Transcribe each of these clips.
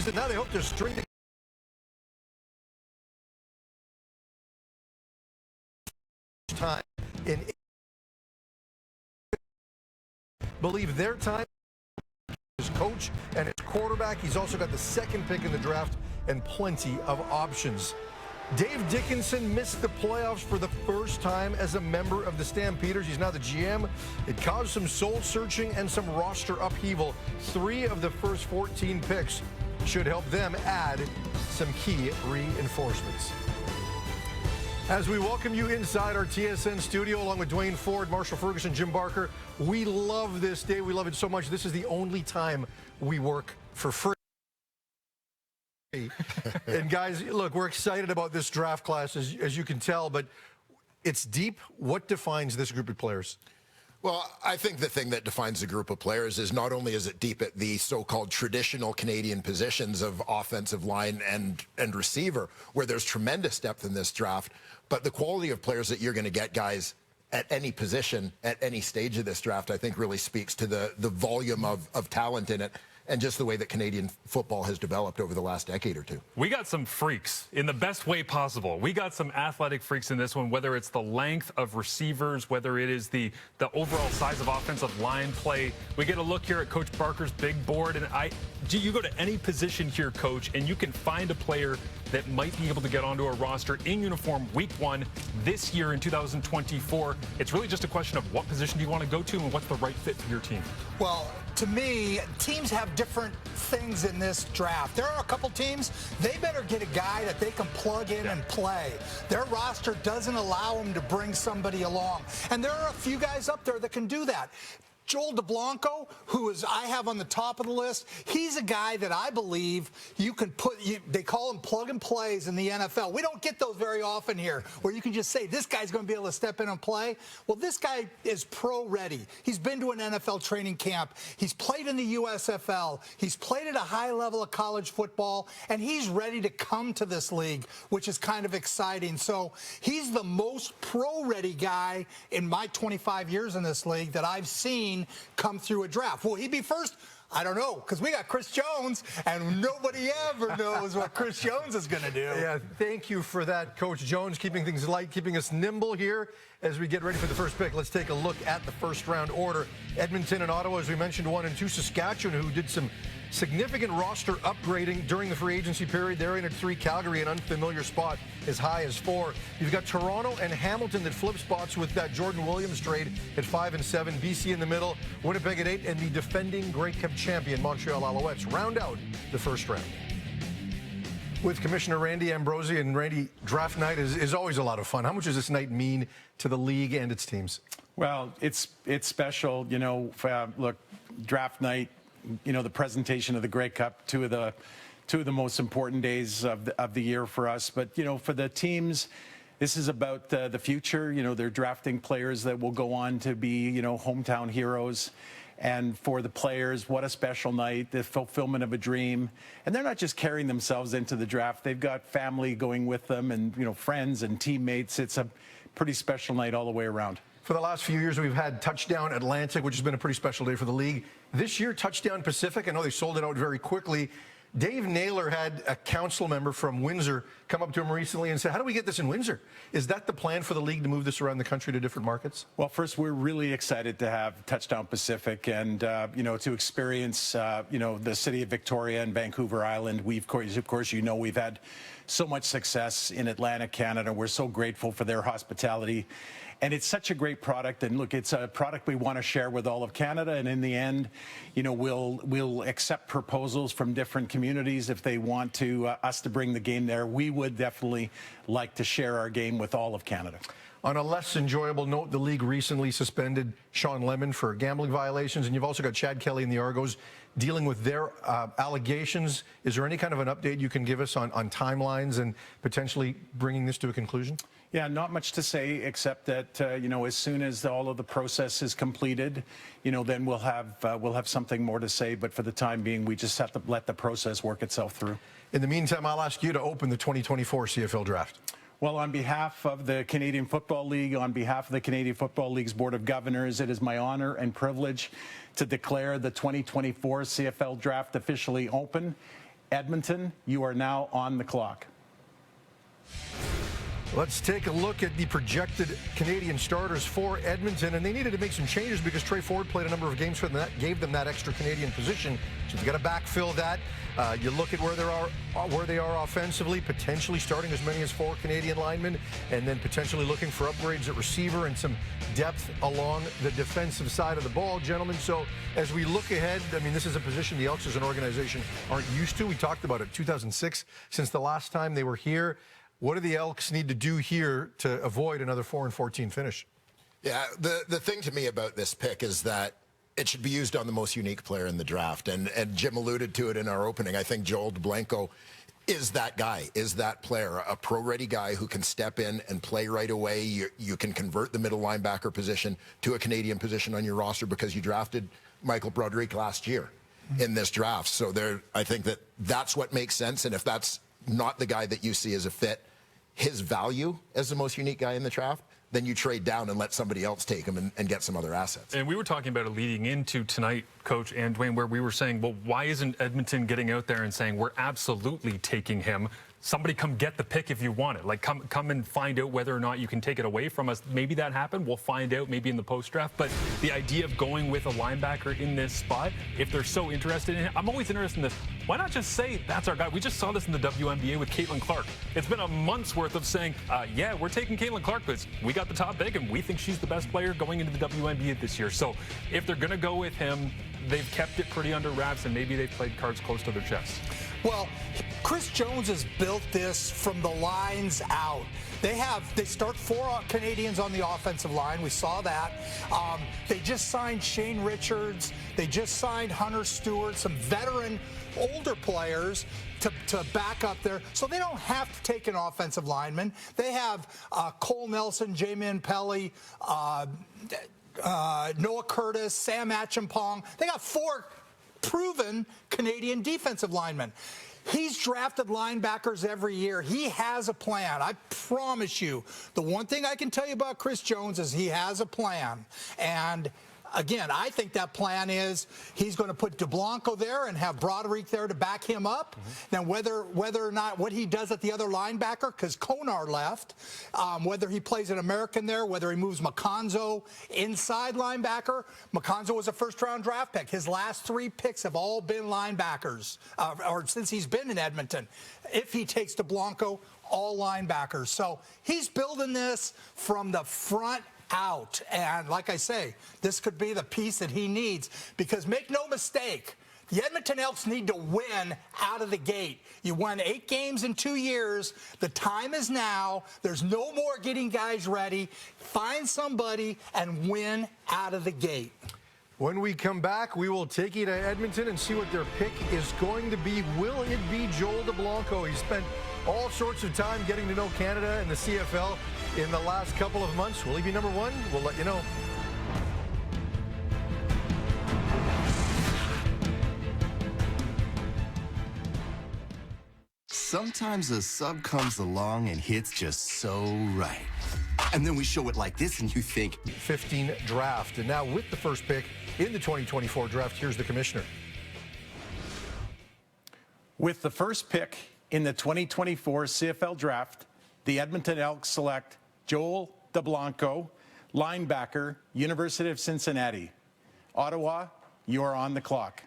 and now they hope to strengthen time in believe their time his coach and his quarterback. He's also got the second pick in the draft and plenty of options. Dave Dickinson missed the playoffs for the first time as a member of the Stampeders. He's now the GM. It caused some soul searching and some roster upheaval. 3 of the first 14 picks should help them add some key reinforcements. As we welcome you inside our TSN studio, along with Dwayne Ford, Marshall Ferguson, Jim Barker, we love this day. We love it so much. This is the only time we work for free. And guys, look, we're excited about this draft class, as you can tell, but it's deep. What defines this group of players? Well, I think the thing that defines the group of players is not only is it deep at the so-called traditional Canadian positions of offensive line and receiver, where there's tremendous depth in this draft, but the quality of players that you're going to get, guys, at any position, at any stage of this draft, I think really speaks to the volume of talent in it, and just the way that Canadian football has developed over the last decade or two. We got some freaks in the best way possible. We got some athletic freaks in this one, whether it's the length of receivers, whether it is the overall size of offensive line play. We get a look here at Coach Barker's big board, and you go to any position here, Coach, and you can find a player that might be able to get onto a roster in uniform week 1 this year in 2024. It's really just a question of what position do you want to go to and what's the right fit for your team. Well, to me, teams have different things in this draft. There are a couple teams, they better get a guy that they can plug in and play. Their roster doesn't allow them to bring somebody along. And there are a few guys up there that can do that. Joel DeBlanco, who I have on the top of the list, he's a guy that I believe you can put, they call him plug and plays in the NFL. We don't get those very often here, where you can just say, this guy's going to be able to step in and play. Well, this guy is pro-ready. He's been to an NFL training camp. He's played in the USFL. He's played at a high level of college football, and he's ready to come to this league, which is kind of exciting. So he's the most pro-ready guy in my 25 years in this league that I've seen come through a draft. Will he be first? I don't know, because we got Chris Jones, and nobody ever knows what Chris Jones is going to do. Yeah, thank you for that, Coach Jones, keeping things light, keeping us nimble here as we get ready for the first pick. Let's take a look at the first-round order. Edmonton and Ottawa, as we mentioned, 1 and 2. Saskatchewan, who did some significant roster upgrading during the free agency period. They're in at 3. Calgary, an unfamiliar spot, as high as 4. You've got Toronto and Hamilton that flip spots with that Jordan Williams trade at 5 and 7. BC in the middle, Winnipeg at 8, and the defending Grey Cup champion Montreal Alouettes round out the first round. With Commissioner Randy Ambrosie, and Randy, draft night is always a lot of fun. How much does this night mean to the league and its teams? Well, it's special. You know, look, draft night, you know, the presentation of the Grey Cup, two of the most important days of the year for us. But, you know, for the teams, this is about the future. You know, they're drafting players that will go on to be, you know, hometown heroes. And for the players, what a special night, the fulfillment of a dream. And they're not just carrying themselves into the draft. They've got family going with them and, you know, friends and teammates. It's a pretty special night all the way around. For the last few years, we've had Touchdown Atlantic, which has been a pretty special day for the league. This year, Touchdown Pacific, I know they sold it out very quickly. Dave Naylor had a council member from Windsor come up to him recently and say, how do we get this in Windsor? Is that the plan for the league to move this around the country to different markets? Well, first, we're really excited to have Touchdown Pacific and, you know, to experience, you know, the city of Victoria and Vancouver Island. Of course, you know, we've had so much success in Atlantic Canada. We're so grateful for their hospitality. And it's such a great product. And look, it's a product we want to share with all of Canada. And in the end, you know, we'll accept proposals from different communities if they want to us to bring the game there. We would definitely like to share our game with all of Canada. On a less enjoyable note, the league recently suspended Sean Lemon for gambling violations, and you've also got Chad Kelly and the Argos dealing with their allegations. Is there any kind of an update you can give us on timelines and potentially bringing this to a conclusion? Yeah, not much to say except that you know, as soon as all of the process is completed, you know, then we'll have something more to say. But for the time being, we just have to let the process work itself through. In the meantime, I'll ask you to open the 2024 CFL Draft. Well, on behalf of the Canadian Football League, on behalf of the Canadian Football League's Board of Governors, it is my honor and privilege to declare the 2024 CFL Draft officially open. Edmonton, you are now on the clock. Let's take a look at the projected Canadian starters for Edmonton, and they needed to make some changes because Trey Ford played a number of games for them that gave them that extra Canadian position. So you've got to backfill that. You look at where they are offensively, potentially starting as many as 4 Canadian linemen, and then potentially looking for upgrades at receiver and some depth along the defensive side of the ball, gentlemen. So as we look ahead, I mean, this is a position the Elks as an organization aren't used to. We talked about it 2006, since the last time they were here. What do the Elks need to do here to avoid another 4-14 finish? Yeah, the thing to me about this pick is that it should be used on the most unique player in the draft. And Jim alluded to it in our opening. I think Joel DeBlanco is that guy, is that player, a pro-ready guy who can step in and play right away. You can convert the middle linebacker position to a Canadian position on your roster because you drafted Michael Broderick last year in this draft. So I think that's what makes sense. And if that's not the guy that you see as a fit, his value as the most unique guy in the draft, then you trade down and let somebody else take him and get some other assets. And we were talking about it leading into tonight, Coach and Dwayne, where we were saying, well, why isn't Edmonton getting out there and saying, we're absolutely taking him? Somebody come get the pick if you want it. Like, come and find out whether or not you can take it away from us. Maybe that happened. We'll find out maybe in the post-draft. But the idea of going with a linebacker in this spot, if they're so interested in him, I'm always interested in this. Why not just say, that's our guy? We just saw this in the WNBA with Caitlin Clark. It's been a month's worth of saying, yeah, we're taking Caitlin Clark because we got the top pick and we think she's the best player going into the WNBA this year. So if they're going to go with him, they've kept it pretty under wraps and maybe they've played cards close to their chests. Well, Chris Jones has built this from the lines out. They start 4 Canadians on the offensive line. We saw that. They just signed Shane Richards. They just signed Hunter Stewart, some veteran, older players to back up there. So they don't have to take an offensive lineman. They have Cole Nelson, Jamin Pelly, Noah Curtis, Sam Acheampong. They got 4 proven Canadian defensive linemen. He's drafted linebackers every year. He has a plan. I promise you. The one thing I can tell you about Chris Jones is he has a plan. And again, I think that plan is he's going to put DeBlanco there and have Broderick there to back him up. Now, whether or not what he does at the other linebacker, because Konar left, whether he plays an American there, whether he moves McConzo inside linebacker. McConzo was a first-round draft pick. His last 3 picks have all been linebackers, or since he's been in Edmonton. If he takes DeBlanco, all linebackers. So he's building this from the front out. And like I say, this could be the piece that he needs, because make no mistake, the Edmonton Elks need to win out of the gate. You won 8 games in 2 years. The time is now. There's no more getting guys ready. Find somebody and win out of the gate. When we come back, we will take you to Edmonton and see what their pick is going to be. Will it be Joel DeBlanco? He spent all sorts of time getting to know Canada and the CFL in the last couple of months. Will he be number 1? We'll let you know. Sometimes a sub comes along and hits just so right. And then we show it like this and you think 15 draft. And now with the first pick in the 2024 draft, here's the commissioner. With the first pick in the 2024 CFL Draft, the Edmonton Elks select Joel DeBlanco, linebacker, University of Cincinnati. Ottawa, you are on the clock.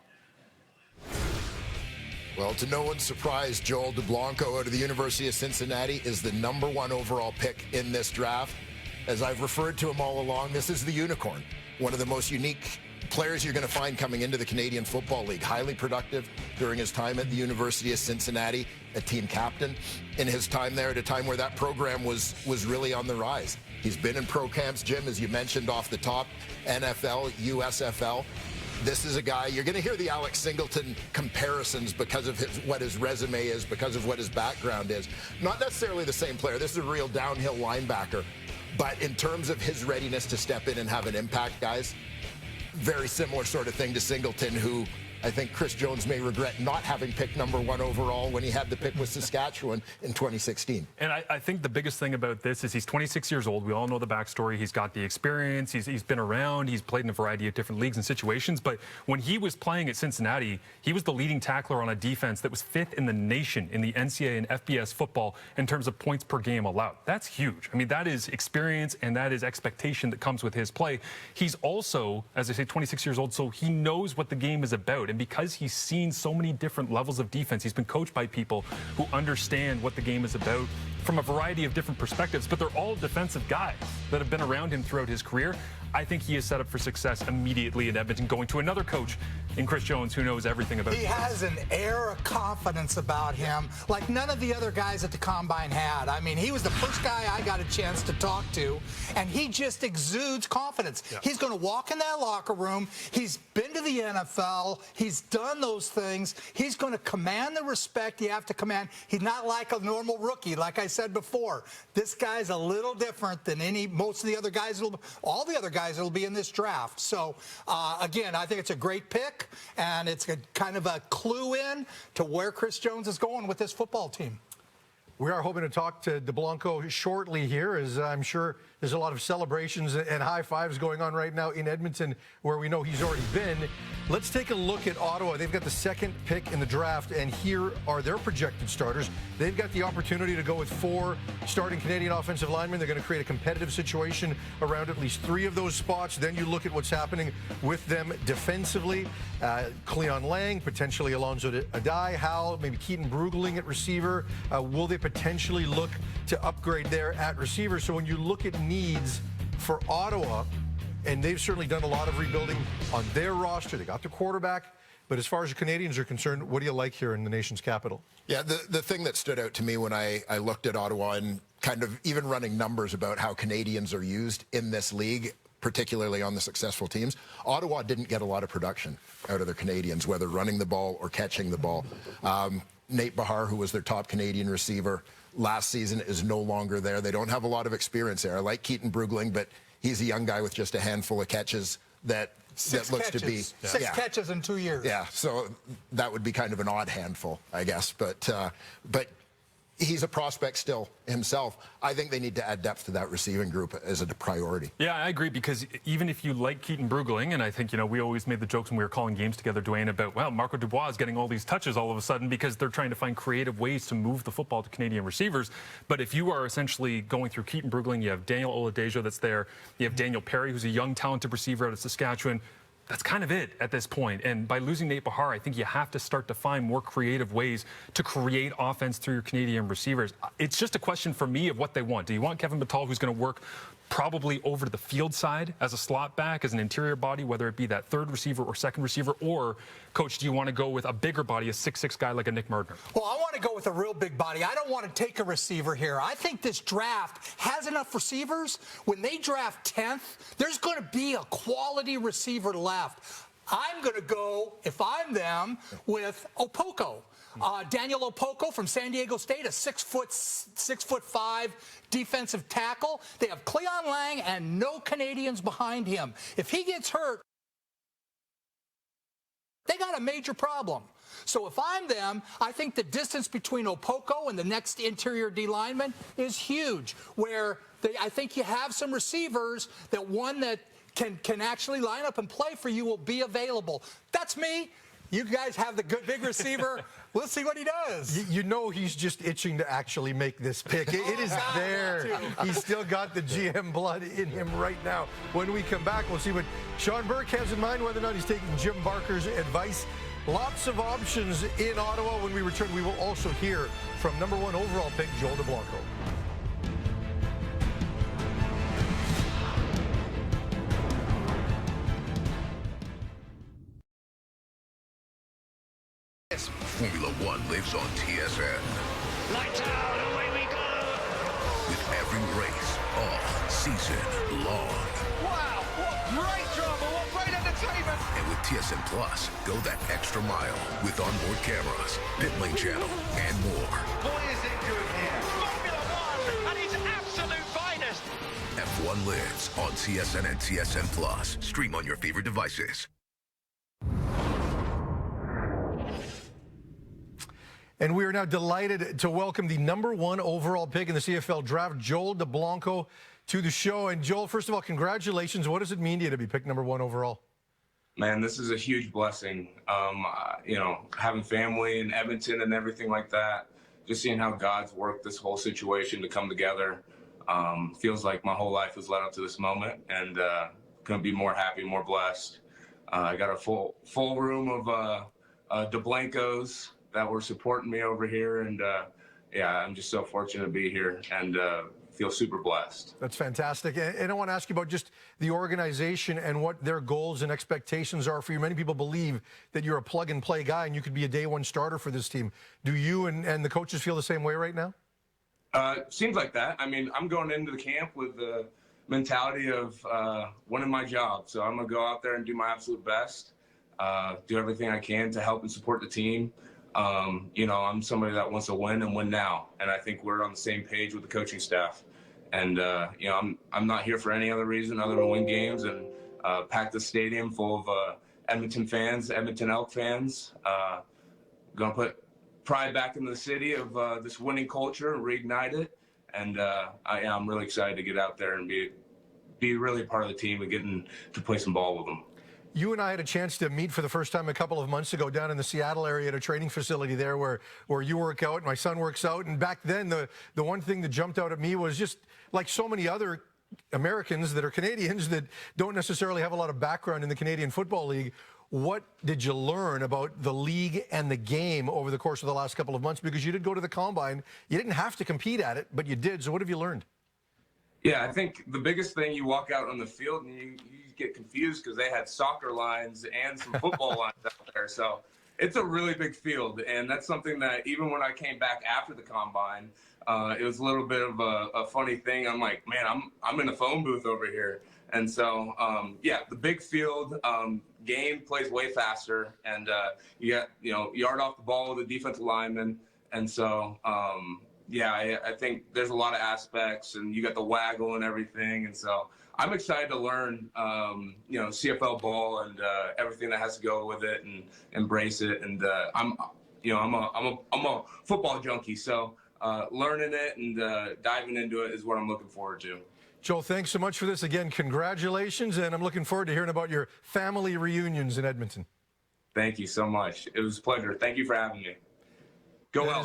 Well, to no one's surprise, Joel DeBlanco out of the University of Cincinnati is the #1 overall pick in this draft. As I've referred to him all along, this is the unicorn, one of the most unique players you're going to find coming into the Canadian Football League. Highly productive during his time at the University of Cincinnati, a team captain in his time there at a time where that program was really on the rise. He's been in pro camps, Jim, as you mentioned off the top, NFL, USFL. This is a guy, you're going to hear the Alex Singleton comparisons because of what his resume is, because of what his background is. Not necessarily the same player. This is a real downhill linebacker. But in terms of his readiness to step in and have an impact, guys, very similar sort of thing to Singleton, who I think Chris Jones may regret not having picked #1 overall when he had the pick with Saskatchewan in 2016. And I think the biggest thing about this is he's 26 years old. We all know the backstory. He's got the experience. He's been around. He's played in a variety of different leagues and situations. But when he was playing at Cincinnati, he was the leading tackler on a defense that was 5th in the nation in the NCAA and FBS football in terms of points per game allowed. That's huge. I mean, that is experience and that is expectation that comes with his play. He's also, as I say, 26 years old, so he knows what the game is about. And because he's seen so many different levels of defense, he's been coached by people who understand what the game is about from a variety of different perspectives, but they're all defensive guys that have been around him throughout his career. I think he is set up for success immediately in Edmonton, going to another coach in Chris Jones who knows everything about He has an air of confidence about him like none of the other guys at the Combine had. I mean, he was the first guy I got a chance to talk to, and he just exudes confidence. Yeah. He's going to walk in that locker room. He's been to the NFL. He's done those things. He's going to command the respect you have to command. He's not like a normal rookie, like I said before. This guy's a little different than most of the other guys, all the other guys that'll be in this draft. So, again, I think it's a great pick, and it's kind of a clue in to where Chris Jones is going with this football team. We are hoping to talk to DeBlanco shortly here, as I'm sure there's a lot of celebrations and high fives going on right now in Edmonton, where we know he's already been. Let's take a look at Ottawa. They've got the 2nd pick in the draft, and here are their projected starters. They've got the opportunity to go with 4 starting Canadian offensive linemen. They're going to create a competitive situation around at least 3 of those spots. Then you look at what's happening with them defensively. Cleon Lang, potentially Alonzo Adai, Hal, maybe Keaton Brugling at receiver. Will they potentially look to upgrade there at receiver? So when you look at needs for Ottawa, and they've certainly done a lot of rebuilding on their roster. They got their quarterback. But as far as the Canadians are concerned, what do you like here in the nation's capital? Yeah, the thing that stood out to me when I looked at Ottawa and kind of even running numbers about how Canadians are used in this league, particularly on the successful teams, Ottawa didn't get a lot of production out of their Canadians, whether running the ball or catching the ball. Nate Bahar, who was their top Canadian receiver last season, is no longer there. They don't have a lot of experience there. I like Keaton Brugling, but he's a young guy with just a handful of catches that looks to be 6 catches in 2 years. Yeah, so that would be kind of an odd handful, I guess. But he's a prospect still himself. I think they need to add depth to that receiving group as a priority. Yeah, I agree, because even if you like Keaton Brugling, and I think, we always made the jokes when we were calling games together, Dwayne, about, well, Marco Dubois is getting all these touches all of a sudden because they're trying to find creative ways to move the football to Canadian receivers. But if you are essentially going through Keaton Brugling, you have Daniel Oladejo that's there, you have Daniel Perry, who's a young, talented receiver out of Saskatchewan. That's kind of it at this point. And by losing Nate Bahar, I think you have to start to find more creative ways to create offense through your Canadian receivers. It's just a question for me of what they want. Do you want Kevin Battal, who's going to work probably over to the field side as a slot back, as an interior body, whether it be that 3rd receiver or 2nd receiver? Or, Coach, do you want to go with a bigger body, a 6'6" guy like a Nick Mardner? Well, I want to go with a real big body. I don't want to take a receiver here. I think this draft has enough receivers. When they draft 10th, there's going to be a quality receiver left. I'm going to go, if I'm them, with Opoko. Daniel Opoko from San Diego State, a 6'5" defensive tackle. They have Cleon Lang and no Canadians behind him. If he gets hurt, they got a major problem. So if I'm them, I think the distance between Opoko and the next interior D lineman is huge, where I think you have some receivers that one that can actually line up and play for you will be available. That's me. You guys have the good big receiver. We'll see what he does. You know he's just itching to actually make this pick. It is there. He's still got the GM blood in him right now. When we come back, we'll see what Sean Burke has in mind, whether or not he's taking Jim Barker's advice. Lots of options in Ottawa. When we return, we will also hear from #1 overall pick Joel DeBlanco. Formula One lives on TSN. Lights out, away we go! With every race all season long. Wow, what great drama, what great entertainment! And with TSN Plus, go that extra mile with onboard cameras, pit lane channel, and more. Boy, is it good here! Formula One at its absolute finest! F1 lives on TSN and TSN Plus. Stream on your favorite devices. And we are now delighted to welcome the #1 overall pick in the CFL Draft, Joel DeBlanco, to the show. And Joel, first of all, congratulations. What does it mean to you to be picked #1 overall? Man, this is a huge blessing. Having family in Edmonton and everything like that, just seeing how God's worked this whole situation to come together, feels like my whole life has led up to this moment, and couldn't be more happy, more blessed. I got a full room of DeBlancos that were supporting me over here, and I'm just so fortunate to be here and feel super blessed. That's fantastic. And I want to ask you about just the organization and what their goals and expectations are for you. Many people believe that you're a plug-and-play guy and you could be a day-one starter for this team. Do you and the coaches feel the same way right now? Seems like that. I mean, I'm going into the camp with the mentality of winning my job. So I'm going to go out there and do my absolute best, do everything I can to help and support the team. I'm somebody that wants to win and win now. And I think we're on the same page with the coaching staff. And, I'm not here for any other reason other than win games and pack the stadium full of Edmonton fans, Edmonton Elk fans. Going to put pride back in the city of this winning culture and reignite it. And I'm really excited to get out there and be really part of the team and getting to play some ball with them. You and I had a chance to meet for the first time a couple of months ago down in the Seattle area at a training facility there where you work out and my son works out. And back then, the one thing that jumped out at me was just like so many other Americans that are Canadians that don't necessarily have a lot of background in the Canadian Football League. What did you learn about the league and the game over the course of the last couple of months? Because you did go to the Combine. You didn't have to compete at it, but you did. So what have you learned? Yeah, I think the biggest thing, you walk out on the field and you get confused because they had soccer lines and some football lines out there. So it's a really big field. And that's something that even when I came back after the Combine, it was a little bit of a funny thing. I'm like, man, I'm in a phone booth over here. And so, the big field game plays way faster. And you got, yard off the ball with the defensive lineman. And so, I think there's a lot of aspects, and you got the waggle and everything. And so I'm excited to learn, CFL ball and everything that has to go with it and embrace it. And I'm a football junkie, so learning it and diving into it is what I'm looking forward to. Joel, thanks so much for this. Again, congratulations, and I'm looking forward to hearing about your family reunions in Edmonton. Thank you so much. It was a pleasure. Thank you for having me. That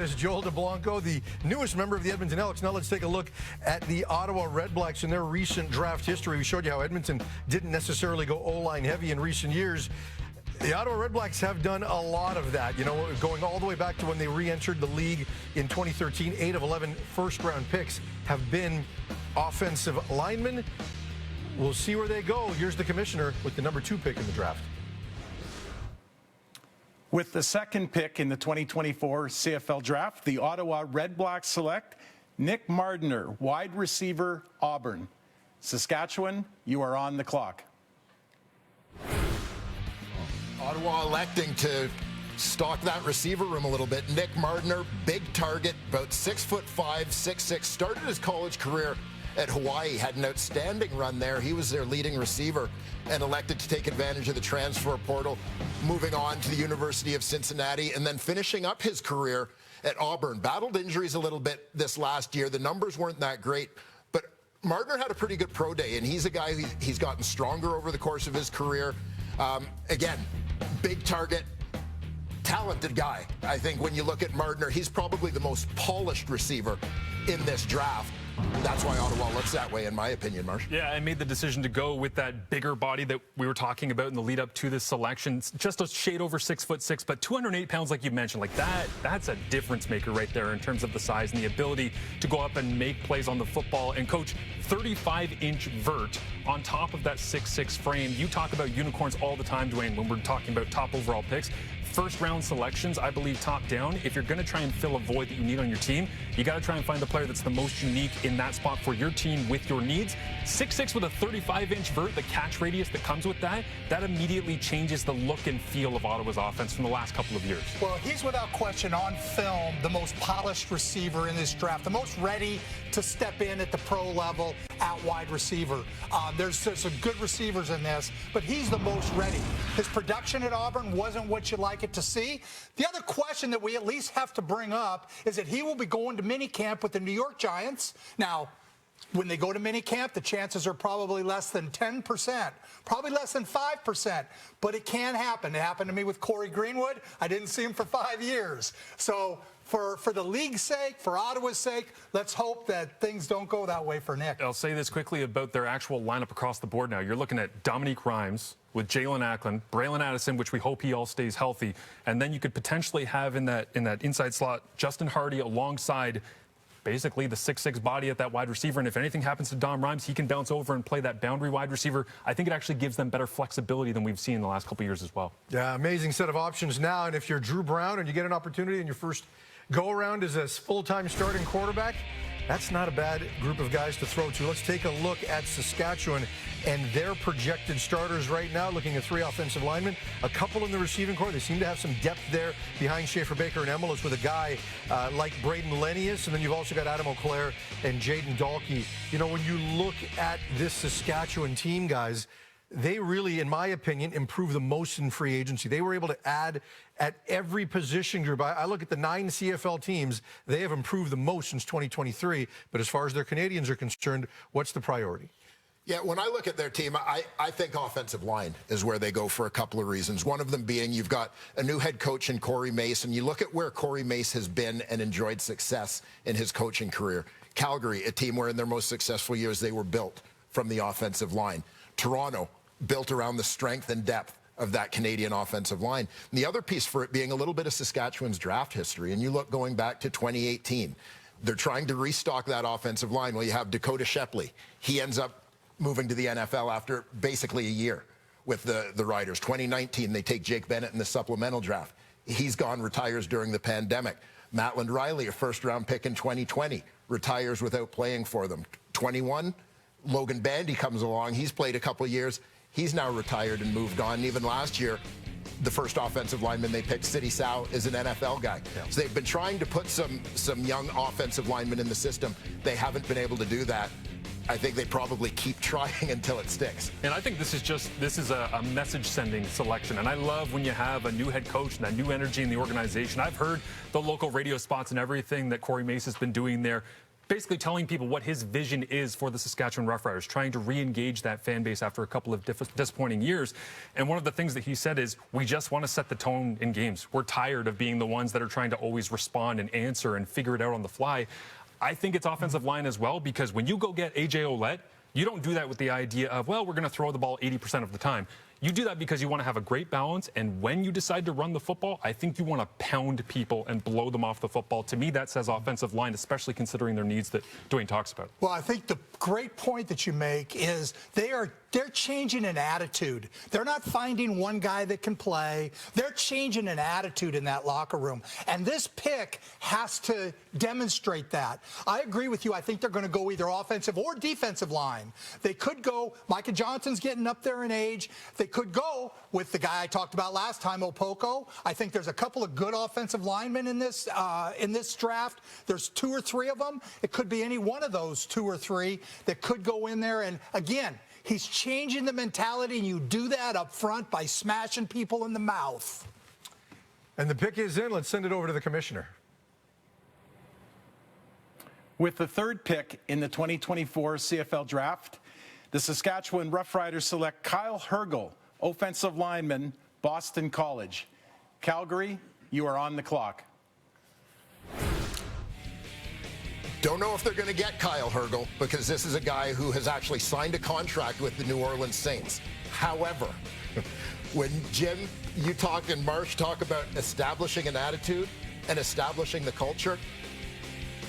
is Joel DeBlanco, the newest member of the Edmonton Elks. Now let's take a look at the Ottawa Redblacks and their recent draft history. We showed you how Edmonton didn't necessarily go O-line heavy in recent years. The Ottawa Redblacks have done a lot of that, going all the way back to when they re-entered the league in 2013. 8 of 11 first-round picks have been offensive linemen. We'll see where they go. Here's the commissioner with the #2 pick in the draft. With the second pick in the 2024 CFL Draft, the Ottawa Redblacks select Nick Mardner, wide receiver, Auburn. Saskatchewan, you are on the clock. Ottawa electing to stock that receiver room a little bit. Nick Mardner, big target, about 6'5", 6'6", started his college career at Hawaii, had an outstanding run there. He was their leading receiver and elected to take advantage of the transfer portal, moving on to the University of Cincinnati and then finishing up his career at Auburn. Battled injuries a little bit this last year. The numbers weren't that great, but Mardner had a pretty good pro day, and he's a guy, he's gotten stronger over the course of his career. Again, big target, talented guy. I think when you look at Mardner, he's probably the most polished receiver in this draft. That's why Ottawa looks that way, in my opinion, Marsh. Yeah, I made the decision to go with that bigger body that we were talking about in the lead up to this selection. It's just a shade over 6'6", but 208 pounds, like you mentioned, like that's a difference maker right there in terms of the size and the ability to go up and make plays on the football. And coach, 35-inch vert on top of that 6'6" frame. You talk about unicorns all the time, Dwayne, when we're talking about top overall picks. First-round selections, I believe, top down. If you're going to try and fill a void that you need on your team, you got to try and find the player that's the most unique in that spot for your team with your needs. 6'6" with a 35-inch vert, the catch radius that comes with that immediately changes the look and feel of Ottawa's offense from the last couple of years. Well, he's without question on film the most polished receiver in this draft, the most ready to step in at the pro level. at wide receiver. There's some good receivers in this, but he's the most ready. His production at Auburn wasn't what you'd like it to see. The other question that we at least have to bring up is that he will be going to minicamp with the New York Giants. Now, when they go to minicamp, the chances are probably less than 10%, probably less than 5%, but it can happen. It happened to me with Corey Greenwood. I didn't see him for 5 years. So for the league's sake, for Ottawa's sake, let's hope that things don't go that way for Nick. I'll say this quickly about their actual lineup across the board now. You're looking at Dominique Rhymes with Jalen Ackland, Braylon Addison, which we hope he all stays healthy, and then you could potentially have in that inside slot Justin Hardy alongside basically the 6'6" body at that wide receiver. And if anything happens to Dom Rhymes, he can bounce over and play that boundary wide receiver. I think it actually gives them better flexibility than we've seen in the last couple of years as well. Yeah, amazing set of options now. And if you're Drew Brown and you get an opportunity in your first go-around as a full-time starting quarterback, that's not a bad group of guys to throw to. Let's take a look at Saskatchewan and their projected starters right now, looking at 3 offensive linemen, a couple in the receiving corps. They seem to have some depth there behind Schaefer, Baker, and Emilus with a guy like Braden Lenius, and then you've also got Adam O'Clair and Jaden Dahlke. You know, when you look at this Saskatchewan team, guys, they really, in my opinion, improved the most in free agency. They were able to add at every position group. I look at the 9 CFL teams. They have improved the most since 2023. But as far as their Canadians are concerned, what's the priority? Yeah, when I look at their team, I think offensive line is where they go for a couple of reasons. One of them being you've got a new head coach in Corey Mace, and you look at where Corey Mace has been and enjoyed success in his coaching career. Calgary, a team where in their most successful years they were built from the offensive line. Toronto, built around the strength and depth of that Canadian offensive line. And the other piece for it being a little bit of Saskatchewan's draft history, and you look going back to 2018, they're trying to restock that offensive line. Well, you have Dakota Shepley. He ends up moving to the NFL after basically a year with the Riders. 2019, they take Jake Bennett in the supplemental draft. He's gone, retires during the pandemic. Maitland Riley, a first-round pick in 2020, retires without playing for them. 21, Logan Bandy comes along. He's played a couple years. He's now retired and moved on. And even last year, the first offensive lineman they picked, Sidi Sow, is an NFL guy. Yeah. So they've been trying to put some young offensive linemen in the system. They haven't been able to do that. I think they probably keep trying until it sticks. And I think this is a message-sending selection. And I love when you have a new head coach and that new energy in the organization. I've heard the local radio spots and everything that Corey Mace has been doing there, basically telling people what his vision is for the Saskatchewan Roughriders, trying to re-engage that fan base after a couple of disappointing years. And one of the things that he said is, we just want to set the tone in games. We're tired of being the ones that are trying to always respond and answer and figure it out on the fly. I think it's offensive line as well, because when you go get A.J. Ouellette, you don't do that with the idea of, well, we're going to throw the ball 80% of the time. You do that because you want to have a great balance, and when you decide to run the football, I think you want to pound people and blow them off the football. To me, that says offensive line, especially considering their needs that Dwayne talks about. Well, I think the great point that you make is they're changing an attitude. They're not finding one guy that can play. They're changing an attitude in that locker room. And this pick has to demonstrate that. I agree with you. I think they're going to go either offensive or defensive line. They could go, Micah Johnson's getting up there in age. They could go with the guy I talked about last time, Opoko. I think there's a couple of good offensive linemen in this draft. There's 2 or 3 of them. It could be any one of those 2 or 3 that could go in there. And again, he's changing the mentality, and you do that up front by smashing people in the mouth. And the pick is in. Let's send it over to the commissioner. With the 3rd pick in the 2024 CFL Draft, the Saskatchewan Roughriders select Kyle Hergel, offensive lineman, Boston College. Calgary, you are on the clock. Don't know if they're going to get Kyle Hergel, because this is a guy who has actually signed a contract with the New Orleans Saints. However, when Jim, you talk, and Marsh talk about establishing an attitude and establishing the culture,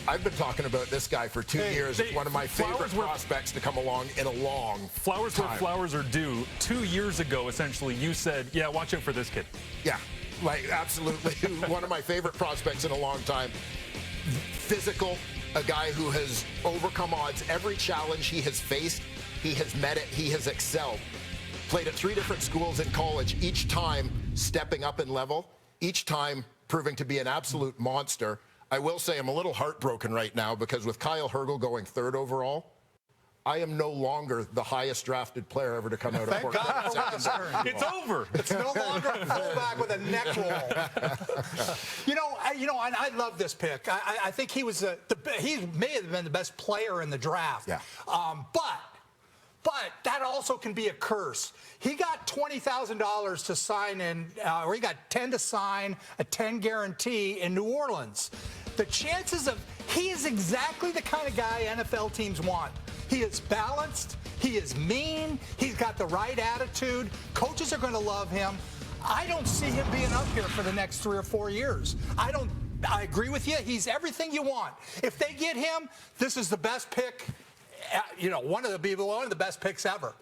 I've been talking about this guy for 2 years. It's one of my favorite prospects to come along in a long Flowers time. where flowers are due. 2 years ago, essentially, you said, yeah, watch out for this kid. Yeah, like absolutely. One of my favorite prospects in a long time. Physical, a guy who has overcome odds. Every challenge he has faced, he has met it, he has excelled. Played at 3 different schools in college, each time stepping up in level, each time proving to be an absolute monster. I will say I'm a little heartbroken right now, because with Kyle Hergel going 3rd overall, I am no longer the highest drafted player ever to come out of Thank Portland. God. It's over. It's no longer a fullback with a neck roll. And I love this pick. I think he was he may have been the best player in the draft. Yeah. But that also can be a curse. He got $20,000 to sign or he got 10 to sign, a 10 guarantee in New Orleans. The chances of he is exactly the kind of guy NFL teams want. He is balanced. He is mean. He's got the right attitude. Coaches are going to love him. I don't see him being up here for the next 3 or 4 years. I agree with you. He's everything you want. If they get him, this is the best pick. One of the best picks ever.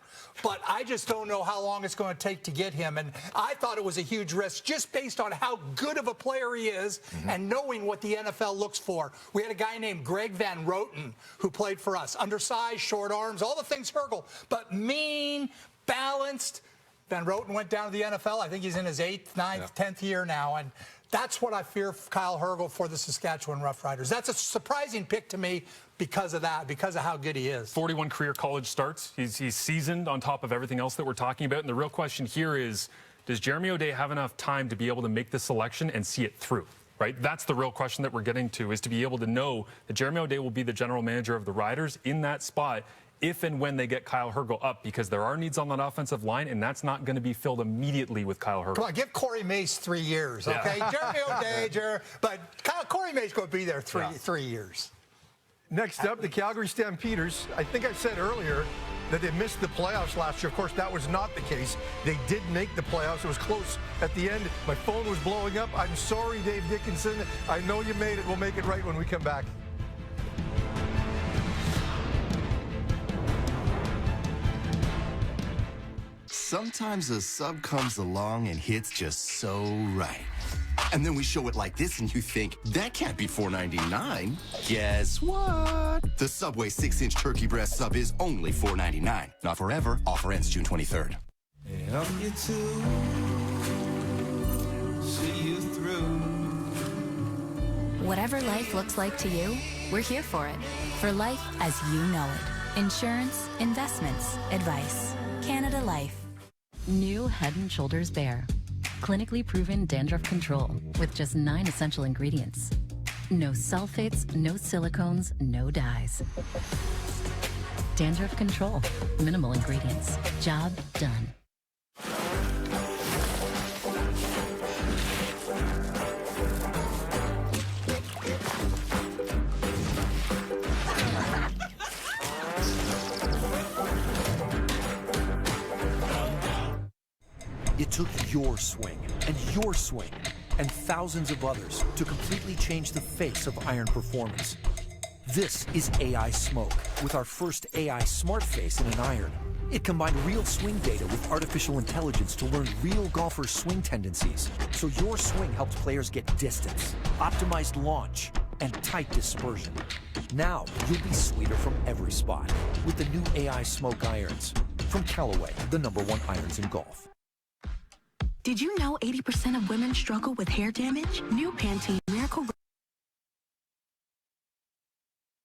But I just don't know how long it's going to take to get him. And I thought it was a huge risk just based on how good of a player he is and knowing what the NFL looks for. We had a guy named Greg Van Roten who played for us. Undersized, short arms, all the things Hergel, but mean, balanced. Van Roten went down to the NFL. I think he's in his 8th, 9th, 10th year now. And that's what I fear Kyle Hergel for the Saskatchewan Roughriders. That's a surprising pick to me because of that, because of how good he is. 41 career college starts. He's seasoned on top of everything else that we're talking about. And the real question here is, does Jeremy O'Day have enough time to be able to make this selection and see it through? Right? That's the real question that we're getting to, is to be able to know that Jeremy O'Day will be the general manager of the Riders in that spot if and when they get Kyle Hergel up, because there are needs on that offensive line, and that's not going to be filled immediately with Kyle Hergel. Come on, give Corey Mace 3 years, okay? Yeah. Jeremy O'Day, but Corey Mace going to be there 3 years. Next up, the Calgary Stampeders. I think I said earlier that they missed the playoffs last year. Of course, that was not the case. They did make the playoffs. It was close at the end. My phone was blowing up. I'm sorry, Dave Dickinson. I know you made it. We'll make it right when we come back. Sometimes a sub comes along and hits just so right. And then we show it like this and you think, that can't be $4.99. Guess what? The Subway 6-inch turkey breast sub is only $4.99. Not forever. Offer ends June 23rd. Help you to see you through. Whatever life looks like to you, we're here for it. For life as you know it. Insurance, investments, advice. Canada Life. New Head & Shoulders Bare. Clinically proven dandruff control with just 9 essential ingredients. No sulfates, no silicones, no dyes. Dandruff control. Minimal ingredients. Job done. It took your swing and thousands of others to completely change the face of iron performance. This is AI Smoke, with our first AI smart face in an iron. It combined real swing data with artificial intelligence to learn real golfers' swing tendencies, so your swing helps players get distance, optimized launch, and tight dispersion. Now, you'll be sweeter from every spot with the new AI Smoke irons. From Callaway, the #1 irons in golf. Did you know 80% of women struggle with hair damage? New Pantene Miracle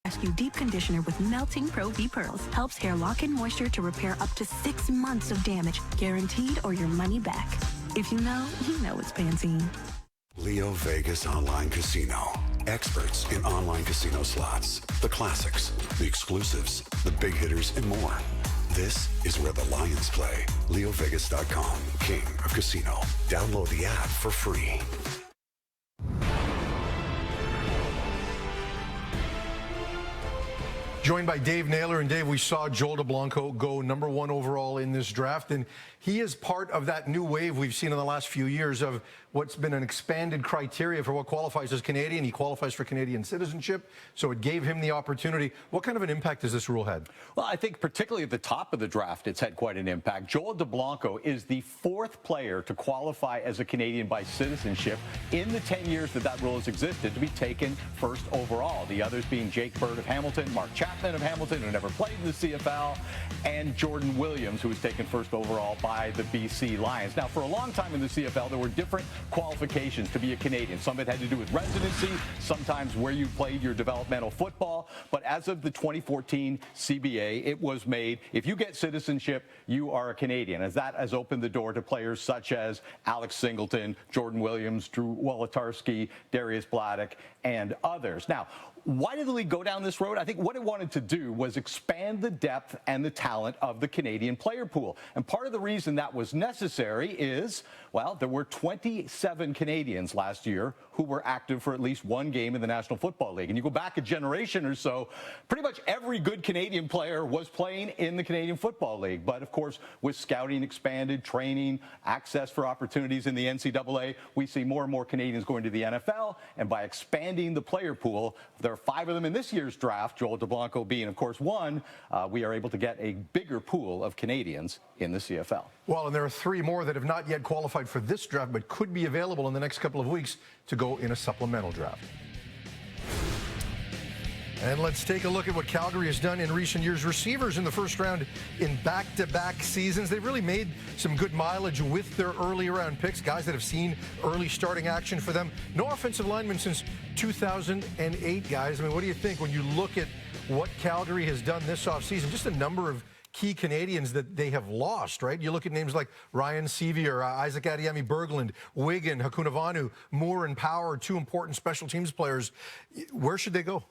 Rescue Deep Conditioner with Melting Pro V Pearls helps hair lock in moisture to repair up to 6 months of damage, guaranteed or your money back. If you know it's Pantene. Leo Vegas Online Casino. Experts in online casino slots. The classics, the exclusives, the big hitters, and more. This is where the Lions play. LeoVegas.com, king of casino. Download the app for free. Joined by Dave Naylor. And Dave, we saw Joel DeBlanco go #1 overall in this draft, and he is part of that new wave we've seen in the last few years of what's been an expanded criteria for what qualifies as Canadian. He qualifies for Canadian citizenship, so it gave him the opportunity. What kind of an impact has this rule had? Well, I think particularly at the top of the draft, it's had quite an impact. Joel DeBlanco is the 4th player to qualify as a Canadian by citizenship in the 10 years that rule has existed to be taken first overall. The others being Jake Bird of Hamilton, Mark Chapman Chapman of Hamilton, who never played in the CFL, and Jordan Williams, who was taken first overall by the BC Lions. Now, for a long time in the CFL, there were different qualifications to be a Canadian. Some of it had to do with residency, sometimes where you played your developmental football. But as of the 2014 CBA, it was made, if you get citizenship, you are a Canadian, as that has opened the door to players such as Alex Singleton, Jordan Williams, Drew Wolotarski, Darius Bladdock, and others. Now, why did the league go down this road? I think what it wanted to do was expand the depth and the talent of the Canadian player pool. And part of the reason that was necessary is, well, there were 27 Canadians last year who were active for at least one game in the National Football League. And you go back a generation or so, pretty much every good Canadian player was playing in the Canadian Football League. But of course, with scouting expanded, training, access for opportunities in the NCAA, we see more and more Canadians going to the NFL. And by expanding the player pool, there are 5 of them in this year's draft, Joel DeBlanco being, of course, one. We are able to get a bigger pool of Canadians in the CFL. Well, and there are 3 more that have not yet qualified for this draft, but could be available in the next couple of weeks to go in a supplemental draft. And let's take a look at what Calgary has done in recent years. Receivers in the first round in back-to-back seasons. They've really made some good mileage with their early round picks, guys that have seen early starting action for them. No offensive linemen since 2008, guys. I mean, what do you think when you look at what Calgary has done this offseason? Just a number of key Canadians that they have lost, right? You look at names like Ryan Sevier, Isaac Adiemi Berglund, Wigan, Hakunavanu, Moore, and Power, 2 important special teams players. Where should they go?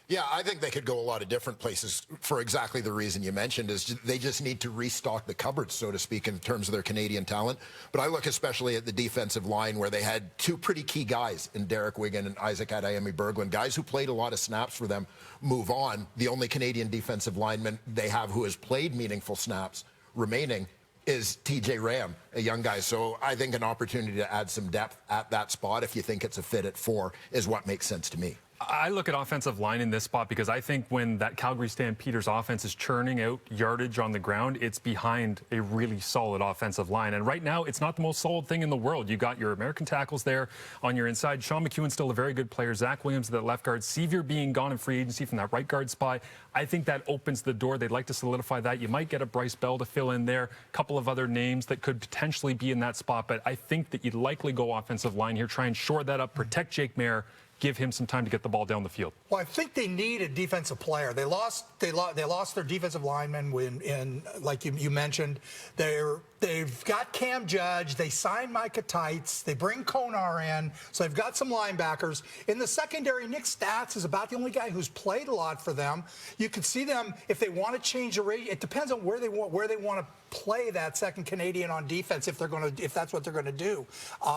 Yeah, I think they could go a lot of different places for exactly the reason you mentioned, is they just need to restock the cupboards, so to speak, in terms of their Canadian talent. But I look especially at the defensive line, where they had 2 pretty key guys in Derek Wigan and Isaac Adiemi Berglund, guys who played a lot of snaps for them, move on. The only Canadian defensive lineman they have who has played meaningful snaps remaining is TJ Ram, a young guy. So I think an opportunity to add some depth at that spot, if you think it's a fit at 4, is what makes sense to me. I look at offensive line in this spot because I think when that Calgary Stampeders offense is churning out yardage on the ground, it's behind a really solid offensive line. And right now, it's not the most solid thing in the world. You got your American tackles there on your inside. Sean McEwen's still a very good player. Zach Williams, that left guard. Sevier being gone in free agency from that right guard spot. I think that opens the door. They'd like to solidify that. You might get a Bryce Bell to fill in there. A couple of other names that could potentially be in that spot. But I think that you'd likely go offensive line here. Try and shore that up. Protect Jake Mayer. Give him some time to get the ball down the field. Well, I think they need a defensive player. They lost their defensive lineman when like you mentioned. They've got Cam Judge. They signed Micah Tights. They bring Konar in, so they've got some linebackers in the secondary. Nick Stats is about the only guy who's played a lot for them. You could see them if they want to change the rate. It depends on where they want to play that second Canadian on defense, if that's what they're going to do.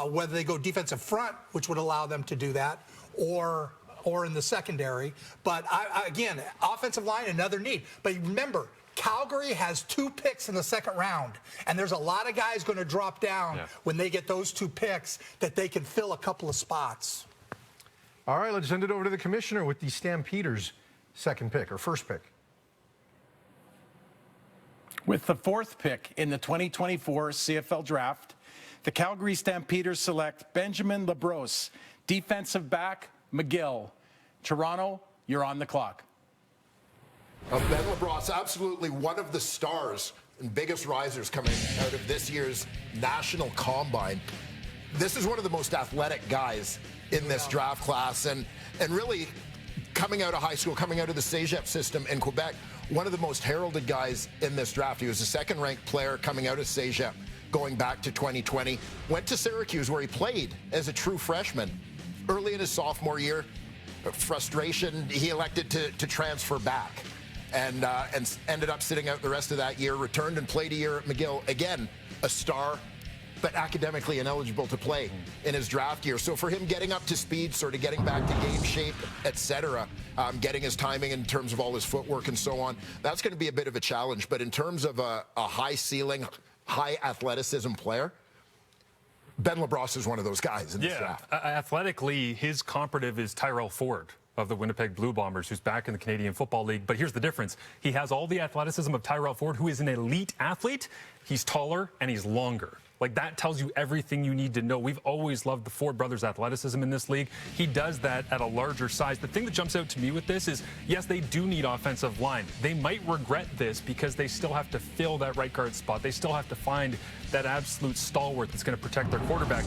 Whether they go defensive front, which would allow them to do that, or in the secondary. But again, offensive line, another need. But remember, Calgary has 2 picks in the second round, and there's a lot of guys going to drop down when they get those 2 picks that they can fill a couple of spots. All right, let's send it over to the commissioner with the Stampeders' second pick, or first pick. With the 4th pick in the 2024 CFL Draft, the Calgary Stampeders select Benjamin LaBrosse, defensive back, McGill. Toronto, you're on the clock. Ben LaBrosse, absolutely one of the stars and biggest risers coming out of this year's National Combine. This is one of the most athletic guys in this draft class, and really coming out of high school, coming out of the CEGEP system in Quebec, one of the most heralded guys in this draft. He was a 2nd-ranked player coming out of CEGEP going back to 2020. Went to Syracuse, where he played as a true freshman. Early in his sophomore year, frustration, he elected to transfer back and ended up sitting out the rest of that year, returned and played a year at McGill. Again, a star, but academically ineligible to play in his draft year. So for him getting up to speed, sort of getting back to game shape, etc., getting his timing in terms of all his footwork and so on, that's going to be a bit of a challenge. But in terms of a high ceiling, high athleticism player, Ben LaBrosse is one of those guys in this draft. Athletically, his comparative is Tyrell Ford of the Winnipeg Blue Bombers, who's back in the Canadian Football League. But here's the difference. He has all the athleticism of Tyrell Ford, who is an elite athlete. He's taller and he's longer. Like, that tells you everything you need to know. We've always loved the Ford brothers' athleticism in this league. He does that at a larger size. The thing that jumps out to me with this is, yes, they do need offensive line. They might regret this because they still have to fill that right guard spot. They still have to find that absolute stalwart that's going to protect their quarterback.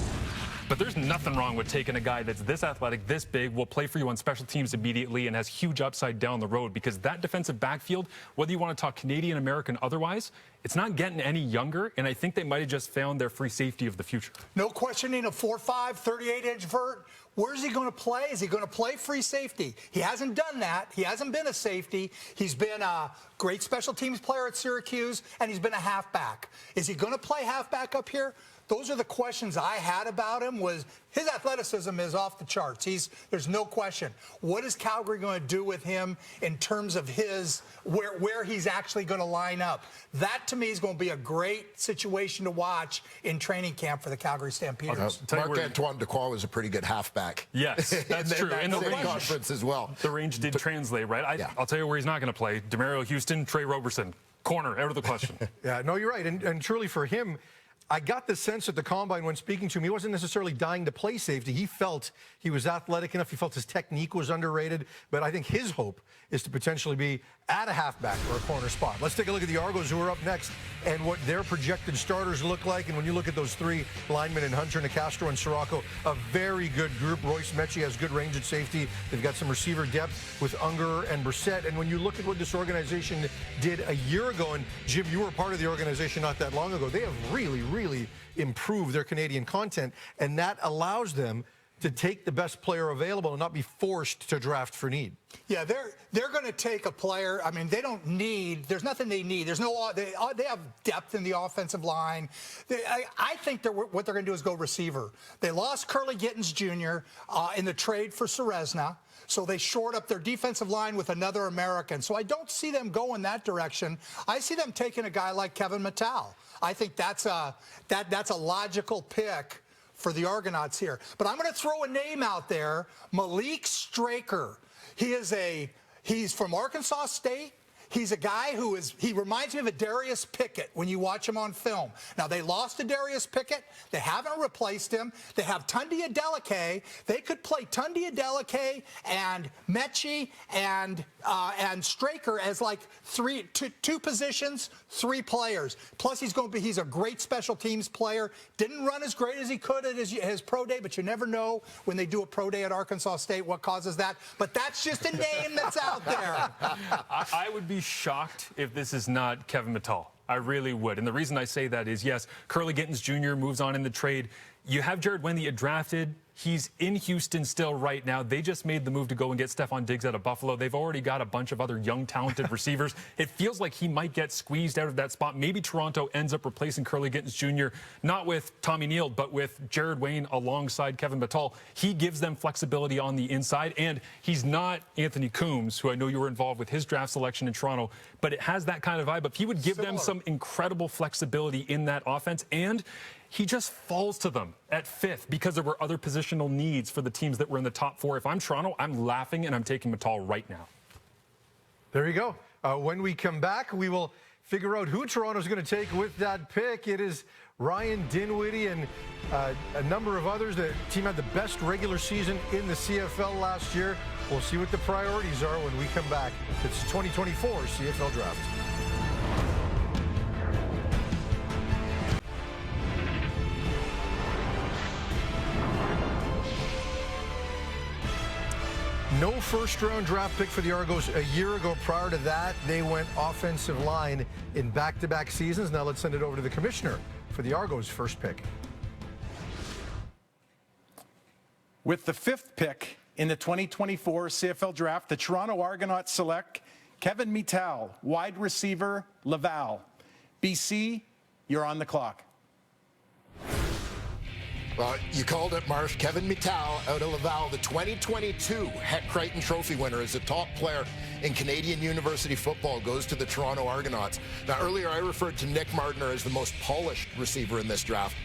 But there's nothing wrong with taking a guy that's this athletic, this big, will play for you on special teams immediately and has huge upside down the road, because that defensive backfield, whether you want to talk Canadian, American, otherwise, it's not getting any younger, and I think they might have just found their free safety of the future. No questioning a 4'5", 38-inch vert. Where's he going to play? Is he going to play free safety? He hasn't done that. He hasn't been a safety. He's been a great special teams player at Syracuse, and he's been a halfback. Is he going to play halfback up here? Those are the questions I had about him. Was his athleticism is off the charts. There's no question. What is Calgary going to do with him in terms of his where he's actually going to line up? That, to me, is going to be a great situation to watch in training camp for the Calgary Stampeders. Marc-Antoine Dequoy was a pretty good halfback. Yes, that's true. In the range conference as well. The range did translate, right? I'll tell you where he's not going to play. DeMario Houston, Trey Roberson. Corner, out of the question. Yeah, no, you're right. And truly for him, I got the sense at the Combine when speaking to him, he wasn't necessarily dying to play safety. He felt he was athletic enough. He felt his technique was underrated. But I think his hope is to potentially be at a halfback or a corner spot. Let's take a look at the Argos, who are up next, and what their projected starters look like. And when you look at those three linemen in Hunter, Nicastro, and Sirocco, a very good group. Royce Mechie has good range at safety. They've got some receiver depth with Unger and Brissett. And when you look at what this organization did a year ago, and Jim, you were part of the organization not that long ago, they have really improved their Canadian content, and that allows them to take the best player available and not be forced to draft for need. Yeah, they're going to take a player. I mean, they don't need. There's nothing they need. There's no. They have depth in the offensive line. I think what they're going to do is go receiver. They lost Curly Gittens Jr. In the trade for Serezna. So they short up their defensive line with another American. So I don't see them going that direction. I see them taking a guy like Kevin Mattel. I think that's a logical pick for the Argonauts here. But I'm going to throw a name out there, Malik Straker. He's from Arkansas State. He's a guy he reminds me of a Darius Pickett when you watch him on film. Now, they lost to Darius Pickett. They haven't replaced him. They have Tunde Adeleke. They could play Tunde Adeleke and Mechie and Straker as like two positions, three players. Plus, he's a great special teams player. Didn't run as great as he could at his pro day, but you never know when they do a pro day at Arkansas State what causes that. But that's just a name that's out there. I would be shocked if this is not Kevin Mattel. I really would. And the reason I say that is, yes, Curly Gittens Jr. moves on in the trade. You have Jared Wendy drafted. He's in Houston still right now. They just made the move to go and get Stephon Diggs out of Buffalo. They've already got a bunch of other young, talented receivers. It feels like he might get squeezed out of that spot. Maybe Toronto ends up replacing Curly Gittens Jr., not with Tommy Neal, but with Jared Wayne alongside Kevin Mattel. He gives them flexibility on the inside, and he's not Anthony Coombs, who I know you were involved with his draft selection in Toronto, but it has that kind of vibe. But he would give them some incredible flexibility in that offense, and he just falls to them at fifth because there were other positional needs for the teams that were in the top four. If I'm Toronto, I'm laughing and I'm taking Mattel right now. There you go. When we come back, we will figure out who Toronto's going to take with that pick. It is Ryan Dinwiddie and a number of others. The team had the best regular season in the CFL last year. We'll see what the priorities are when we come back. It's 2024 CFL Draft. No first-round draft pick for the Argos a year ago. Prior to that, they went offensive line in back-to-back seasons. Now let's send it over to the commissioner for the Argos' first pick. With the fifth pick in the 2024 CFL Draft, the Toronto Argonauts select Kevin Mattel, wide receiver, Laval. BC, you're on the clock. Well, you called it, Marsh. Kevin Mattel out of Laval, the 2022 Heck Crichton Trophy winner, is the top player in Canadian university football, goes to the Toronto Argonauts. Now, earlier I referred to Nick Martiner as the most polished receiver in this draft.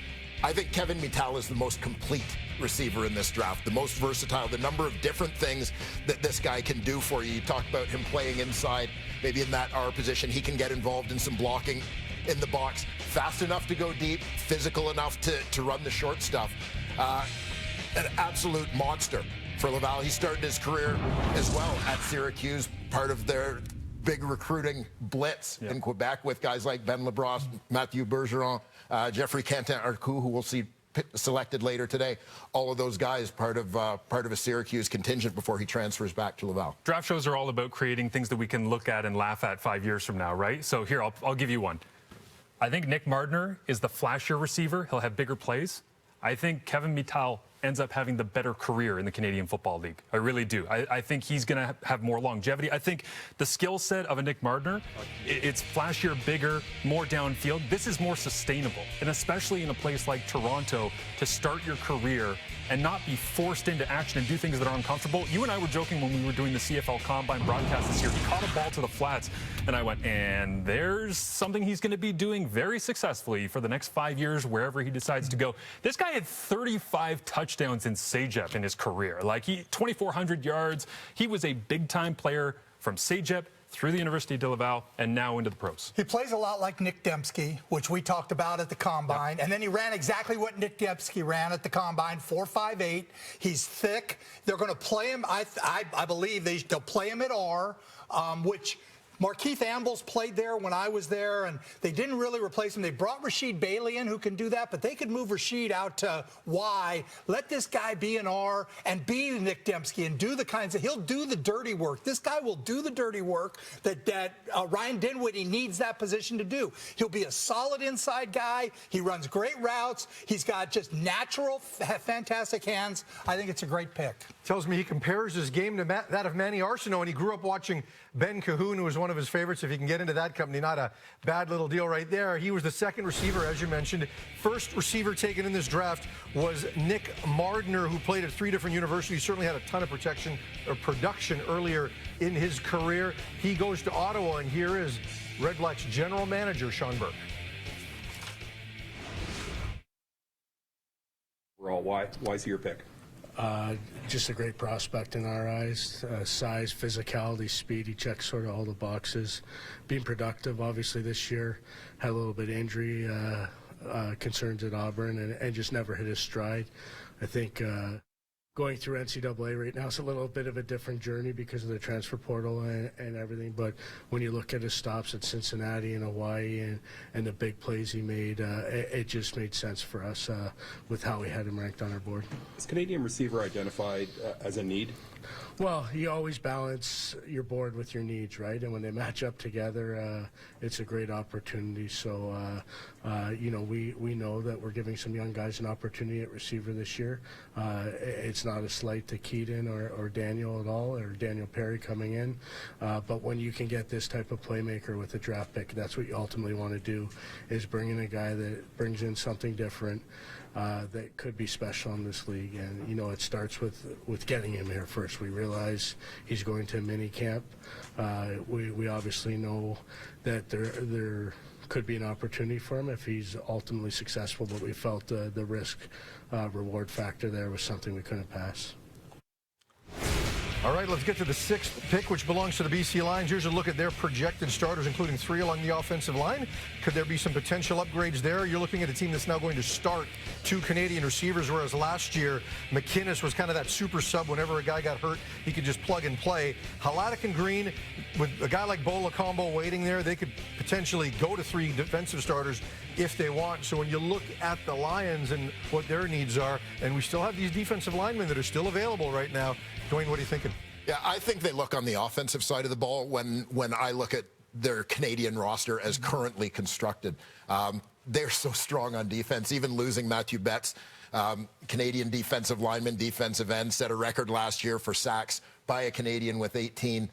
I think Kevin Mittal is the most complete receiver in this draft, the most versatile, the number of different things that this guy can do for you. You talk about him playing inside, maybe in that R position. He can get involved in some blocking in the box, fast enough to go deep, physical enough to run the short stuff. An absolute monster for Laval. He started his career as well at Syracuse, part of their big recruiting blitz in Quebec with guys like Ben Labrosse, Mathieu Bergeron, Jeffrey Quentin-Arcou, who we'll see selected later today. All of those guys part of a Syracuse contingent before he transfers back to Laval. Draft shows are all about creating things that we can look at and laugh at 5 years from now, right? So here, I'll give you one. I think Nick Mardner is the flashier receiver. He'll have bigger plays. I think Kevin Mittal ends up having the better career in the Canadian Football League. I really do. I think he's going to have more longevity. I think the skill set of a Nick Mardner, it's flashier, bigger, more downfield. This is more sustainable, and especially in a place like Toronto, to start your career and not be forced into action and do things that are uncomfortable. You and I were joking when we were doing the CFL Combine broadcast this year. He caught a ball to the flats, and I went, and there's something he's going to be doing very successfully for the next 5 years, wherever he decides to go. This guy had 35 touchdowns in CEGEP in his career. Like, 2,400 yards. He was a big-time player from CEGEP through the University de Laval and now into the pros. He plays a lot like Nick Dembski, which we talked about at the Combine. Yep. And then he ran exactly what Nick Dembski ran at the Combine, 4.58. He's thick. They're going to play him. I believe they'll play him at R, which Markeith Ambles played there when I was there, and they didn't really replace him. They brought Rasheed Bailey in, who can do that, but they could move Rasheed out to Y, let this guy be an R, and be Nick Dembski, and do the kinds of, he'll do the dirty work. This guy will do the dirty work that Ryan Dinwiddie needs that position to do. He'll be a solid inside guy. He runs great routes. He's got just natural, fantastic hands. I think it's a great pick. Tells me he compares his game to that of Manny Arsenault, and he grew up watching Ben Cahoon, who was one of his favorites. If you can get into that company, not a bad little deal right there. He was the second receiver, as you mentioned. First receiver taken in this draft was Nick Mardner, who played at 3 different universities. Certainly had a ton of production earlier in his career. He goes to Ottawa, and here is Red Black's general manager, Sean Burke. Why is he your pick? Just a great prospect in our eyes. Size, physicality, speed. He checks sort of all the boxes. Being productive, obviously, this year. Had a little bit of injury concerns at Auburn and just never hit his stride. I think going through NCAA right now is a little bit of a different journey because of the transfer portal and everything. But when you look at his stops at Cincinnati and Hawaii and the big plays he made, it just made sense for us with how we had him ranked on our board. Is Canadian receiver identified as a need? Well, you always balance your board with your needs, right? And when they match up together, it's a great opportunity. So, we know that we're giving some young guys an opportunity at receiver this year. It's not a slight to Keaton or Daniel at all, or Daniel Perry coming in. But when you can get this type of playmaker with a draft pick, that's what you ultimately want to do, is bring in a guy that brings in something different. That could be special in this league, and it starts with getting him here first. We realize he's going to mini camp. We obviously know that there could be an opportunity for him if he's ultimately successful, but we felt the risk reward factor there was something we couldn't pass. All right, let's get to the 6th pick, which belongs to the BC Lions. Here's a look at their projected starters, including 3 along the offensive line. Could there be some potential upgrades there? You're looking at a team that's now going to start 2 Canadian receivers, whereas last year, McInnes was kind of that super sub. Whenever a guy got hurt, he could just plug and play. Haladic and Green, with a guy like Bola Combo waiting there, they could potentially go to 3 defensive starters if they want. So when you look at the Lions and what their needs are, and we still have these defensive linemen that are still available right now, Dwayne, what are you thinking? Yeah, I think they look on the offensive side of the ball when I look at their Canadian roster as currently constructed. They're so strong on defense, even losing Matthew Betts, Canadian defensive lineman, defensive end, set a record last year for sacks by a Canadian with 18.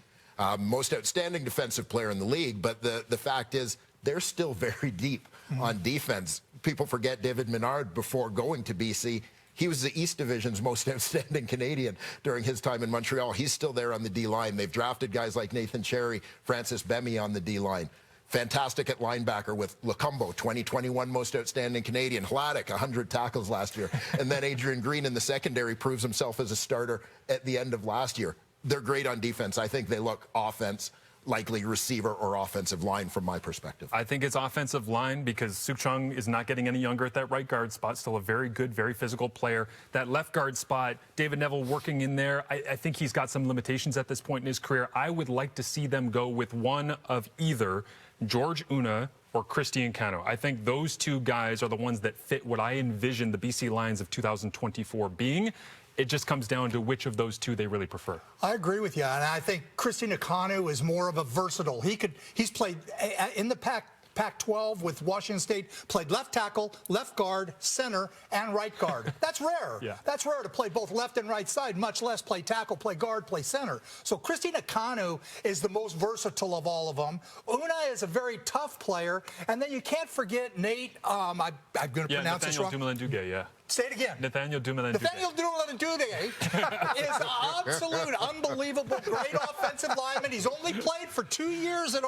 Most outstanding defensive player in the league, but the fact is they're still very deep on defense. People forget David Menard before going to BC. He was the East Division's most outstanding Canadian during his time in Montreal. He's still there on the D-line. They've drafted guys like Nathan Cherry, Francis Bemi on the D-line. fantastic at linebacker with Lacombo, 2021 most outstanding Canadian. Hladek, 100 tackles last year. And then Adrian Green in the secondary proves himself as a starter at the end of last year. They're great on defense. I think they look offense, likely receiver or offensive line from my perspective. I think it's offensive line because Suk Chung is not getting any younger at that right guard spot. Still a very good, very physical player. That left guard spot, David Neville working in there. I think he's got some limitations at this point in his career. I would like to see them go with one of either George Una or Christian Cano. I think those two guys are the ones that fit what I envision the BC Lions of 2024 being. It just comes down to which of those two they really prefer. I agree with you, and I think Christian Akanu is more of a versatile. He's played in the Pac-12 with Washington State, played left tackle, left guard, center, and right guard. That's rare. Yeah. That's rare to play both left and right side, much less play tackle, play guard, play center. So Christian Akanu is the most versatile of all of them. Una is a very tough player, and then you can't forget Nate. I'm going to pronounce this wrong. Nathaniel Dumoulin-Duguay, yeah. Say it again. Nathaniel Dumoulin-Duguay. Nathaniel Dumoulin-Duguay is absolute, unbelievable, great offensive lineman. He's only played for 2 years at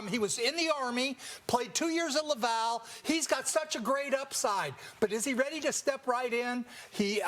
he was in the Army, played 2 years at Laval. He's got such a great upside, but is he ready to step right in? He,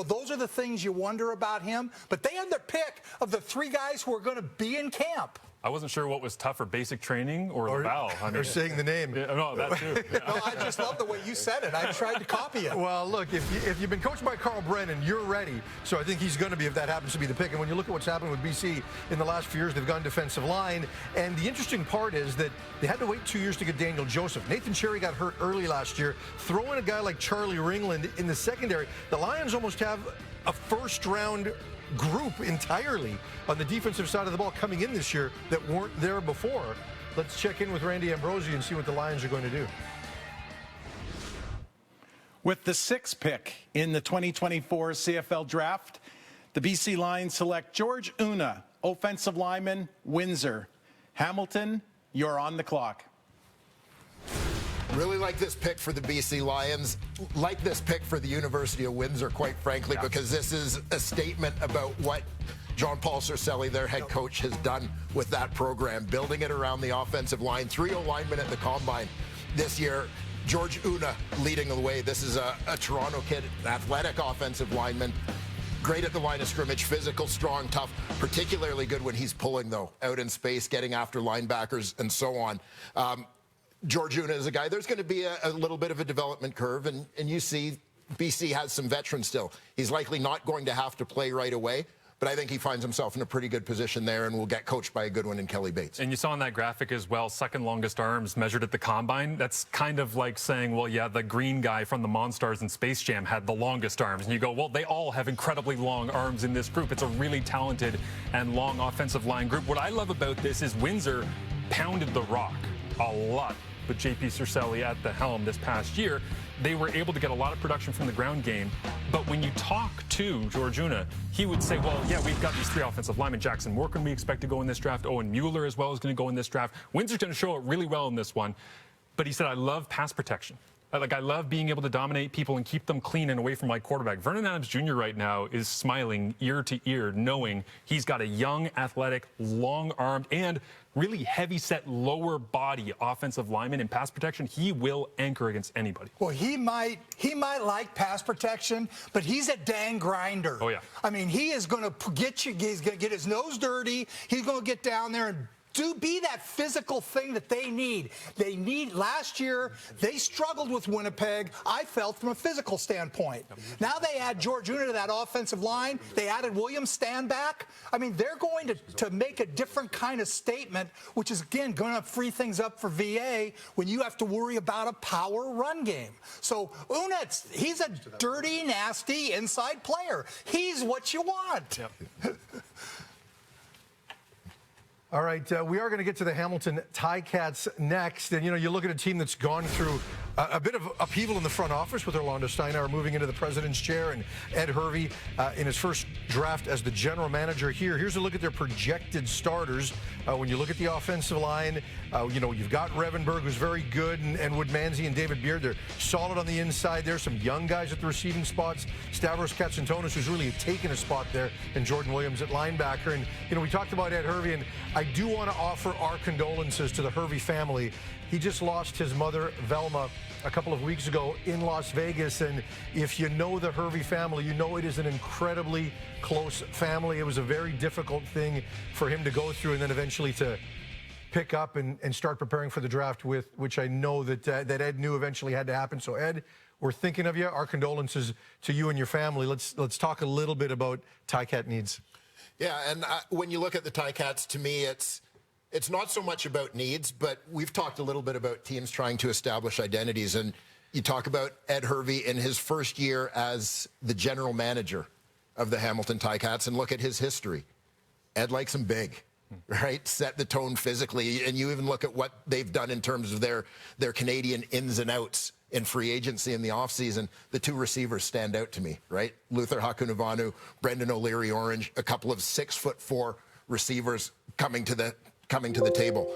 those are the things you wonder about him. But they had their pick of the 3 guys who are going to be in camp. I wasn't sure what was tougher, basic training or Laval. Or saying the name. Yeah, no, that too. Yeah. No, I just love the way you said it. I tried to copy it. Well, look, if you've been coached by Carl Brennan, you're ready. So I think he's going to be, if that happens to be the pick. And when you look at what's happened with BC in the last few years, they've gone defensive line. And the interesting part is that they had to wait 2 years to get Daniel Joseph. Nathan Cherry got hurt early last year. Throw in a guy like Charlie Ringland in the secondary. The Lions almost have a first-round group entirely on the defensive side of the ball coming in this year that weren't there before. Let's check in with Randy Ambrosi and see what the Lions are going to do. With the 6th pick in the 2024 CFL Draft, the BC Lions select George Una, offensive lineman, Windsor. Hamilton, you're on the clock. Really like this pick for the BC Lions. Like this pick for the University of Windsor, quite frankly, because this is a statement about what John Paul Cercelli, their head coach, has done with that program, building it around the offensive line. 3 linemen at the Combine this year. George Una leading the way. This is a Toronto kid, athletic offensive lineman. Great at the line of scrimmage, physical, strong, tough, particularly good when he's pulling, though, out in space, getting after linebackers and so on. George Una is a guy, there's going to be a little bit of a development curve, and you see BC has some veterans still. He's likely not going to have to play right away, but I think he finds himself in a pretty good position there and will get coached by a good one in Kelly Bates. And you saw in that graphic as well, second longest arms measured at the Combine. That's kind of like saying, well, yeah, the green guy from the Monstars in Space Jam had the longest arms. And you go, well, they all have incredibly long arms in this group. It's a really talented and long offensive line group. What I love about this is Windsor pounded the rock a lot with J.P. Cercelli at the helm this past year. They were able to get a lot of production from the ground game. But when you talk to George Una, he would say, well, yeah, we've got these 3 offensive linemen. Jackson Morgan we expect to go in this draft. Owen Mueller as well is going to go in this draft. Windsor's going to show it really well in this one. But he said, I love pass protection. I love being able to dominate people and keep them clean and away from my quarterback. Vernon Adams Jr. right now is smiling ear to ear, knowing he's got a young, athletic, long-armed, and really heavy-set lower body offensive lineman in pass protection. He will anchor against anybody. Well, he might like pass protection, but he's a dang grinder. Oh, yeah. I mean, he is going to get you. He's going to get his nose dirty. He's going to get down there and be that physical thing that they need. Last year, they struggled with Winnipeg, I felt, from a physical standpoint. Now they add George Una to that offensive line. They added William Stanback. I mean, they're going to make a different kind of statement, which is, again, going to free things up for VA when you have to worry about a power run game. So Una, he's a dirty, nasty inside player. He's what you want. Yep. All right, we are going to get to the Hamilton Ticats next. And, you look at a team that's gone through a bit of upheaval in the front office with Orlando Steinauer moving into the president's chair and Ed Hervey in his first draft as the general manager here. Here's a look at their projected starters. When you look at the offensive line, you've got Revenberg, who's very good, and Woodmansey and David Beard. They're solid on the inside there. Some young guys at the receiving spots. Stavros Katsantonis, who's really taken a spot there, and Jordan Williams at linebacker. And, we talked about Ed Hervey, and I I do want to offer our condolences to the Hervey family. He just lost his mother, Velma, a couple of weeks ago in Las Vegas. And if you know the Hervey family, you know it is an incredibly close family. It was a very difficult thing for him to go through and then eventually to pick up and start preparing for the draft with, which I know that Ed knew eventually had to happen. So Ed, we're thinking of you. Our condolences to you and your family. Let's talk a little bit about Ticat needs. Yeah, and when you look at the Ticats, to me, it's not so much about needs, but we've talked a little bit about teams trying to establish identities. And you talk about Ed Hervey in his first year as the general manager of the Hamilton Ticats, and look at his history. Ed likes them big, right? Set the tone physically. And you even look at what they've done in terms of their Canadian ins and outs in free agency in the offseason. The two receivers stand out to me, right? Luther Hakunavanu, Brendan O'Leary-Orange, a couple of 6'4" receivers coming to the table.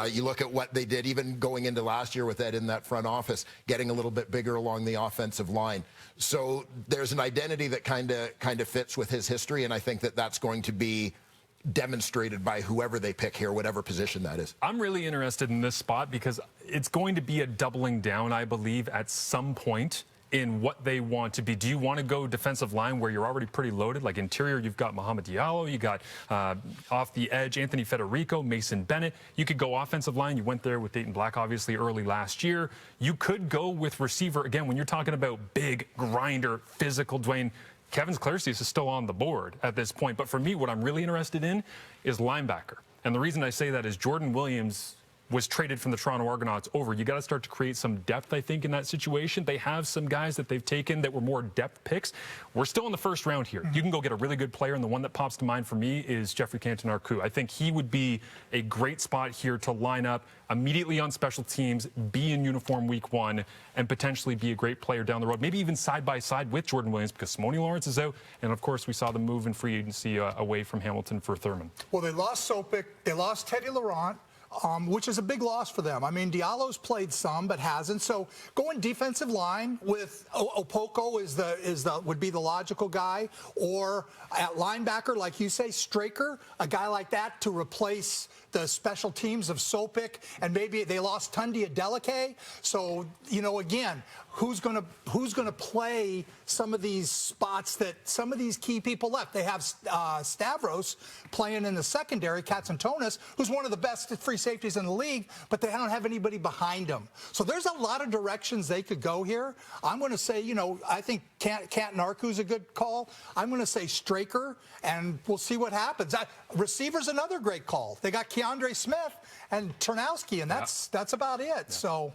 You look at what they did even going into last year with Ed in that front office, getting a little bit bigger along the offensive line. So there's an identity that kind of fits with his history, and I think that that's going to be demonstrated by whoever they pick here, whatever position that is. I'm really interested in this spot because it's going to be a doubling down, I believe, at some point in what they want to be. Do you want to go defensive line where you're already pretty loaded? Like interior, you've got Mohamed Diallo, you got off the edge, Anthony Federico, Mason Bennett. You could go offensive line. You went there with Dayton Black, obviously, early last year. You could go with receiver. Again, when you're talking about big, grinder, physical, Dwayne, Kevin Clarcius is still on the board at this point. But for me, what I'm really interested in is linebacker. And the reason I say that is Jordan Williams was traded from the Toronto Argonauts over. You got to start to create some depth, I think, in that situation. They have some guys that they've taken that were more depth picks. We're still in the first round here. You can go get a really good player, and the one that pops to mind for me is Jeffrey Canton-Arcou. I think he would be a great spot here to line up immediately on special teams, be in uniform week one, and potentially be a great player down the road, maybe even side by side with Jordan Williams, because Simone Lawrence is out, and of course we saw the move in free agency away from Hamilton for Thurman. Well, they lost Sopik, they lost Teddy Laurent, which is a big loss for them. I mean, Diallo's played some, but hasn't. So going defensive line with Opoko would be the logical guy, or at linebacker, like you say, Straker, a guy like that to replace the special teams of Sopik, and maybe they lost Tunde Adeleke. So, you know, again, who's gonna play some of these spots that some of these key people left? They have Stavros playing in the secondary, Katsantonis, who's one of the best free safeties in the league, but they don't have anybody behind him. So there's a lot of directions they could go here. I'm going to say, you know, I think Canton-Arcou's a good call. I'm going to say Straker, and we'll see what happens. Receiver's another great call. They got Keandre Smith and Turnowski, and that's about it. Yeah. So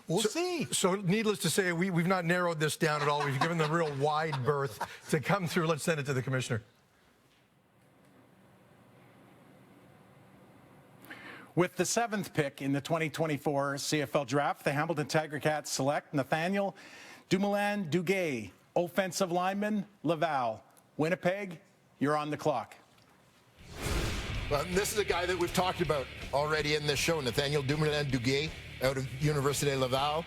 we'll see. So needless to say, we've not narrowed this down at all. We've given them a real wide berth to come through. Let's send it to the commissioner. With the 7th pick in the 2024 CFL Draft, the Hamilton Tiger Cats select Nathaniel Dumoulin-Duguay, offensive lineman, Laval. Winnipeg, you're on the clock. Well, this is a guy that we've talked about already in this show, Nathaniel Dumoulin-Duguay out of Université Laval.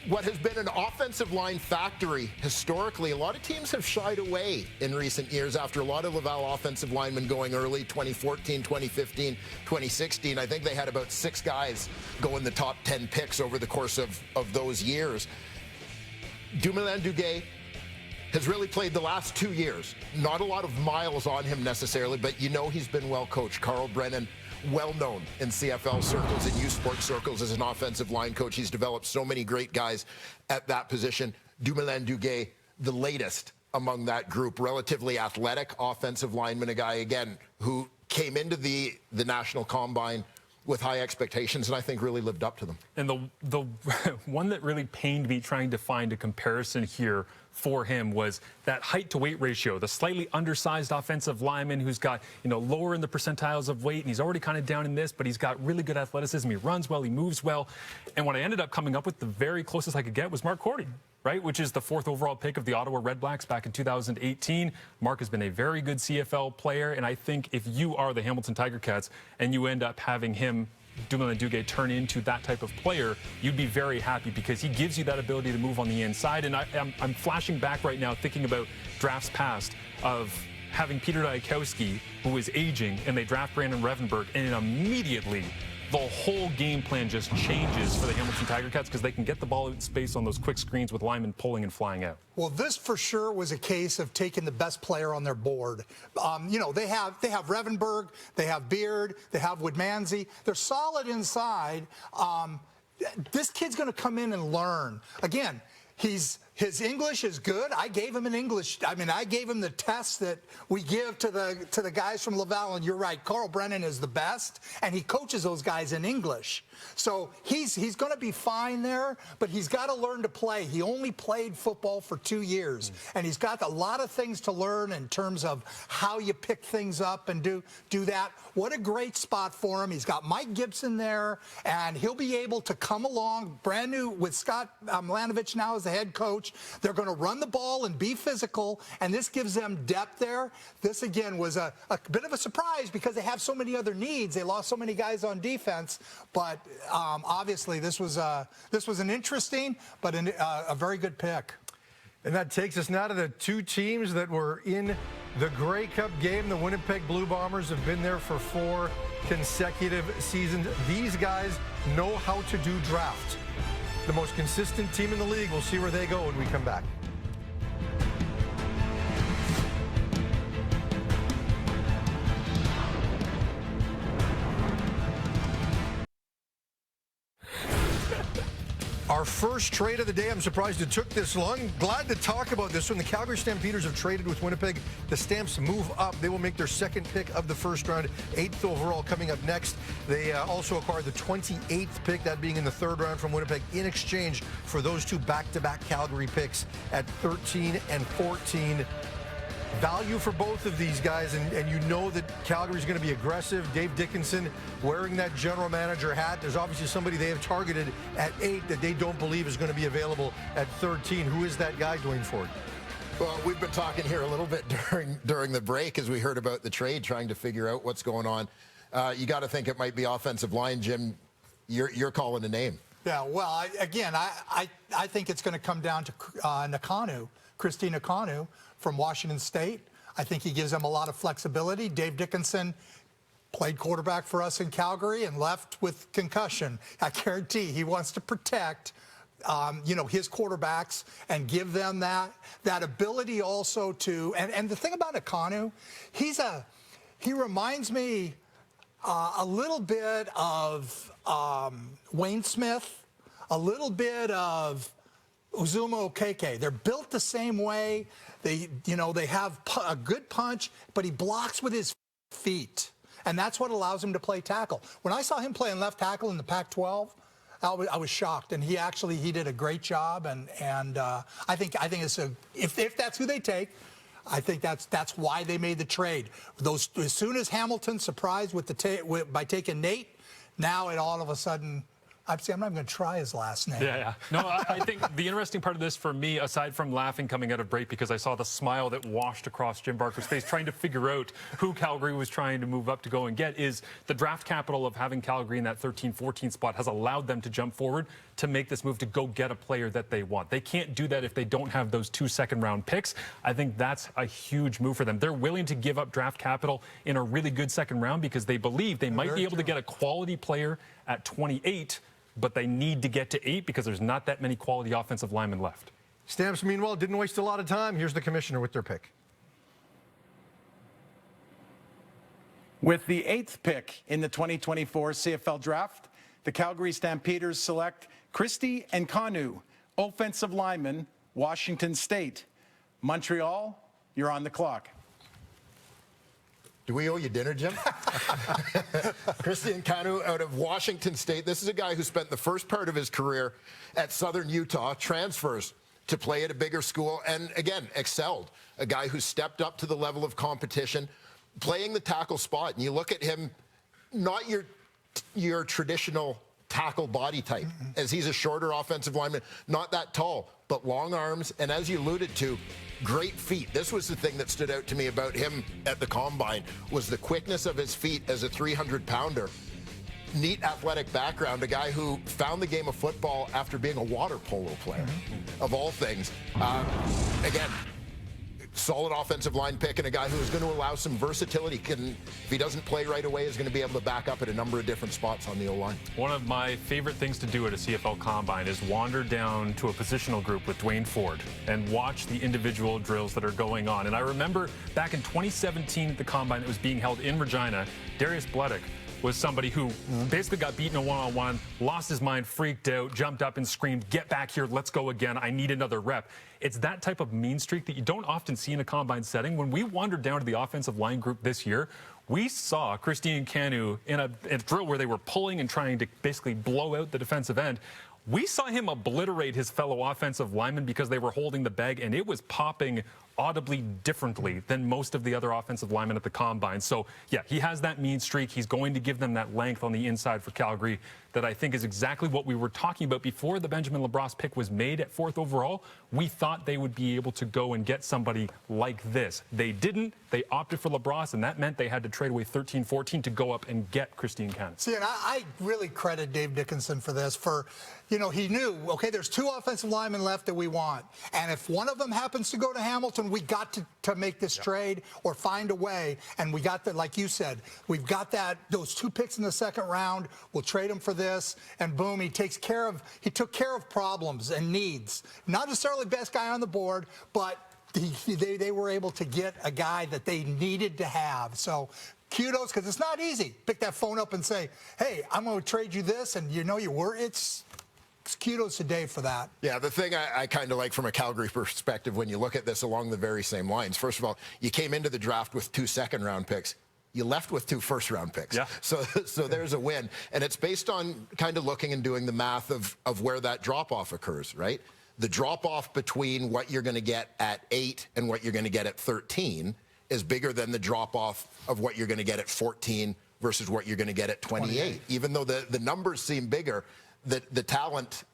What has been an offensive line factory historically. A lot of teams have shied away in recent years after a lot of Laval offensive linemen going early, 2014, 2015, 2016. I think they had about 6 guys go in the top 10 picks over the course of those years. Dumoulin-Duguay has really played the last 2 years. Not a lot of miles on him necessarily, but you know he's been well coached. Carl Brennan, well known in CFL circles and U Sport circles as an offensive line coach. He's developed so many great guys at that position. Dumoulin-Duguay, the latest among that group, relatively athletic offensive lineman, a guy, again, who came into the National Combine with high expectations, and I think really lived up to them. And the one that really pained me trying to find a comparison here for him was that height to weight ratio, the slightly undersized offensive lineman who's got, you know, lower in the percentiles of weight, and he's already kind of down in this, but he's got really good athleticism. He runs well, he moves well. And what I ended up coming up with, the very closest I could get, was Mark Cordy, right, which is the 4th overall pick of the Ottawa Redblacks back in 2018. Mark has been a very good CFL player, and I think if you are the Hamilton Tiger Cats and you end up having him, Dumoulin-Duguay, turn into that type of player, you'd be very happy because he gives you that ability to move on the inside. And I'm flashing back right now thinking about drafts past of having Peter Diakowski, who is aging, and they draft Brandon Revenberg, and immediately the whole game plan just changes for the Hamilton Tiger Cats because they can get the ball in space on those quick screens with linemen pulling and flying out. Well, this for sure was a case of taking the best player on their board. You know, they have Revenberg, they have Beard, they have Woodmansey. They're solid inside. This kid's going to come in and learn. Again, his English is good. I gave him I gave him the test that we give to the guys from Laval, and you're right, Carl Brennan is the best, and he coaches those guys in English. So he's going to be fine there, but he's got to learn to play. He only played football for 2 years, and he's got a lot of things to learn in terms of how you pick things up and do that. What a great spot for him. He's got Mike Gibson there, and he'll be able to come along brand new with Scott Mlanovich now as the head coach. They're going to run the ball and be physical, and this gives them depth there. This, again, was a bit of a surprise because they have so many other needs. They lost so many guys on defense, but obviously this was an interesting but a very good pick. And that takes us now to the two teams that were in the Grey Cup game. The Winnipeg Blue Bombers have been there for 4 consecutive seasons. These guys know how to do draft. The most consistent team in the league. We'll see where they go when we come back. Our first trade of the day. I'm surprised it took this long. Glad to talk about this one. The Calgary Stampeders have traded with Winnipeg. The Stamps move up. They will make their second pick of the first round, 8th overall coming up next. They also acquired the 28th pick, that being in the 3rd round from Winnipeg, in exchange for those 2 back-to-back Calgary picks at 13 and 14. Value for both of these guys, and you know that Calgary's going to be aggressive. Dave Dickinson wearing that general manager hat. There's obviously somebody they have targeted at 8 that they don't believe is going to be available at 13. Who is that guy, Dwayne Ford? Well, we've been talking here a little bit during the break as we heard about the trade, trying to figure out what's going on. You got to think it might be offensive line, Jim. You're calling a name. Yeah, well, I think it's going to come down to Christine Nakanu from Washington State. I think he gives them a lot of flexibility. Dave Dickinson played quarterback for us in Calgary and left with concussion. I guarantee he wants to protect his quarterbacks and give them that ability also to, and the thing about Nakanu, he reminds me a little bit of Wayne Smith, a little bit of Uzuma Okeke. They're built the same way. They have a good punch, but he blocks with his feet, and that's what allows him to play tackle. When I saw him playing left tackle in the Pac-12, I was shocked, and he did a great job, and I think it's if that's who they take, I think that's why they made the trade. As soon as Hamilton surprised by taking Nate, now it all of a sudden. I'm not even going to try his last name. Yeah. No, I think the interesting part of this for me, aside from laughing coming out of break because I saw the smile that washed across Jim Barker's face trying to figure out who Calgary was trying to move up to go and get, is the draft capital of having Calgary in that 13-14 spot has allowed them to jump forward to make this move to go get a player that they want. They can't do that if they don't have those 2 second-round picks. I think that's a huge move for them. They're willing to give up draft capital in a really good second round because they believe they might be able to get a quality player at 28, but they need to get to 8 because there's not that many quality offensive linemen left. Stamps, meanwhile, didn't waste a lot of time. Here's the commissioner with their pick. With the 8th pick in the 2024 CFL Draft, the Calgary Stampeders select Christy Nkanu, offensive lineman, Washington State. Montreal, you're on the clock. Do we owe you dinner, Jim? Christian Nkanu out of Washington State. This is a guy who spent the first part of his career at Southern Utah, transfers to play at a bigger school, and again, excelled. A guy who stepped up to the level of competition, playing the tackle spot. And you look at him, not your traditional tackle body type, as he's a shorter offensive lineman, not that tall, but long arms, and as you alluded to, great feet. This was the thing that stood out to me about him at the Combine, was the quickness of his feet as a 300-pounder. Neat athletic background, a guy who found the game of football after being a water polo player, of all things. Again, solid offensive line pick and a guy who is going to allow some versatility. If he doesn't play right away, is going to be able to back up at a number of different spots on the O-line. One of my favorite things to do at a CFL Combine is wander down to a positional group with Dwayne Ford and watch the individual drills that are going on. And I remember back in 2017 at the Combine that was being held in Regina, Darius Bledek was somebody who basically got beaten a one-on-one, lost his mind, freaked out, jumped up and screamed, "Get back here, let's go again, I need another rep." It's that type of mean streak that you don't often see in a Combine setting. When we wandered down to the offensive line group this year, we saw Christine Canu in a drill where they were pulling and trying to basically blow out the defensive end. We saw him obliterate his fellow offensive linemen because they were holding the bag, and it was popping audibly differently than most of the other offensive linemen at the Combine. So, yeah, he has that mean streak. He's going to give them that length on the inside for Calgary that I think is exactly what we were talking about before the Benjamin LaBrosse pick was made at 4th overall. We thought they would be able to go and get somebody like this. They didn't. They opted for LaBrosse, and that meant they had to trade away 13-14 to go up and get Christine Cannon. See, and I really credit Dave Dickinson for this. He knew, okay, there's 2 offensive linemen left that we want. And if one of them happens to go to Hamilton, we got to make this trade or find a way. And we got that, like you said, we've got those 2 picks in the 2nd round. We'll trade them for this. And boom, he took care of problems and needs. Not necessarily best guy on the board, but they were able to get a guy that they needed to have. So kudos, because it's not easy. Pick that phone up and say, hey, I'm going to trade you this, and you know you were. It's kudos to Dave for that. Yeah, the thing I kind of like from a Calgary perspective when you look at this along the very same lines, first of all, you came into the draft with 2 second-round picks. You left with 2 first-round picks. Yeah. So there's a win. And it's based on kind of looking and doing the math of where that drop-off occurs, right? The drop-off between what you're going to get at 8 and what you're going to get at 13 is bigger than the drop-off of what you're going to get at 14 versus what you're going to get at 28. Even though the numbers seem bigger, the talent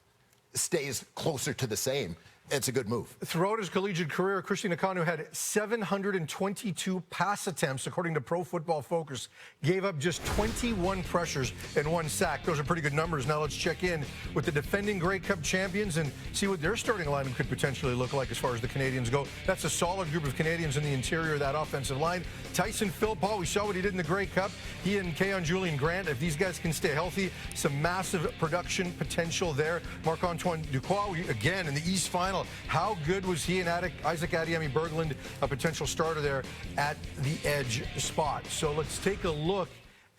stays closer to the same. It's a good move. Throughout his collegiate career, Christian Akanu had 722 pass attempts, according to Pro Football Focus. Gave up just 21 pressures and 1 sack. Those are pretty good numbers. Now let's check in with the defending Grey Cup champions and see what their starting lineup could potentially look like as far as the Canadians go. That's a solid group of Canadians in the interior of that offensive line. Tyson Philpott, we saw what he did in the Grey Cup. He and Keon Julian Grant, if these guys can stay healthy, some massive production potential there. Marc-Antoine Duquois, again, in the East Final. How good was he and Isaac Adiemi-Berglund, a potential starter there at the edge spot? So let's take a look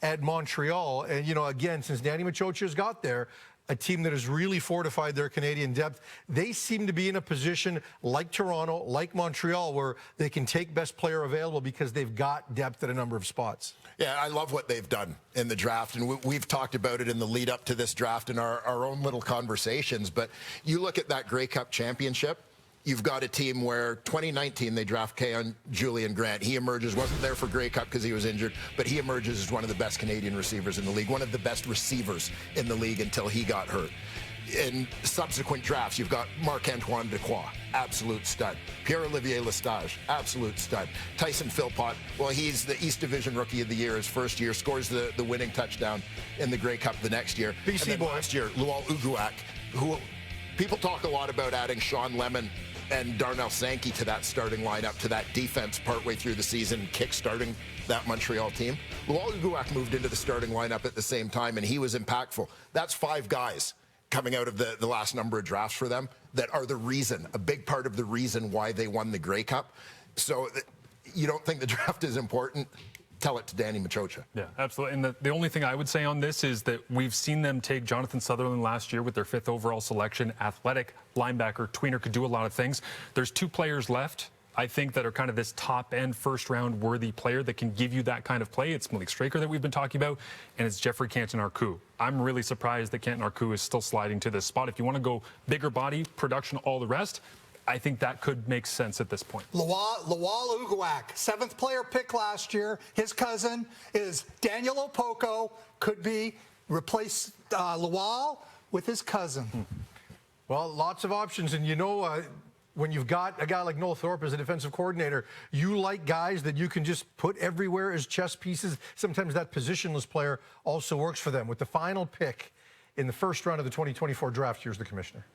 at Montreal. And, again, since Danny Machocha's got there, a team that has really fortified their Canadian depth. They seem to be in a position like Toronto, like Montreal, where they can take best player available because they've got depth at a number of spots. Yeah, I love what they've done in the draft, and we've talked about it in the lead up to this draft in our own little conversations. But you look at that Grey Cup championship, you've got a team where 2019 they draft Keon Julian Grant. He emerges, wasn't there for Grey Cup because he was injured, but he emerges as one of the best Canadian receivers in the league, one of the best receivers in the league until he got hurt. In subsequent drafts, you've got Marc-Antoine Duquois, absolute stud. Pierre-Olivier Lestage, absolute stud. Tyson Philpott, well, he's the East Division Rookie of the Year his first year, scores the winning touchdown in the Grey Cup the next year. BC boy. Last year, Lual Uguak, who people talk a lot about adding Sean Lemon and Darnell Sankey to that starting lineup, to that defense partway through the season, kick-starting that Montreal team. Lual Uguak moved into the starting lineup at the same time, and he was impactful. That's 5 guys coming out of the last number of drafts for them that are the reason, a big part of the reason why they won the Grey Cup. So you don't think the draft is important? Tell it to Danny Machocha. Yeah, absolutely. And the only thing I would say on this is that we've seen them take Jonathan Sutherland last year with their 5th overall selection, athletic linebacker. Tweener could do a lot of things. There's 2 players left, I think, that are kind of this top-end first-round worthy player that can give you that kind of play. It's Malik Straker that we've been talking about, and it's Jeffrey Canton-Arcou. I'm really surprised that Canton-Arcou is still sliding to this spot. If you want to go bigger body, production, all the rest, I think that could make sense at this point. Lual Uguak, 7th player pick last year. His cousin is Daniel Opoko. Could be replace Lual with his cousin. Well, lots of options, and when you've got a guy like Noel Thorpe as a defensive coordinator, you like guys that you can just put everywhere as chess pieces. Sometimes that positionless player also works for them. With the final pick in the first round of the 2024 draft, here's the commissioner.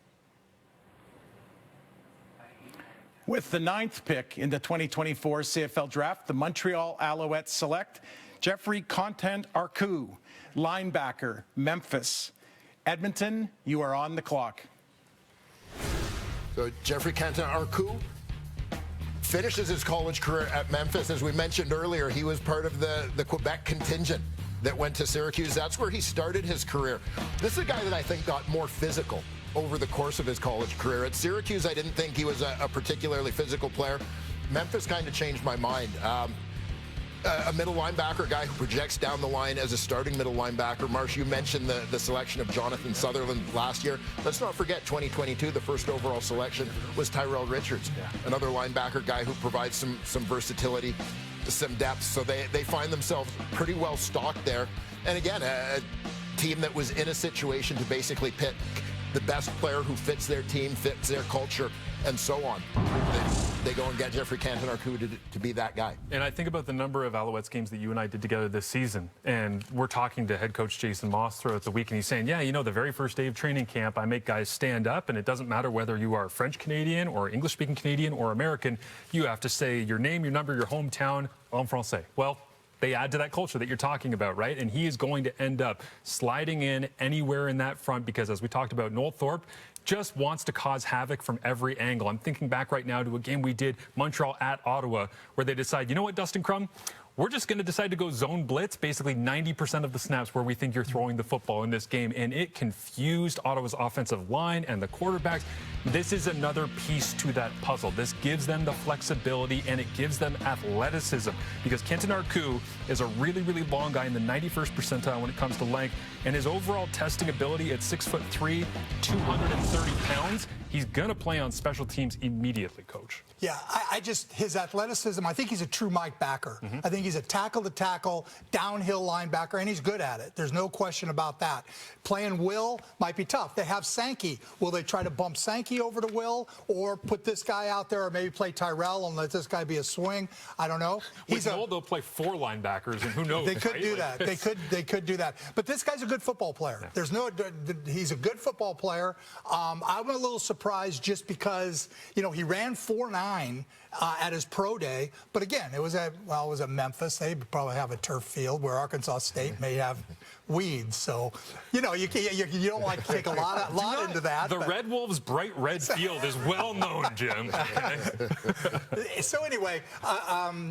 With the 9th pick in the 2024 CFL Draft, the Montreal Alouettes select Jeffrey Content-Arcu, linebacker, Memphis. Edmonton, you are on the clock. So Jeffrey Content-Arcu finishes his college career at Memphis. As we mentioned earlier, he was part of the Quebec contingent that went to Syracuse. That's where he started his career. This is a guy that I think got more physical over the course of his college career. At Syracuse, I didn't think he was a particularly physical player. Memphis kind of changed my mind. A middle linebacker, guy who projects down the line as a starting middle linebacker. Marsh, you mentioned the selection of Jonathan Sutherland last year. Let's not forget 2022, the first overall selection was Tyrell Richards, another linebacker guy who provides some versatility, some depth. So they find themselves pretty well stocked there. And again, a team that was in a situation to basically pick the best player who fits their team, fits their culture, and so on. They go and get Jeffrey Content-Arcu to be that guy. And I think about the number of Alouettes games that you and I did together this season, and we're talking to head coach Jason Moss throughout the week, and he's saying, yeah, you know, the very first day of training camp, I make guys stand up, and it doesn't matter whether you are French-Canadian or English-speaking Canadian or American, you have to say your name, your number, your hometown, en français. Well, they add to that culture that you're talking about, right? And he is going to end up sliding in anywhere in that front because, as we talked about, Noel Thorpe just wants to cause havoc from every angle. I'm thinking back right now to a game we did, Montreal at Ottawa, where they decide, you know what, Dustin Crum? We're just going to decide to go zone blitz basically 90% of the snaps where we think you're throwing the football in this game. And it confused Ottawa's offensive line and the quarterbacks. This is another piece to that puzzle. This gives them the flexibility and it gives them athleticism because Content-Arcu is a really, really long guy in the 91st percentile when it comes to length. And his overall testing ability at 6'3", 230 pounds, he's going to play on special teams immediately, Coach. Yeah, his athleticism, I think he's a true Mike backer. I think he's a tackle-to-tackle, downhill linebacker, and he's good at it. There's no question about that. Playing Will might be tough. They have Sankey. Will they try to bump Sankey over to Will or put this guy out there or maybe play Tyrell and let this guy be a swing? I don't know. They'll play 4 linebackers, and who knows? They could do that. They could do that. But this guy's a good football player. He's a good football player. I'm a little surprised just because, you know, he ran 4.9 at his pro day, but again, it was at Memphis. They probably have a turf field where Arkansas State may have weeds. So, you know, you don't like to take a lot into that. The Red Wolves' bright red field is well known, Jim. So anyway,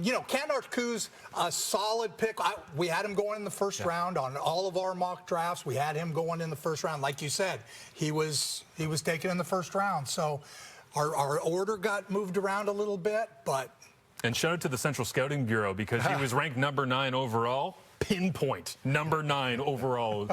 you know, Content-Arcu's a solid pick. We had him going in the first round on all of our mock drafts. We had him going in the first round, like you said. He was taken in the first round. So. Our order got moved around a little bit, but... And shout out to the Central Scouting Bureau because he was ranked number 9 overall. Pinpoint, number 9 overall.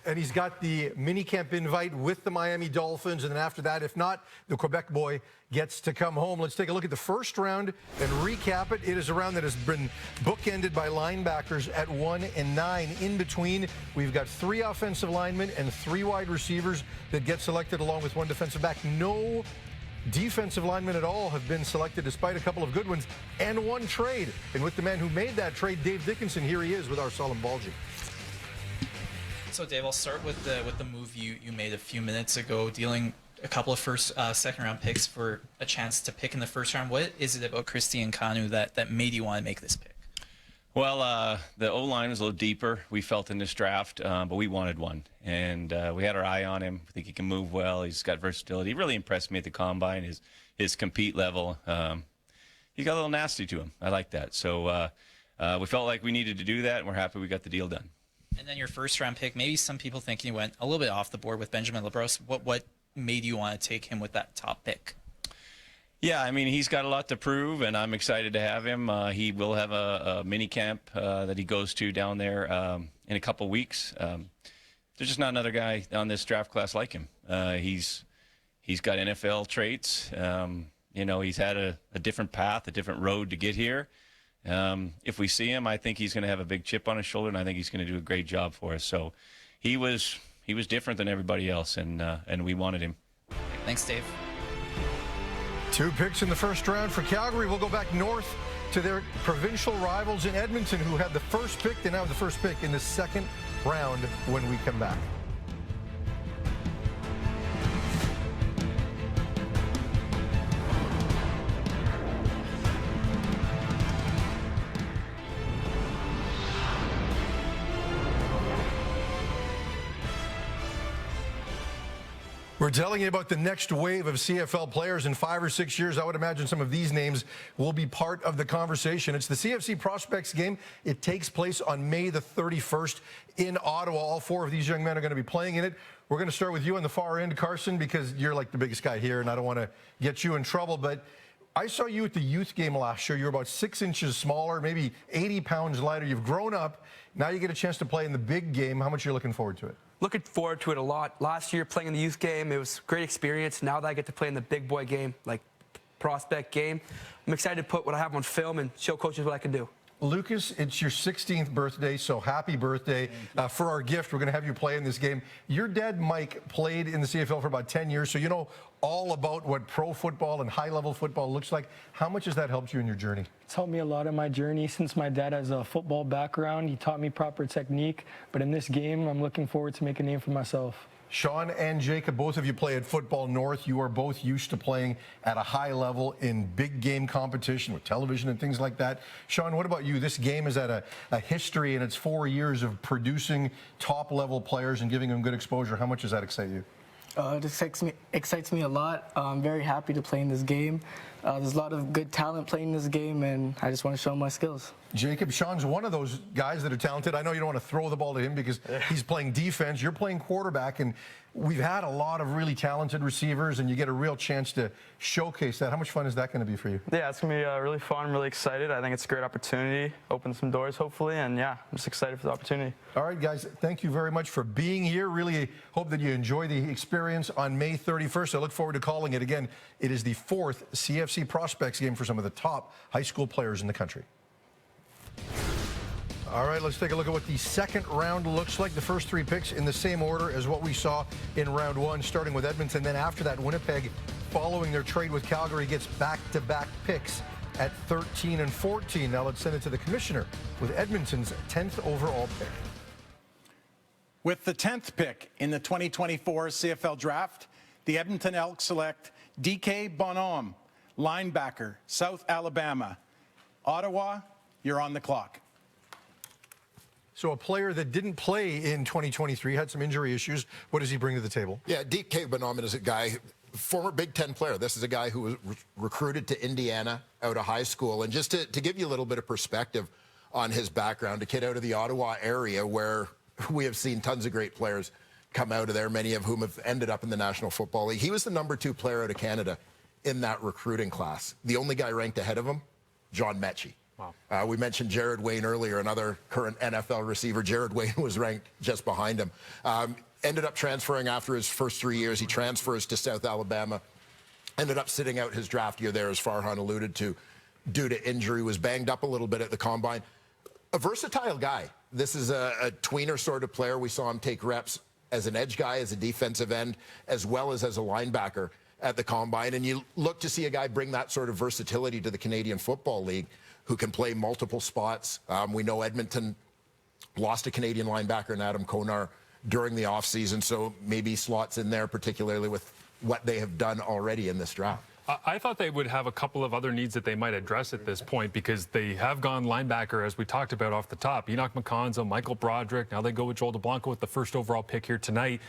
And he's got the minicamp invite with the Miami Dolphins. And then after that, if not, the Quebec boy gets to come home. Let's take a look at the first round and recap it. It is a round that has been bookended by linebackers at 1 and 9. In between, we've got 3 offensive linemen and 3 wide receivers that get selected along with 1 defensive back. No defensive linemen at all have been selected despite a couple of good ones and 1 trade. And with the man who made that trade, Dave Dickinson, here he is with our Salim Balji. So Dave, I'll start with the move you made a few minutes ago, dealing a couple of second round picks for a chance to pick in the first round. What is it about Christian Kanu that made you want to make this pick? Well, the O-line was a little deeper, we felt, in this draft, but we wanted one. And we had our eye on him. I think he can move well. He's got versatility. He really impressed me at the Combine, his compete level. He got a little nasty to him. I like that. So we felt like we needed to do that, and we're happy we got the deal done. And then your first round pick, maybe some people think you went a little bit off the board with Benjamin LaBrosse. What made you want to take him with that top pick? Yeah, I mean, he's got a lot to prove, and I'm excited to have him. He will have a mini camp that he goes to down there in a couple weeks. There's just not another guy on this draft class like him. He's got NFL traits. You know, he's had a different path, a different road to get here. If we see him, I think he's going to have a big chip on his shoulder, and I think he's going to do a great job for us. So he was different than everybody else, and we wanted him. Thanks, Dave. 2 picks in the first round for Calgary. We'll go back north to their provincial rivals in Edmonton, who had the first pick. They now have the first pick in the second round when we come back. We're telling you about the next wave of CFL players in 5 or 6 years. I would imagine some of these names will be part of the conversation. It's the CFC Prospects game. It takes place on May the 31st in Ottawa. All 4 of these young men are going to be playing in it. We're going to start with you on the far end, Carson, because you're like the biggest guy here, and I don't want to get you in trouble. But I saw you at the youth game last year. You're about 6 inches smaller, maybe 80 pounds lighter. You've grown up. Now you get a chance to play in the big game. How much are you looking forward to it? Looking forward to it a lot. Last year playing in the youth game, it was a great experience. Now that I get to play in the big boy game, like prospect game, I'm excited to put what I have on film and show coaches what I can do. Lucas, it's your 16th birthday, so happy birthday. For our gift, we're going to have you play in this game. Your dad, Mike, played in the CFL for about 10 years, so you know all about what pro football and high-level football looks like. How much has that helped you in your journey? It's helped me a lot in my journey. Since my dad has a football background, he taught me proper technique. But in this game, I'm looking forward to making a name for myself. Sean and Jacob, both of you play at Football North. You are both used to playing at a high level in big game competition with television and things like that. Sean, what about you? This game is at a history, and it's 4 years of producing top-level players and giving them good exposure. How much does that excite you? It excites me a lot. I'm very happy to play in this game. There's a lot of good talent playing this game, and I just want to show my skills. Jacob, Sean's one of those guys that are talented. I know you don't want to throw the ball to him because he's playing defense. You're playing quarterback, and we've had a lot of really talented receivers, and you get a real chance to showcase that. How much fun is that going to be for you? Yeah, it's going to be really fun. I'm really excited. I think it's a great opportunity, open some doors, hopefully, and yeah, I'm just excited for the opportunity. All right, guys, thank you very much for being here. Really hope that you enjoy the experience on May 31st. I look forward to calling it again. It is the 4th CFC Prospects game for some of the top high school players in the country. All right, let's take a look at what the second round looks like. The first 3 picks in the same order as what we saw in round 1, starting with Edmonton. Then after that, Winnipeg, following their trade with Calgary, gets back-to-back picks at 13 and 14. Now let's send it to the commissioner with Edmonton's 10th overall pick. With the 10th pick in the 2024 CFL Draft, the Edmonton Elks select DK Bonhomme, linebacker, South Alabama. Ottawa, you're on the clock. So a player that didn't play in 2023, had some injury issues. What does he bring to the table? Yeah, DK Bonhomme is a guy, former Big Ten player. This is a guy who was recruited to Indiana out of high school. And just to give you a little bit of perspective on his background, a kid out of the Ottawa area where we have seen tons of great players come out of there, many of whom have ended up in the National Football League. He was the #2 player out of Canada in that recruiting class. The only guy ranked ahead of him, John Mechie. Wow. We mentioned Jared Wayne earlier, another current NFL receiver. Jared Wayne was ranked just behind him. Ended up transferring after his first 3 years. He transfers to South Alabama. Ended up sitting out his draft year there, as Farhan alluded to, due to injury. Was banged up a little bit at the combine. A versatile guy. This is a tweener sort of player. We saw him take reps as an edge guy, as a defensive end, as well as a linebacker at the combine. And you look to see a guy bring that sort of versatility to the Canadian Football League, who can play multiple spots. We know Edmonton lost a Canadian linebacker in Adam Konar during the offseason, so maybe slots in there, particularly with what they have done already in this draft. I thought they would have a couple of other needs that they might address at this point, because they have gone linebacker, as we talked about off the top. Enoch McConzo, Michael Broderick. Now they go with Joel DeBlanco with the first overall pick here tonight.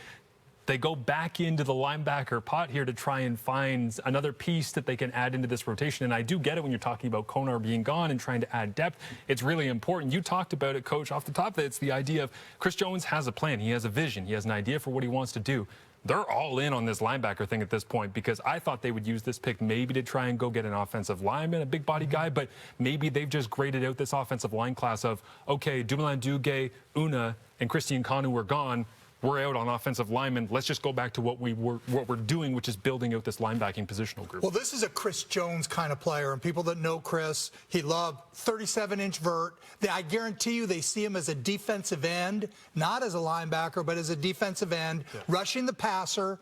They go back into the linebacker pot here to try and find another piece that they can add into this rotation. And I do get it when you're talking about Konar being gone and trying to add depth. It's really important. You talked about it, Coach, off the top. It's the idea of Chris Jones has a plan. He has a vision. He has an idea for what he wants to do. They're all in on this linebacker thing at this point, because I thought they would use this pick maybe to try and go get an offensive lineman, a big body guy, but maybe they've just graded out this offensive line class of, okay, Dumoulin Duguay, Una, and Christian Kanu were gone. We're out on offensive linemen. Let's just go back to what we're doing, which is building out this linebacking positional group. Well, this is a Chris Jones kind of player, and people that know Chris, he loved 37-inch vert. I guarantee you they see him as a defensive end, not as a linebacker, but as a defensive end, rushing the passer.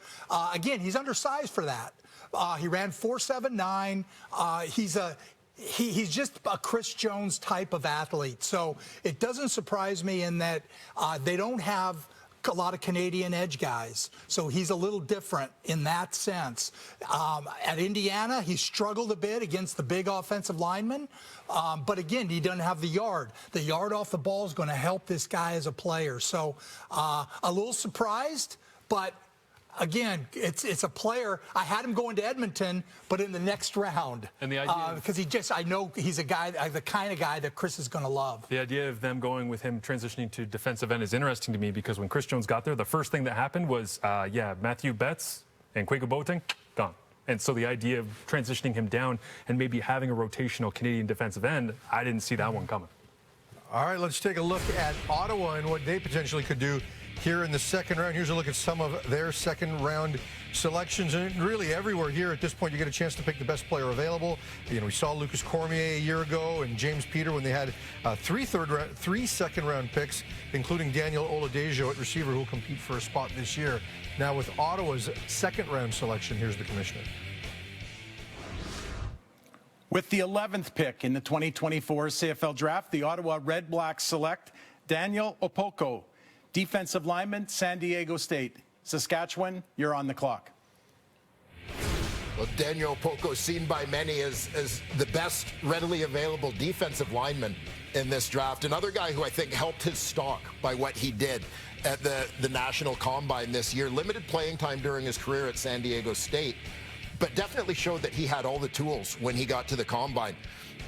Again, he's undersized for that. He ran 4.79. He's just a Chris Jones type of athlete. So it doesn't surprise me in that they don't have a lot of Canadian edge guys, so he's a little different in that sense. At Indiana, he struggled a bit against the big offensive linemen, but again, he doesn't have the yard. The yard off the ball is going to help this guy as a player. So a little surprised, but again, it's a player. I had him going to Edmonton, but in the next round. And the idea, because I know he's a guy, the kind of guy that Chris is going to love. The idea of them going with him transitioning to defensive end is interesting to me because when Chris Jones got there, the first thing that happened was, Matthew Betts and Kwaku Boateng gone. And so the idea of transitioning him down and maybe having a rotational Canadian defensive end, I didn't see that one coming. All right, let's take a look at Ottawa and what they potentially could do here in the second round. Here's a look at some of their second round selections, and really everywhere here at this point you get a chance to pick the best player available. We saw Lucas Cormier a year ago and James Peter when they had three second round picks, including Daniel Oladejo at receiver, who will compete for a spot this year. Now with Ottawa's second round selection, here's the commissioner. With the 11th pick in the 2024 CFL Draft, the Ottawa Red Blacks select Daniel Opoko, defensive lineman, San Diego State. Saskatchewan, you're on the clock. Well, Daniel Opoko seen by many as the best readily available defensive lineman in this draft. Another guy who I think helped his stock by what he did at the National Combine this year. Limited playing time during his career at San Diego State, but definitely showed that he had all the tools when he got to the Combine.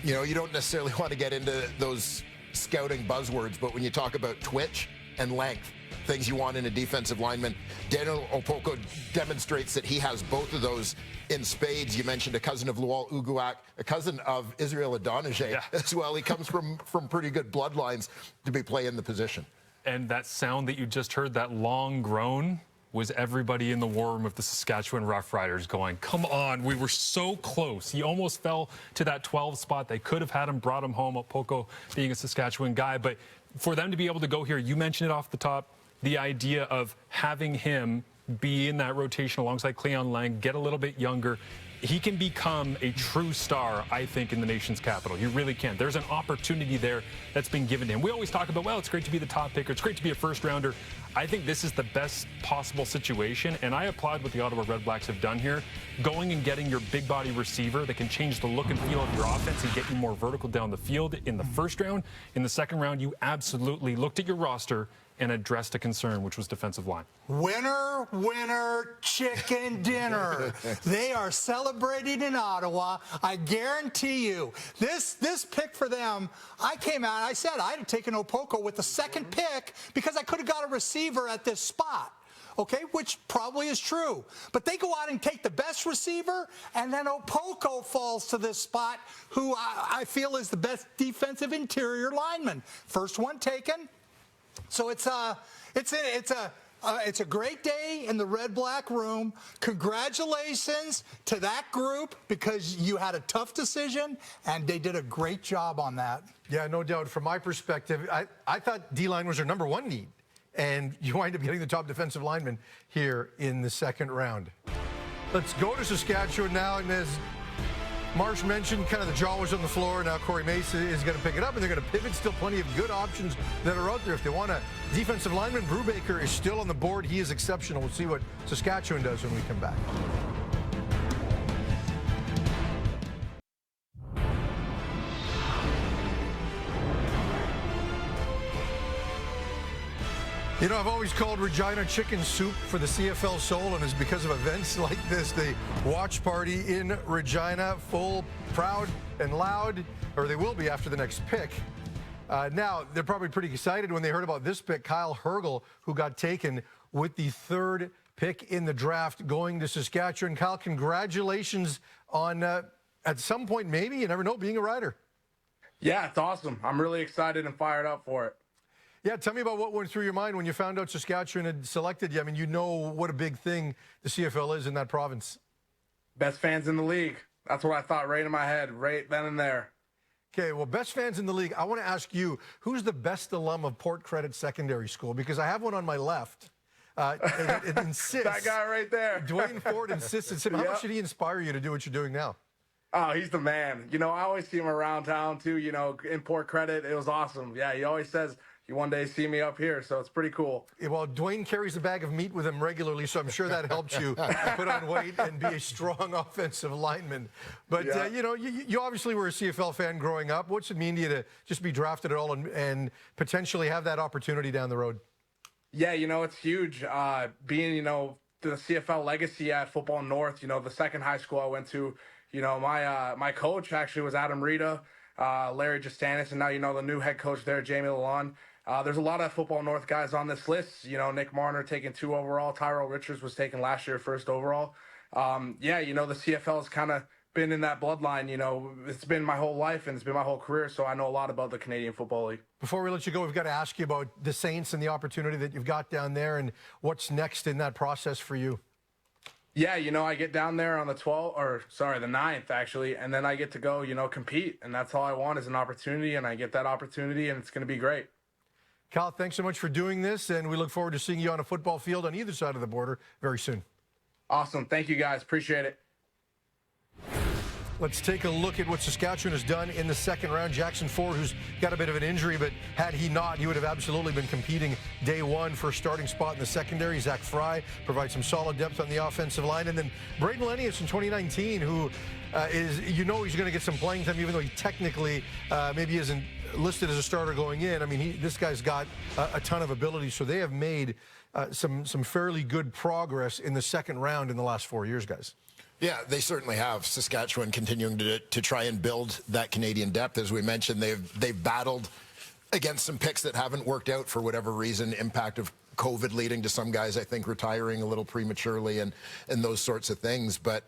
You don't necessarily want to get into those scouting buzzwords, but when you talk about twitch and length, things you want in a defensive lineman, Daniel Opoko demonstrates that he has both of those in spades. You mentioned a cousin of Luol Uguak, a cousin of Israel Adonijah as well. He comes from pretty good bloodlines to be playing the position. And that sound that you just heard, that long groan, was everybody in the war room of the Saskatchewan Roughriders going, come on, we were so close. He almost fell to that 12 spot. They could have had him, brought him home, Opoko being a Saskatchewan guy. But for them to be able to go here, you mentioned it off the top, the idea of having him be in that rotation alongside Cleon Lang, get a little bit younger. He can become a true star, I think, in the nation's capital. He really can. There's an opportunity there that's been given to him. We always talk about, well, it's great to be the top picker. It's great to be a first rounder. I think this is the best possible situation, and I applaud what the Ottawa Red Blacks have done here. Going and getting your big body receiver that can change the look and feel of your offense and get you more vertical down the field in the first round. In the second round, you absolutely looked at your roster and addressed a concern, which was defensive line. Winner, winner, chicken dinner. They are celebrating in Ottawa. I guarantee you, this pick for them, I came out, I said I'd have taken Opoko with the second pick because I could have got a receiver at this spot. Okay, which probably is true. But they go out and take the best receiver, and then Opoko falls to this spot, who I feel is the best defensive interior lineman. First one taken. So it's a great day in the Red Black room. Congratulations to that group because you had a tough decision and they did a great job on that. Yeah, no doubt. From my perspective, I thought D-line was their number one need, and you wind up getting the top defensive lineman here in the second round. Let's go to Saskatchewan now, and as Marsh mentioned, kind of the jaw was on the floor. Now Corey Mace is going to pick it up, and they're going to pivot. Still plenty of good options that are out there. If they want a defensive lineman, Brubaker is still on the board. He is exceptional. We'll see what Saskatchewan does when we come back. I've always called Regina chicken soup for the CFL soul, and it's because of events like this. The watch party in Regina, full, proud, and loud, or they will be after the next pick. Now, they're probably pretty excited when they heard about this pick, Kyle Hergel, who got taken with the third pick in the draft going to Saskatchewan. Kyle, congratulations on, at some point, maybe, you never know, being a Rider. Yeah, it's awesome. I'm really excited and fired up for it. Yeah, tell me about what went through your mind when you found out Saskatchewan had selected you. I mean, you know what a big thing the CFL is in that province. Best fans in the league. That's what I thought right in my head, right then and there. Okay, well, best fans in the league. I want to ask you, who's the best alum of Port Credit Secondary School? Because I have one on my left. It insists. That guy right there. Dwayne Ford insists. How much did he inspire you to do what you're doing now? Oh, he's the man. I always see him around town, too, in Port Credit. It was awesome. Yeah, he always says, you one day see me up here, so it's pretty cool. Well, Dwayne carries a bag of meat with him regularly, so I'm sure that helps you put on weight and be a strong offensive lineman. But, yeah. You obviously were a CFL fan growing up. What's it mean to you to just be drafted at all and potentially have that opportunity down the road? Yeah, it's huge. Being, the CFL legacy at Football North. You know, the second high school I went to, you know, my coach actually was Adam Rita, Larry Justanis, and now, you know, the new head coach there, Jamie Lalonde. There's a lot of Football North guys on this list. You know, Nick Marner taking 2 overall. Tyrell Richards was taken last year 1st overall. Yeah, you know, the CFL has kind of been in that bloodline. You know, it's been my whole life and it's been my whole career, so I know a lot about the Canadian Football League. Before we let you go, we've got to ask you about the Saints and the opportunity that you've got down there and what's next in that process for you. Yeah, you know, I get down there on the 9th, actually, and then I get to go, you know, compete, and that's all I want is an opportunity, and I get that opportunity, and it's going to be great. Cal, thanks so much for doing this, and we look forward to seeing you on a football field on either side of the border very soon. Awesome. Thank you, guys. Appreciate it. Let's take a look at what Saskatchewan has done in the second round. Jackson Ford, who's got a bit of an injury, but had he not, he would have absolutely been competing day one for a starting spot in the secondary. Zach Fry provides some solid depth on the offensive line. And then Braden Lenius in 2019, who is, you know, he's going to get some playing time, even though he technically maybe isn't listed as a starter going in. I mean, this guy's got a ton of ability, so they have made some fairly good progress in the second round in the last 4 years, guys. Yeah, they certainly have. Saskatchewan continuing to try and build that Canadian depth. As we mentioned, they've battled against some picks that haven't worked out for whatever reason, impact of COVID leading to some guys, I think, retiring a little prematurely and those sorts of things. But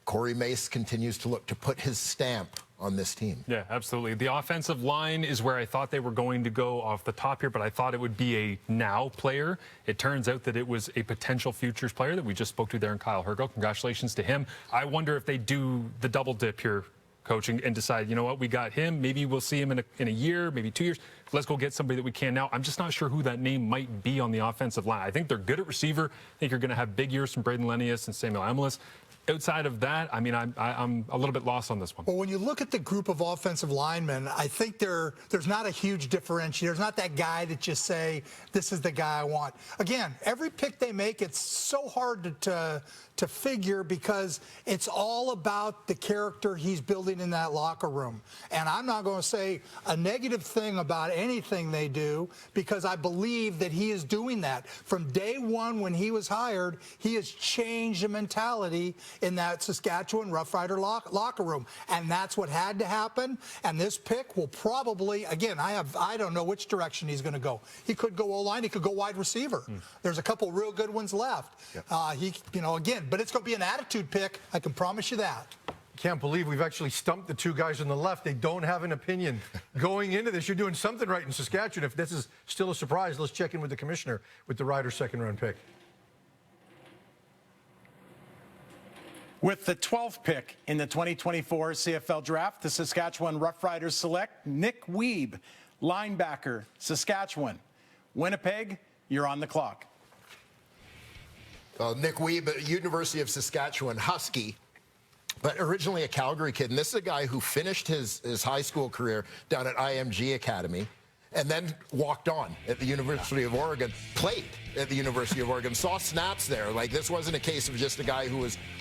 Corey Mace continues to look to put his stamp on this team. Yeah, absolutely. The offensive line is where I thought they were going to go off the top here, but I thought it would be a now player. It turns out that it was a potential futures player that we just spoke to there in Kyle Hergo. Congratulations to him. I wonder if they do the double dip here, coaching, and decide, you know what, we got him. Maybe we'll see him in a year, maybe 2 years. Let's go get somebody that we can now. I'm just not sure who that name might be on the offensive line. I think they're good at receiver. I think you're going to have big years from Braden Lenius and Samuel Emelis. Outside of that, I mean, I'm a little bit lost on this one. Well, when you look at the group of offensive linemen, I think there's not a huge differentiator. There's not that guy that you say, this is the guy I want. Again, every pick they make, it's so hard to figure because it's all about the character he's building in that locker room. And I'm not going to say a negative thing about anything they do because I believe that he is doing that. From day one when he was hired, he has changed the mentality in that Saskatchewan Rough Rider locker room. And that's what had to happen. And this pick will probably, again, I don't know which direction he's going to go. He could go O-line, he could go wide receiver. There's a couple real good ones left. Yep. Again, but it's going to be an attitude pick. I can promise you that. Can't believe we've actually stumped the two guys on the left. They don't have an opinion. Going into this, you're doing something right in Saskatchewan. If this is still a surprise, let's check in with the commissioner with the Riders' second-round pick. With the 12th pick in the 2024 CFL Draft, the Saskatchewan Roughriders select Nick Wiebe, linebacker, Saskatchewan. Winnipeg, you're on the clock. Nick Wiebe, University of Saskatchewan Husky, but originally a Calgary kid. And this is a guy who finished his high school career down at IMG Academy and then walked on at the University of Oregon, played at the University of Oregon, saw snaps there. Like, this wasn't a case of just a guy who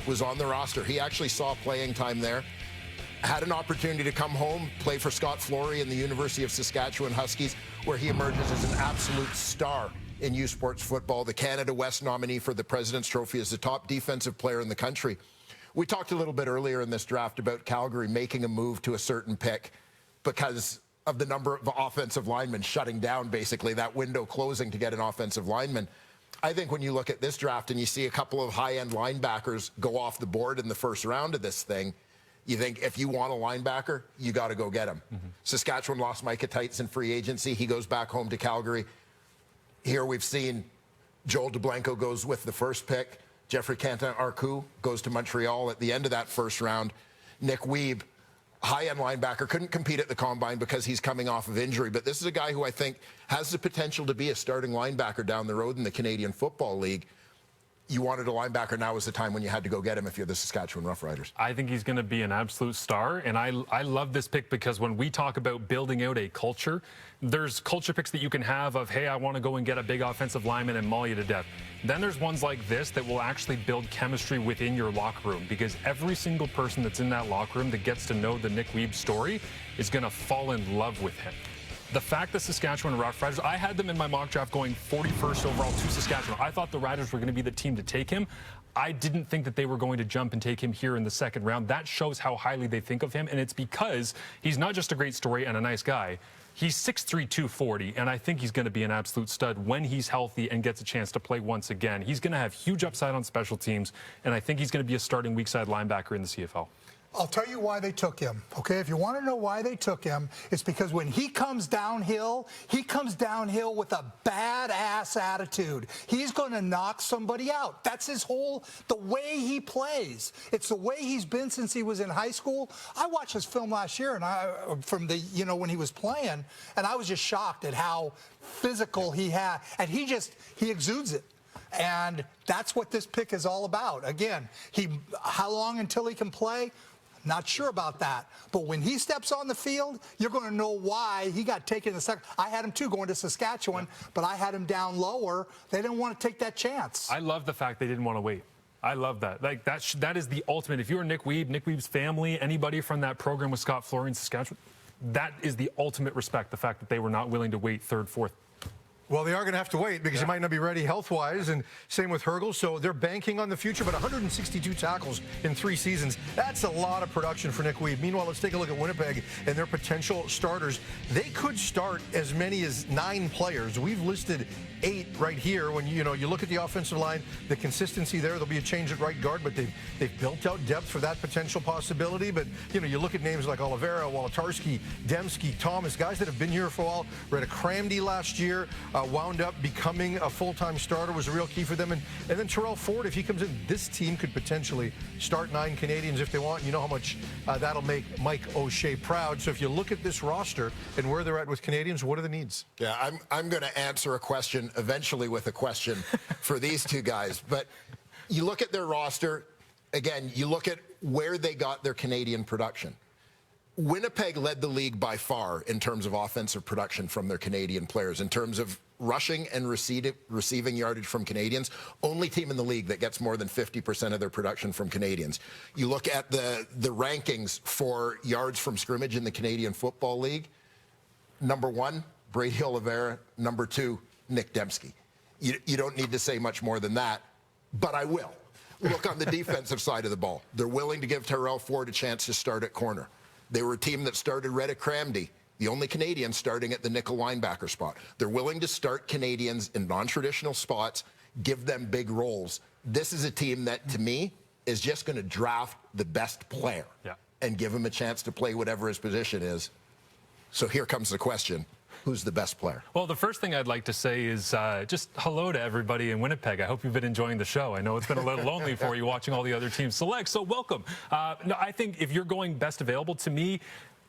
was on the roster. He actually saw playing time there, had an opportunity to come home, play for Scott Flory in the University of Saskatchewan Huskies, where he emerges as an absolute star in U Sports football, the Canada West nominee for the President's Trophy as the top defensive player in the country. We talked a little bit earlier in this draft about Calgary making a move to a certain pick because of the number of offensive linemen shutting down, basically, that window closing to get an offensive lineman. I think when you look at this draft and you see a couple of high-end linebackers go off the board in the first round of this thing, you think if you want a linebacker, you got to go get him. Saskatchewan lost Micah Tights in free agency. He goes back home to Calgary. Here we've seen Joel DeBlanco goes with the first pick. Jeffrey Cantin-Arcou goes to Montreal at the end of that first round. Nick Wiebe, high-end linebacker, couldn't compete at the Combine because he's coming off of injury. But this is a guy who I think has the potential to be a starting linebacker down the road in the Canadian Football League. You wanted a linebacker, now was the time when you had to go get him if you're the Saskatchewan Roughriders. I think he's going to be an absolute star, and I love this pick because when we talk about building out a culture, there's culture picks that you can have of, hey, I want to go and get a big offensive lineman and maul you to death. Then there's ones like this that will actually build chemistry within your locker room because every single person that's in that locker room that gets to know the Nick Wiebe story is going to fall in love with him. the fact that Saskatchewan Roughriders, I had them in my mock draft going 41st overall to Saskatchewan. I thought the Riders were going to be the team to take him. I didn't think that they were going to jump and take him here in the second round. That shows how highly they think of him, and it's because he's not just a great story and a nice guy. He's 6'3", 240, and I think he's going to be an absolute stud when he's healthy and gets a chance to play once again. He's going to have huge upside on special teams, and I think he's going to be a starting weak side linebacker in the CFL. I'll tell you why they took him, okay? If you want to know why they took him, it's because when he comes downhill with a badass attitude. He's going to knock somebody out. That's the way he plays. It's the way he's been since he was in high school. I watched his film last year, and when he was playing, and I was just shocked at how physical he had, and he exudes it. And that's what this pick is all about. Again, how long until he can play? Not sure about that. But when he steps on the field, you're going to know why he got taken in the second. I had him, too, going to Saskatchewan, but I had him down lower. They didn't want to take that chance. I love the fact they didn't want to wait. I love that. Like, that is the ultimate. If you're Nick Weeb's family, anybody from that program with Scott Flory in Saskatchewan, that is the ultimate respect, the fact that they were not willing to wait third, fourth. Well, they are going to have to wait because he might not be ready health-wise, and same with Hergel. So they're banking on the future, but 162 tackles in 3 seasons. That's a lot of production for Nick Weeb. Meanwhile, let's take a look at Winnipeg and their potential starters. They could start as many as 9 players. We've listed 8 right here. When you look at the offensive line, the consistency there, there'll be a change at right guard, but they've built out depth for that potential possibility. But you look at names like Oliveira, Wolotarski, Dembski, Thomas, guys that have been here for a while. Reda Cramdy last year. Wound up becoming a full-time starter, was a real key for them. And then Terrell Ford, if he comes in, this team could potentially start 9 Canadians if they want. You know how much that'll make Mike O'Shea proud. So if you look at this roster and where they're at with Canadians, what are the needs? Yeah, I'm going to answer a question eventually with a question for these two guys. But you look at their roster, again, you look at where they got their Canadian production. Winnipeg led the league by far in terms of offensive production from their Canadian players. In terms of rushing and receiving yardage from Canadians, only team in the league that gets more than 50% of their production from Canadians. You look at the rankings for yards from scrimmage in the Canadian Football League. Number 1, Brady Oliveira. Number 2, Nick Dembski. You don't need to say much more than that, but I will. Look on the defensive side of the ball. They're willing to give Terrell Ford a chance to start at corner. They were a team that started Reda Cramdy, the only Canadian starting at the nickel linebacker spot. They're willing to start Canadians in non-traditional spots, give them big roles. This is a team that, to me, is just going to draft the best player and give him a chance to play whatever his position is. So here comes the question. Who's the best player? Well, the first thing I'd like to say is just hello to everybody in Winnipeg. I hope you've been enjoying the show. I know it's been a little lonely for you watching all the other teams select, so welcome. No, I think if you're going best available, to me,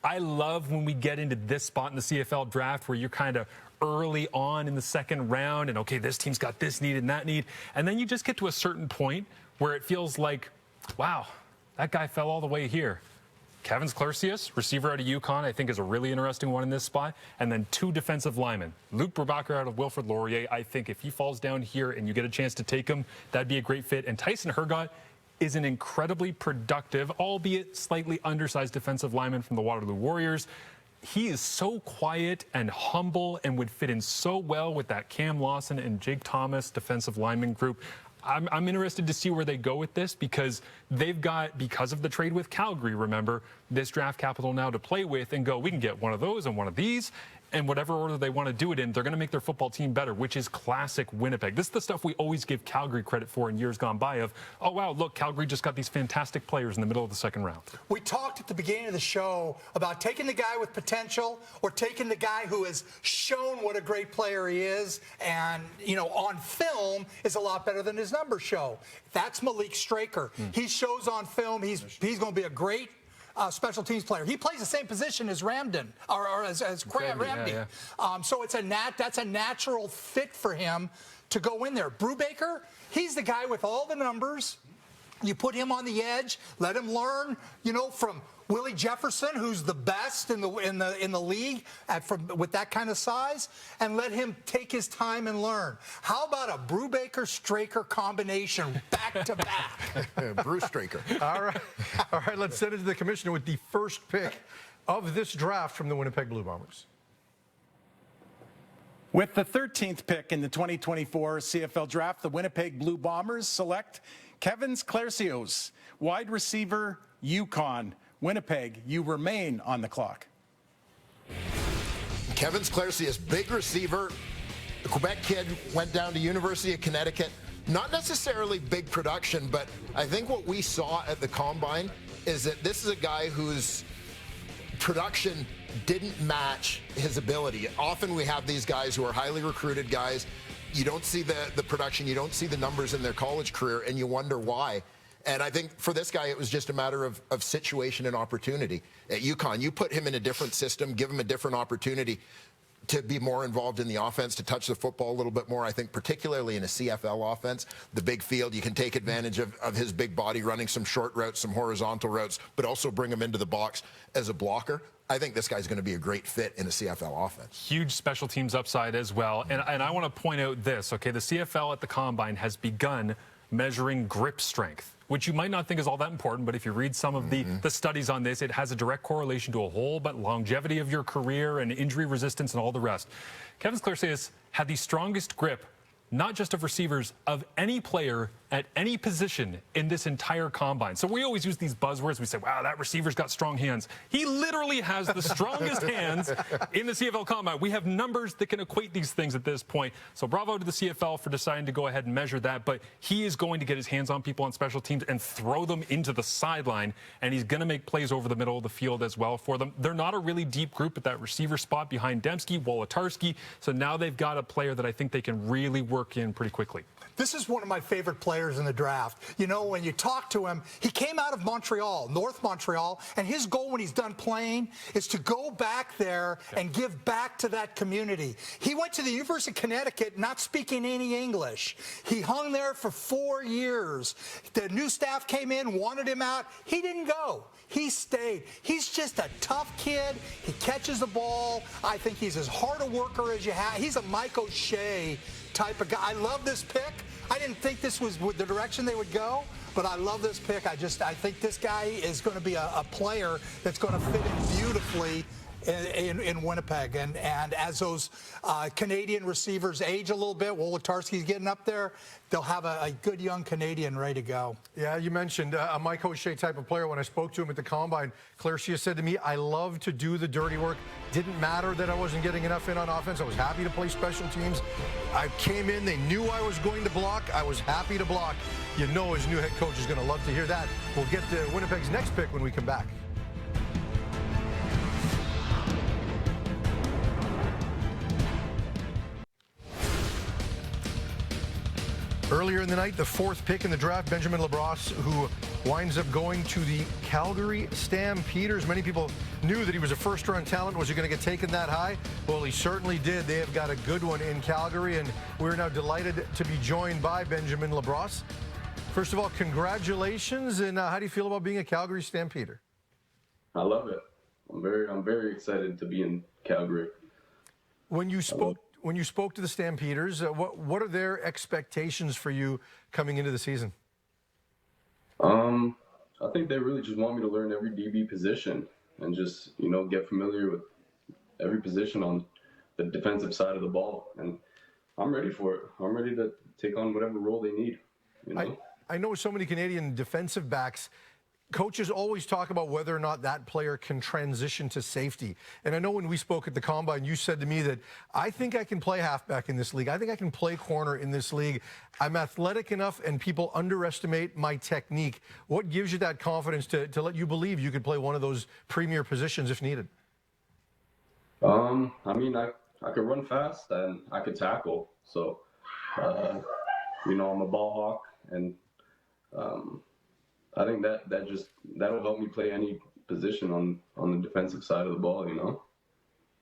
I love when we get into this spot in the CFL draft where you're kind of early on in the second round and, okay, this team's got this need and that need. And then you just get to a certain point where it feels like, wow, that guy fell all the way here. Kevin Sklercius, receiver out of UConn, I think is a really interesting one in this spot. And then 2 defensive linemen. Luke Brubaker out of Wilfrid Laurier. I think if he falls down here and you get a chance to take him, that'd be a great fit. And Tyson Hergott is an incredibly productive, albeit slightly undersized defensive lineman from the Waterloo Warriors. He is so quiet and humble and would fit in so well with that Cam Lawson and Jake Thomas defensive lineman group. I'm interested to see where they go with this because they've got, because of the trade with Calgary, remember, this draft capital now to play with and go, we can get one of those and one of these. And whatever order they want to do it in, they're going to make their football team better, which is classic Winnipeg. This is the stuff we always give Calgary credit for in years gone by of, oh, wow, look, Calgary just got these fantastic players in the middle of the second round. We talked at the beginning of the show about taking the guy with potential or taking the guy who has shown what a great player he is and, on film is a lot better than his numbers show. That's Malik Straker. He shows on film he's going to be a great special teams player. He plays the same position as Ramden, or as Ramdy. Yeah. So that's a natural fit for him to go in there. Brubaker, he's the guy with all the numbers. You put him on the edge, let him learn, from Willie Jefferson, who's the best in the league with that kind of size, and let him take his time and learn. How about a Brubaker-Straker combination back to back? Bruce Straker. All right. Let's send it to the commissioner with the first pick of this draft from the Winnipeg Blue Bombers. With the 13th pick in the 2024 CFL Draft, the Winnipeg Blue Bombers select Kevin Clercios, wide receiver, Yukon. Winnipeg, you remain on the clock. Kevin Clercios, big receiver, a Quebec kid, went down to University of Connecticut. Not necessarily big production, but I think what we saw at the Combine is that this is a guy whose production didn't match his ability. Often we have these guys who are highly recruited guys. You don't see the production, you don't see the numbers in their college career, and you wonder why. And I think for this guy, it was just a matter of situation and opportunity. At UConn, you put him in a different system, give him a different opportunity to be more involved in the offense, to touch the football a little bit more. I think particularly in a CFL offense, the big field, you can take advantage of his big body, running some short routes, some horizontal routes, but also bring him into the box as a blocker. I think this guy's going to be a great fit in a CFL offense. Huge special teams upside as well. And I want to point out this, okay? The CFL at the Combine has begun measuring grip strength, which you might not think is all that important, but if you read some of the studies on this, it has a direct correlation to a whole but longevity of your career and injury resistance and all the rest. Kevin Clercios had the strongest grip, not just of receivers, of any player at any position in this entire Combine. So we always use these buzzwords. We say, wow, that receiver's got strong hands. He literally has the strongest hands in the CFL Combine. We have numbers that can equate these things at this point. So bravo to the CFL for deciding to go ahead and measure that. But he is going to get his hands on people on special teams and throw them into the sideline. And he's going to make plays over the middle of the field as well for them. They're not a really deep group at that receiver spot behind Dembski, Wolotarski. So now they've got a player that I think they can really work in pretty quickly. This is one of my favorite players in the draft. You know, when you talk to him, he came out of Montreal, North Montreal, and his goal when he's done playing is to go back there and give back to that community. He went to the University of Connecticut not speaking any English. He hung there for 4 years. The new staff came in, wanted him out. He didn't go. He stayed. He's just a tough kid. He catches the ball. I think he's as hard a worker as you have. He's a Mike O'Shea type of guy. I love this pick. I didn't think this was the direction they would go, but I love this pick. I think this guy is going to be a player that's going to fit in beautifully in Winnipeg. And as those Canadian receivers age a little bit, Wolotarski's getting up there, they'll have a good young Canadian ready to go. Yeah, you mentioned a Mike O'Shea type of player. When I spoke to him at the Combine, Clercios said to me, I love to do the dirty work. Didn't matter that I wasn't getting enough in on offense. I was happy to play special teams. I came in, they knew I was going to block. I was happy to block. You know his new head coach is going to love to hear that. We'll get to Winnipeg's next pick when we come back. Earlier in the night, the 4th pick in the draft, Benjamin LeBrosse, who winds up going to the Calgary Stampeders. Many people knew that he was a first-round talent. Was he going to get taken that high? Well, he certainly did. They have got a good one in Calgary, and we're now delighted to be joined by Benjamin LeBrosse. First of all, congratulations, and how do you feel about being a Calgary Stampeder? I love it. I'm very excited to be in Calgary. When you spoke to the Stampeders, what are their expectations for you coming into the season? I think they really just want me to learn every DB position and just, get familiar with every position on the defensive side of the ball. And I'm ready for it. I'm ready to take on whatever role they need. I know so many Canadian defensive backs. Coaches always talk about whether or not that player can transition to safety. And I know when we spoke at the Combine, you said to me that I think I can play halfback in this league. I think I can play corner in this league. I'm athletic enough and people underestimate my technique. What gives you that confidence to let you believe you could play one of those premier positions if needed? I could run fast and I could tackle. So, I'm a ball hawk, and I think that'll help me play any position on the defensive side of the ball,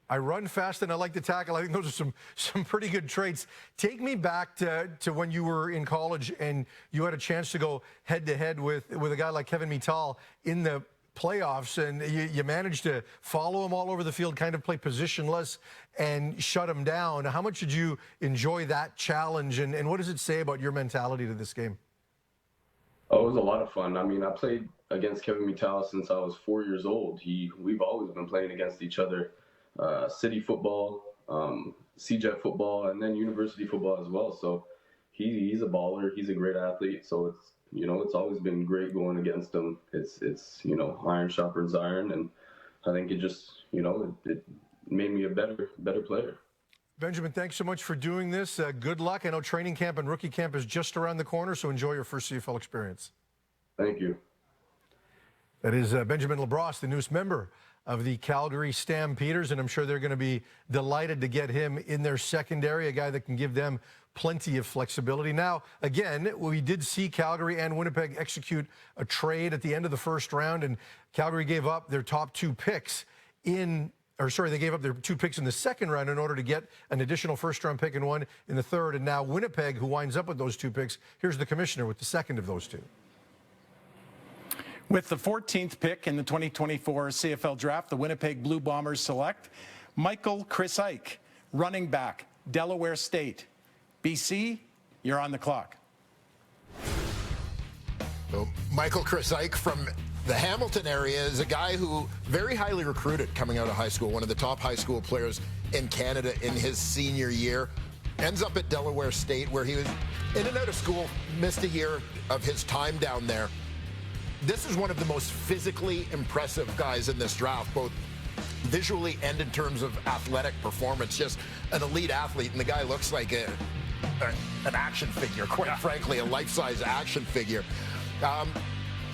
I run fast and I like to tackle. I think those are some pretty good traits. Take me back to when you were in college and you had a chance to go head-to-head with a guy like Kevin Mittal in the playoffs, and you managed to follow him all over the field, kind of play positionless and shut him down. How much did you enjoy that challenge, and what does it say about your mentality to this game? Oh, it was a lot of fun. I played against Kevin Mittal since I was 4 years old. We've always been playing against each other. City football, CJET football and then university football as well. So he's a baller. He's a great athlete. So it's, you know, it's always been great going against him. It's you know, iron sharpens iron, and I think it just, you know, it made me a better player. Benjamin, thanks so much for doing this. Good luck. I know training camp and rookie camp is just around the corner, so enjoy your first CFL experience. Thank you. That is Benjamin LaBrosse, the newest member of the Calgary Stampeders, and I'm sure they're going to be delighted to get him in their secondary, a guy that can give them plenty of flexibility. Now, again, we did see Calgary and Winnipeg execute a trade at the end of the first round, and Calgary gave up their top two picks they gave up their two picks in the second round in order to get an additional first-round pick and one in the third, and now Winnipeg, who winds up with those two picks, here's the commissioner with the second of those two. With the 14th pick in the 2024 CFL Draft, the Winnipeg Blue Bombers select Michael Chris Ike, running back, Delaware State. BC, you're on the clock. So Michael Chris Ike from the Hamilton area is a guy who very highly recruited coming out of high school, one of the top high school players in Canada in his senior year. Ends up at Delaware State, where he was in and out of school, missed a year of his time down there. This is one of the most physically impressive guys in this draft, both visually and in terms of athletic performance. Just an elite athlete, and the guy looks like an action figure, quite frankly, a life-size action figure.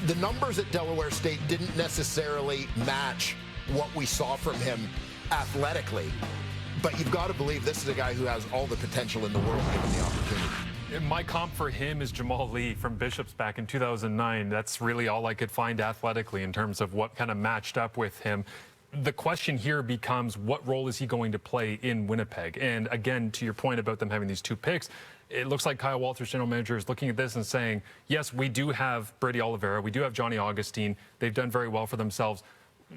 The numbers at Delaware State didn't necessarily match what we saw from him athletically, but you've got to believe this is a guy who has all the potential in the world given the opportunity. My comp for him is Jamal Lee from Bishops back in 2009. That's really all I could find athletically in terms of what kind of matched up with him. The question here becomes, what role is he going to play in Winnipeg? And again, to your point about them having these two picks, it looks like Kyle Walters, general manager, is looking at this and saying, yes, we do have Brady Oliveira, we do have Johnny Augustine. They've done very well for themselves.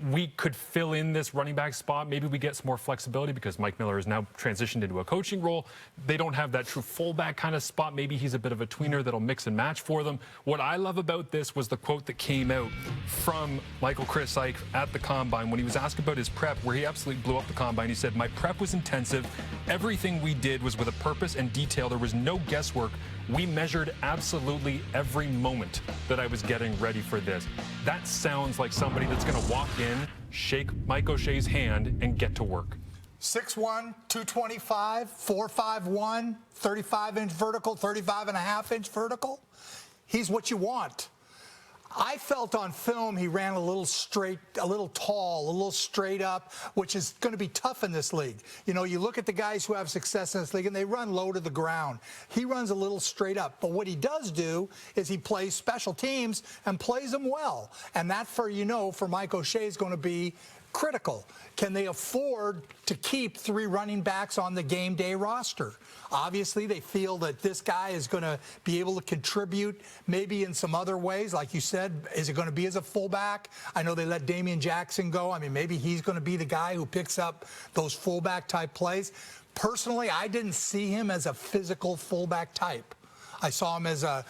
We could fill in this running back spot. Maybe we get some more flexibility because Mike Miller has now transitioned into a coaching role. They don't have that true fullback kind of spot. Maybe he's a bit of a tweener that'll mix and match for them. What I love about this was the quote that came out from Michael Chris Ike at the Combine when he was asked about his prep, where he absolutely blew up the Combine. He said, "My prep was intensive. Everything we did was with a purpose and detail. There was no guesswork. We measured absolutely every moment that I was getting ready for this." That sounds like somebody that's going to walk in, shake Mike O'Shea's hand, and get to work. 6'1", 225, 4'5'1", 35-inch vertical, 35.5-inch vertical. He's what you want. I felt on film he ran a little straight, a little tall, a little straight up, which is going to be tough in this league. You know, you look at the guys who have success in this league, and they run low to the ground. He runs a little straight up. But what he does do is he plays special teams and plays them well. And that, for Mike O'Shea is going to be critical. Can they afford to keep 3 running backs on the game day roster? Obviously, they feel that this guy is going to be able to contribute maybe in some other ways. Like you said, is it going to be as a fullback? I know they let Damian Jackson go. I mean, maybe he's going to be the guy who picks up those fullback type plays. Personally, I didn't see him as a physical fullback type. I saw him as a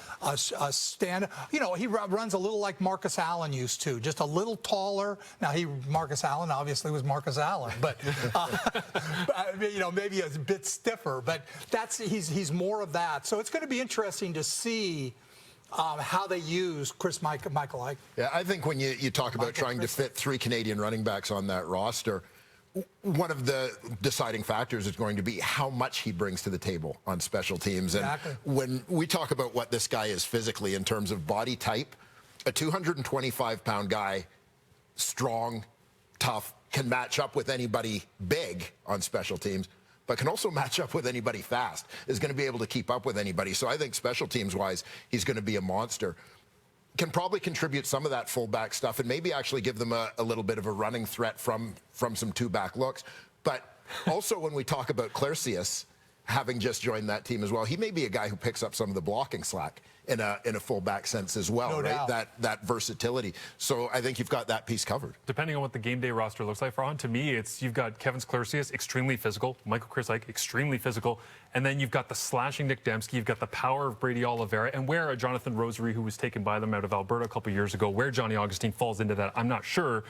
stand. You know, he runs a little like Marcus Allen used to, just a little taller. Now, Marcus Allen obviously was Marcus Allen, but you know, maybe a bit stiffer. But he's more of that. So it's going to be interesting to see how they use Michael Ike. Yeah, I think when you talk about trying to fit 3 Canadian running backs on that roster, one of the deciding factors is going to be how much he brings to the table on special teams. Exactly. And when we talk about what this guy is physically in terms of body type, a 225-pound guy, strong, tough, can match up with anybody big on special teams, but can also match up with anybody fast, is going to be able to keep up with anybody. So I think special teams-wise, he's going to be a monster. Can probably contribute some of that fullback stuff and maybe actually give them a little bit of a running threat from some two-back looks. But also when we talk about Clercius having just joined that team as well, he may be a guy who picks up some of the blocking slack in a fullback sense as well, No right? doubt. That versatility. So I think you've got that piece covered. Depending on what the game day roster looks like, Ron, to me, you've got Kevin Clercius, extremely physical, Michael Chris Ike, extremely physical, and then you've got the slashing Nick Dembski, you've got the power of Brady Oliveira, and where Jonathan Rosary, who was taken by them out of Alberta a couple years ago, where Johnny Augustine falls into that, I'm not sure.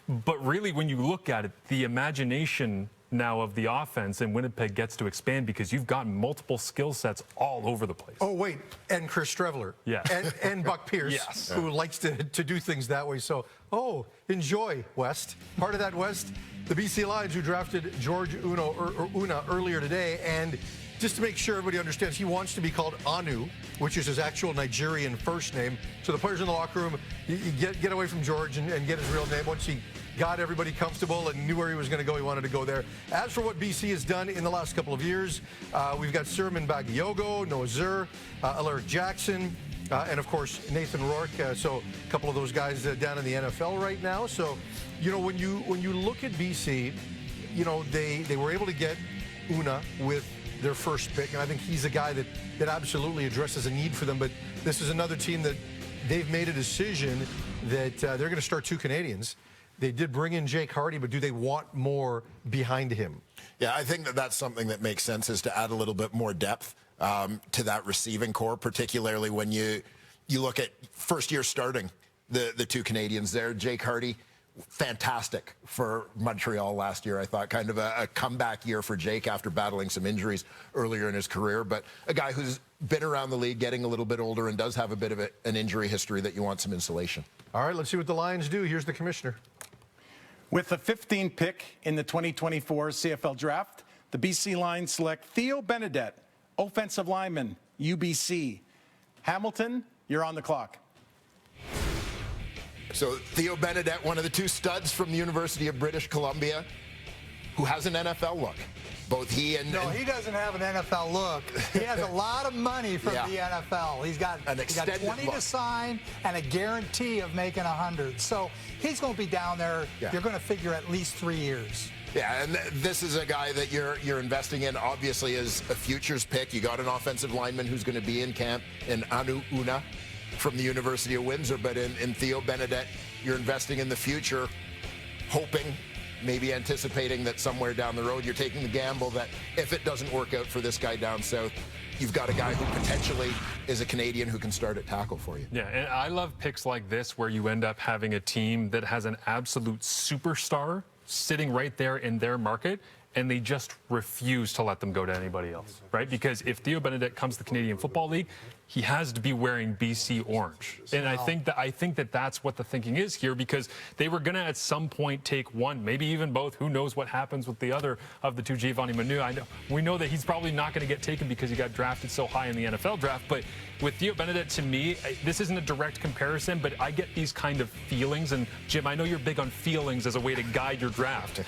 But really, when you look at it, the imagination now of the offense, and Winnipeg gets to expand because you've got multiple skill sets all over the place. Oh, wait, and Chris Streveler. Yeah. And Buck Pierce, yes, who likes to do things that way. So, enjoy, West. Part of that, West, the BC Lions, who drafted George Una earlier today, and just to make sure everybody understands, he wants to be called Anu, which is his actual Nigerian first name. So the players in the locker room, you get away from George and get his real name. Once he got everybody comfortable and knew where he was going to go, he wanted to go there. As for what BC has done in the last couple of years, we've got Sirman Bagiogo, Noah Zur, Alaric Jackson, and of course Nathan Rourke. So a couple of those guys down in the NFL right now. So, you know, when you look at BC, you know, they were able to get Una with their first pick, and I think he's a guy that absolutely addresses a need for them. But this is another team that they've made a decision that they're going to start 2 Canadians. They did bring in Jake Hardy, but do they want more behind him? Yeah, I think that's something that makes sense, is to add a little bit more depth to that receiving core, particularly when you look at first year starting the 2 Canadians there. Jake Hardy, fantastic for Montreal last year. I thought kind of a comeback year for Jake after battling some injuries earlier in his career, but a guy who's been around the league, getting a little bit older, and does have a bit of an injury history that you want some insulation. All right, let's see what the Lions do. Here's the commissioner. With the 15th pick in the 2024 CFL Draft, the BC Lions select Theo Benedette, offensive lineman, UBC. Hamilton, you're on the clock. So Theo Benedette, one of the 2 studs from the University of British Columbia, who has an NFL look. Both he and... No, he doesn't have an NFL look. He has a lot of money from the NFL. He's got 20 to sign and a guarantee of making 100. So he's going to be down there. Yeah. You're going to figure at least 3 years. Yeah, and this is a guy that you're investing in, obviously, as a futures pick. You got an offensive lineman who's going to be in camp in Anu Una from the University of Windsor, but in Theo Benedette, you're investing in the future, hoping, maybe anticipating that somewhere down the road you're taking the gamble that if it doesn't work out for this guy down south, you've got a guy who potentially is a Canadian who can start at tackle for you. Yeah, and I love picks like this where you end up having a team that has an absolute superstar sitting right there in their market, and they just refuse to let them go to anybody else, right? Because if Theo Benedette comes to the Canadian Football League, he has to be wearing BC orange. And I think that that's what the thinking is here, because they were going to at some point take one, maybe even both. Who knows what happens with the other of the 2, Giovanni Manu. We know that he's probably not going to get taken because he got drafted so high in the NFL draft. But with Theo Benedette, to me, this isn't a direct comparison, but I get these kind of feelings. And Jim, I know you're big on feelings as a way to guide your draft.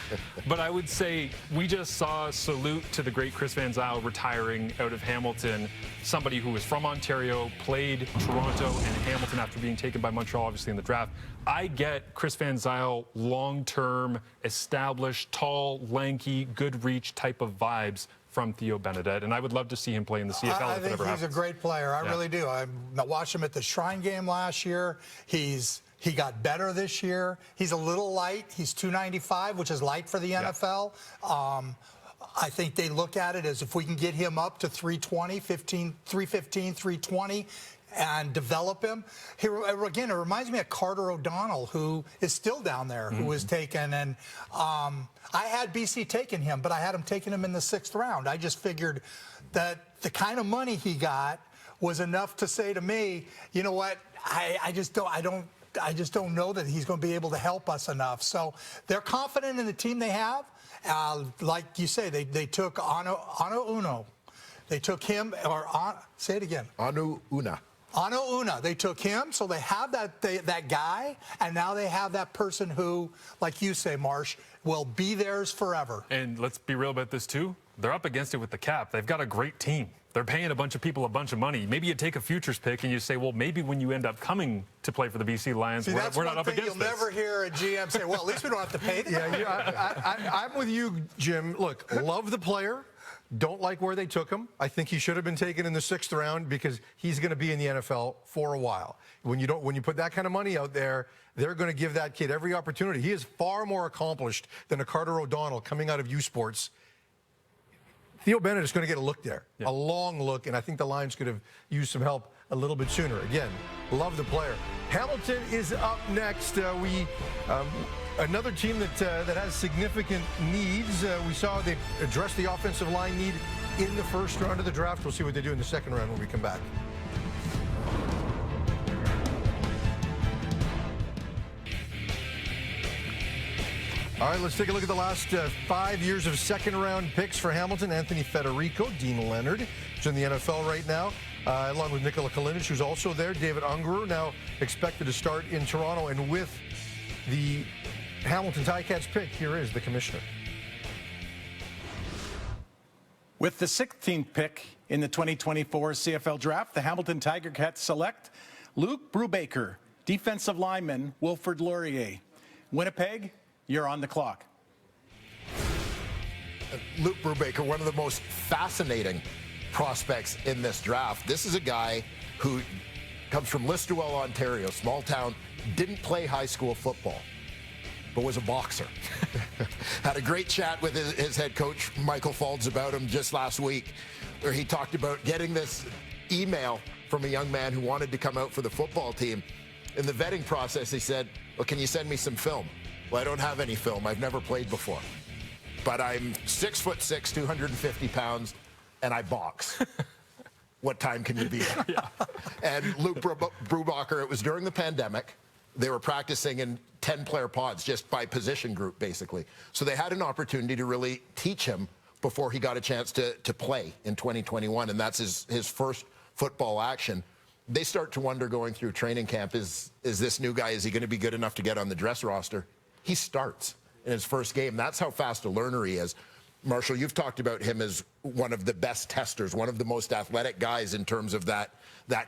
But I would say we just saw a salute to the great Chris Van Zyl retiring out of Hamilton, somebody who was from Ontario, played Toronto and Hamilton after being taken by Montreal, obviously, in the draft. I get Chris Van Zyl long-term, established, tall, lanky, good reach type of vibes from Theo Benedette, and I would love to see him play in the CFL. I think he's a great player. I really do. I watched him at the Shrine game last year. He got better this year. He's a little light. He's 295, which is light for the NFL. I think they look at it as if we can get him up to 320, 315, 320, and develop him. Again, it reminds me of Carter O'Donnell, who is still down there, who was taken. And I had BC taking him, but I had him taking him in the 6th round. I just figured that the kind of money he got was enough to say to me, you know what, I just don't know that he's going to be able to help us enough. So they're confident in the team they have. Like you say, they took Anu Uno. They took him, say it again. Anu Una. Anu Una. They took him, so they have that guy, and now they have that person who, like you say, Marsh, will be theirs forever. And let's be real about this, too. They're up against it with the cap. They've got a great team. They're paying a bunch of people a bunch of money. Maybe you take a futures pick and you say, well, maybe when you end up coming to play for the BC Lions, we're not up against you'll never hear a GM say, well, at least we don't have to pay them. I'm with you, Jim. Look, love the player. Don't like where they took him. I think he should have been taken in the 6th round because he's going to be in the NFL for a while. When you put that kind of money out there, they're going to give that kid every opportunity. He is far more accomplished than a Carter O'Donnell coming out of U Sports. Theo Bennett is going to get a look there, a long look, and I think the Lions could have used some help a little bit sooner. Again, love the player. Hamilton is up next. Another team that has significant needs. We saw they address the offensive line need in the first round of the draft. We'll see what they do in the second round when we come back. All right, let's take a look at the last 5 years of second-round picks for Hamilton. Anthony Federico, Dean Leonard, who's in the NFL right now, along with Nikola Kalinic, who's also there. David Ungerer, now expected to start in Toronto. And with the Hamilton Ticats pick, here is the commissioner. With the 16th pick in the 2024 CFL Draft, the Hamilton Tiger Cats select Luke Brubaker, defensive lineman, Wilfrid Laurier. Winnipeg, you're on the clock. Luke Brubaker, one of the most fascinating prospects in this draft. This is a guy who comes from Listowel, Ontario, small town, didn't play high school football, but was a boxer. Had a great chat with his head coach, Michael Faulds, about him just last week, where he talked about getting this email from a young man who wanted to come out for the football team. In the vetting process, he said, well, can you send me some film? Well, I don't have any film. I've never played before. But I'm 6'6", 250 pounds, and I box. What time can you be at? Yeah. And Luke Brubaker, it was during the pandemic. They were practicing in 10-player pods, just by position group, basically. So they had an opportunity to really teach him before he got a chance to play in 2021, and that's his first football action. They start to wonder going through training camp, is this new guy, is he going to be good enough to get on the dress roster? He starts in his first game. That's how fast a learner he is. Marshall, you've talked about him as one of the best testers, one of the most athletic guys in terms of that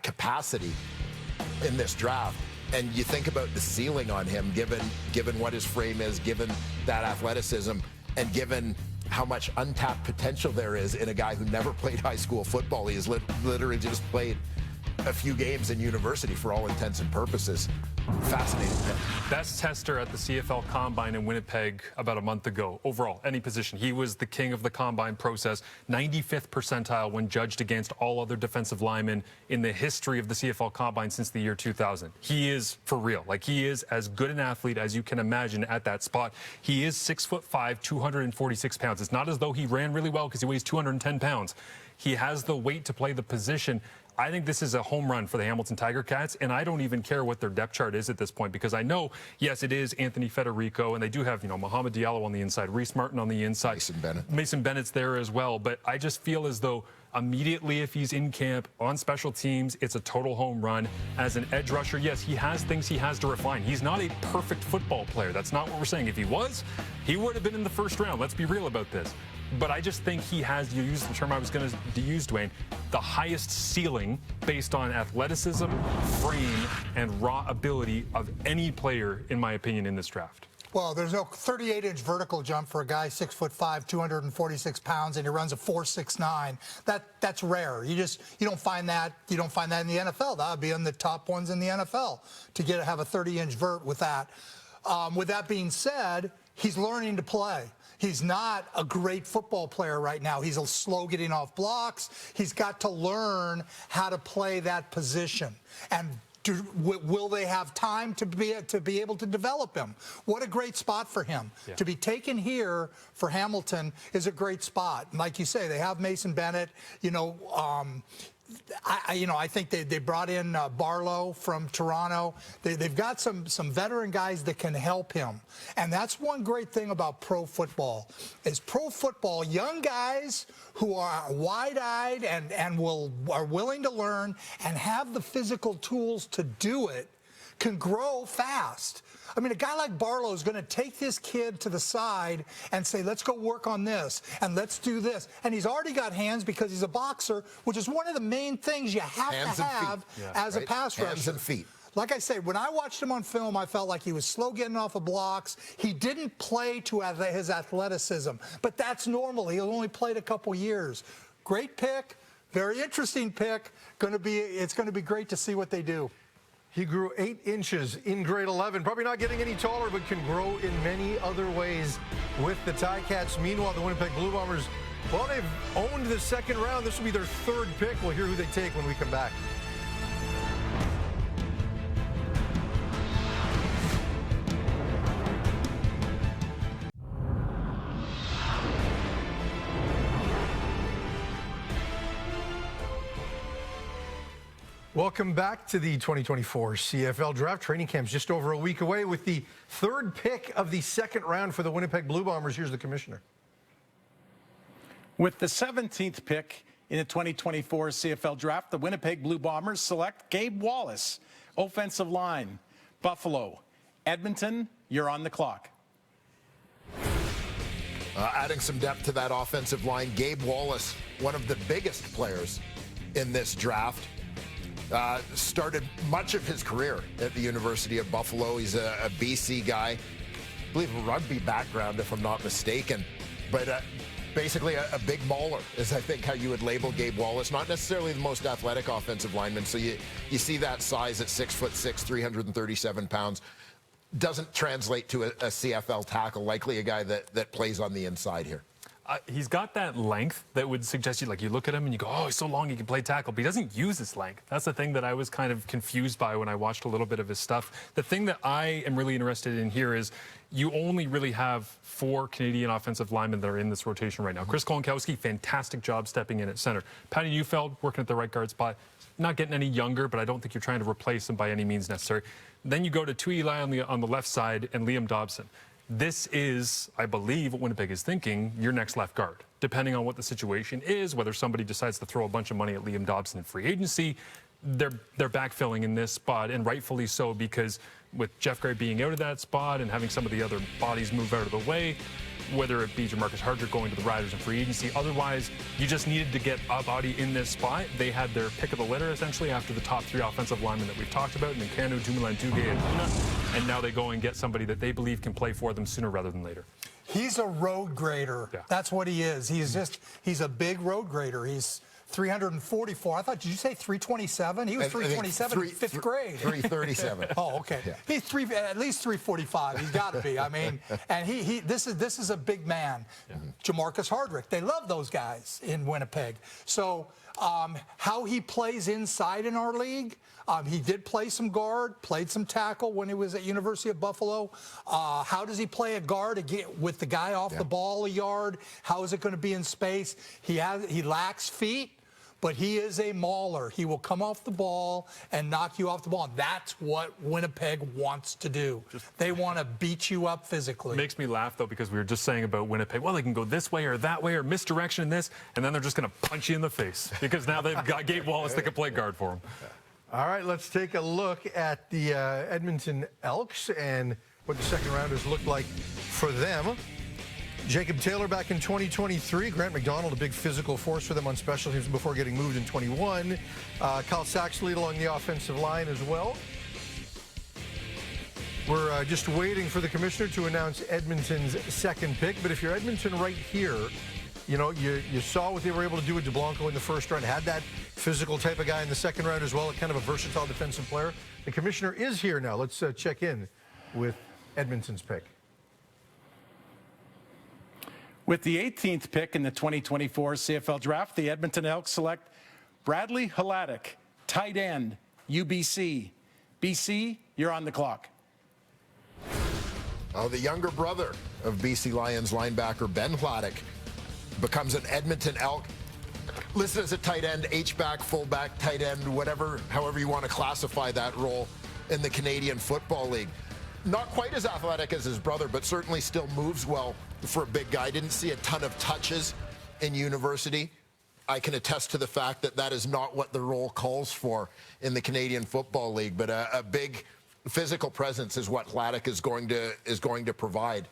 capacity in this draft. And you think about the ceiling on him, given what his frame is, given that athleticism, and given how much untapped potential there is in a guy who never played high school football. He has literally just played a few games in university for all intents and purposes. Fascinating. Best tester at the CFL Combine in Winnipeg about a month ago. Overall, any position. He was the king of the Combine process. 95th percentile when judged against all other defensive linemen in the history of the CFL Combine since the year 2000. He is for real. Like, he is as good an athlete as you can imagine at that spot. He is 6'5", 246 pounds. It's not as though he ran really well because he weighs 210 pounds. He has the weight to play the position. I think this is a home run for the Hamilton Tiger Cats, and I don't even care what their depth chart is at this point, because I know, yes, it is Anthony Federico, and they do have, Mohamed Diallo on the inside, Reese Martin on the inside. Mason Bennett's there as well, but I just feel as though immediately if he's in camp, on special teams, it's a total home run. As an edge rusher, yes, he has things he has to refine. He's not a perfect football player. That's not what we're saying. If he was, he would have been in the first round. Let's be real about this. But I just think he has, you used the term I was going to use, Dwayne, the highest ceiling based on athleticism, frame, and raw ability of any player, in my opinion, in this draft. Well, there's no 38-inch vertical jump for a guy 6'5", 246 pounds, and he runs a 4.69. That's rare. You don't find that. You don't find that in the NFL. That would be in the top ones in the NFL to have a 30-inch vert with that. With that being said, he's learning to play. He's not a great football player right now. He's slow getting off blocks. He's got to learn how to play that position. And will they have time to be able to develop him? What a great spot for him. Yeah. To be taken here for Hamilton is a great spot. And like you say, they have Mason Bennett, I think they brought in Barlow from Toronto. They've got some veteran guys that can help him. And that's one great thing about pro football, is pro football, young guys who are wide-eyed and are willing to learn and have the physical tools to do it can grow fast. I mean, a guy like Barlow is going to take this kid to the side and say, let's go work on this, and let's do this. And he's already got hands because he's a boxer, which is one of the main things you have to have as a pass rusher. Hands and feet. Like I say, when I watched him on film, I felt like he was slow getting off of blocks. He didn't play to his athleticism, but that's normal. He only played a couple years. Great pick, very interesting pick. It's going to be great to see what they do. He grew 8 inches in grade 11. Probably not getting any taller, but can grow in many other ways with the Ticats. Meanwhile, the Winnipeg Blue Bombers Well, they've owned the second round. This will be their third pick. We'll hear who they take when we come back. Welcome back to the 2024 CFL Draft. Training camp's just over a week away with the third pick of the second round for the Winnipeg Blue Bombers. Here's the commissioner. With the 17th pick in the 2024 CFL Draft, the Winnipeg Blue Bombers select Gabe Wallace, offensive line, Buffalo. Edmonton, you're on the clock. Adding some depth to that offensive line, Gabe Wallace, one of the biggest players in this draft. Started much of his career at the University of Buffalo. He's a BC guy. I believe a rugby background, if I'm not mistaken. But basically a big mauler is, I think, how you would label Gabe Wallace. Not necessarily the most athletic offensive lineman. So you see that size at 6'6", 337 pounds. Doesn't translate to a CFL tackle. Likely a guy that plays on the inside here. He's got that length that would suggest you look at him and you go, oh, he's so long he can play tackle, but he doesn't use his length. That's the thing that I was kind of confused by when I watched a little bit of his stuff. The thing that I am really interested in here is you only really have 4 Canadian offensive linemen that are in this rotation right now. Chris Kolonkowski, fantastic job stepping in at center. Patty Neufeld working at the right guard spot. Not getting any younger, but I don't think you're trying to replace him by any means necessary. Then you go to Tuilai on the left side and Liam Dobson. This is, I believe, what Winnipeg is thinking, your next left guard. Depending on what the situation is, whether somebody decides to throw a bunch of money at Liam Dobson in free agency, they're backfilling in this spot, and rightfully so, because with Jeff Gray being out of that spot and having some of the other bodies move out of the way, whether it be Jamarcus Hardrick going to the Riders in free agency. Otherwise, you just needed to get a body in this spot. They had their pick of the litter, essentially, after the top 3 offensive linemen that we've talked about, Nkanu, Dumoulin, Duguay, and Luna. And now they go and get somebody that they believe can play for them sooner rather than later. He's a road grader. Yeah. That's what he is. He's a big road grader. He's 344. I thought, did you say 327? He was 327 in 5th grade. 337. Oh, okay. Yeah. He's at least 345. He's got to be. I mean, and this is a big man. Yeah. Jamarcus Hardrick. They love those guys in Winnipeg. So how he plays inside in our league, he did play some guard, played some tackle when he was at University of Buffalo. How does he play a guard with the guy off the ball a yard? How is it going to be in space? He lacks feet, but he is a mauler. He will come off the ball and knock you off the ball. And that's what Winnipeg wants to do. They want to beat you up physically. It makes me laugh, though, because we were just saying about Winnipeg, well, they can go this way or that way or misdirection in this, and then they're just going to punch you in the face because now they've got Gabe Wallace that can play guard for them. All right, let's take a look at the Edmonton Elks and what the second rounders look like for them. Jacob Taylor back in 2023. Grant McDonald, a big physical force for them on special teams before getting moved in 21. Kyle Sachs lead along the offensive line as well. We're just waiting for the commissioner to announce Edmonton's second pick. But if you're Edmonton right here, you know, you saw what they were able to do with DeBlanco in the first round. Had that physical type of guy in the second round as well, kind of a versatile defensive player. The commissioner is here now. Let's check in with Edmonton's pick. With the 18th pick in the 2024 CFL Draft, the Edmonton Elks select Bradley Hladek, tight end, UBC. BC, you're on the clock. Oh, the younger brother of BC Lions linebacker Ben Hladek becomes an Edmonton Elk. Listed as a tight end, H-back, fullback, tight end, however you want to classify that role in the Canadian Football League. Not quite as athletic as his brother, but certainly still moves well for a big guy. Didn't see a ton of touches in university. I can attest to the fact that that is not what the role calls for in the Canadian Football League, but a big physical presence is what Hladek is going to provide.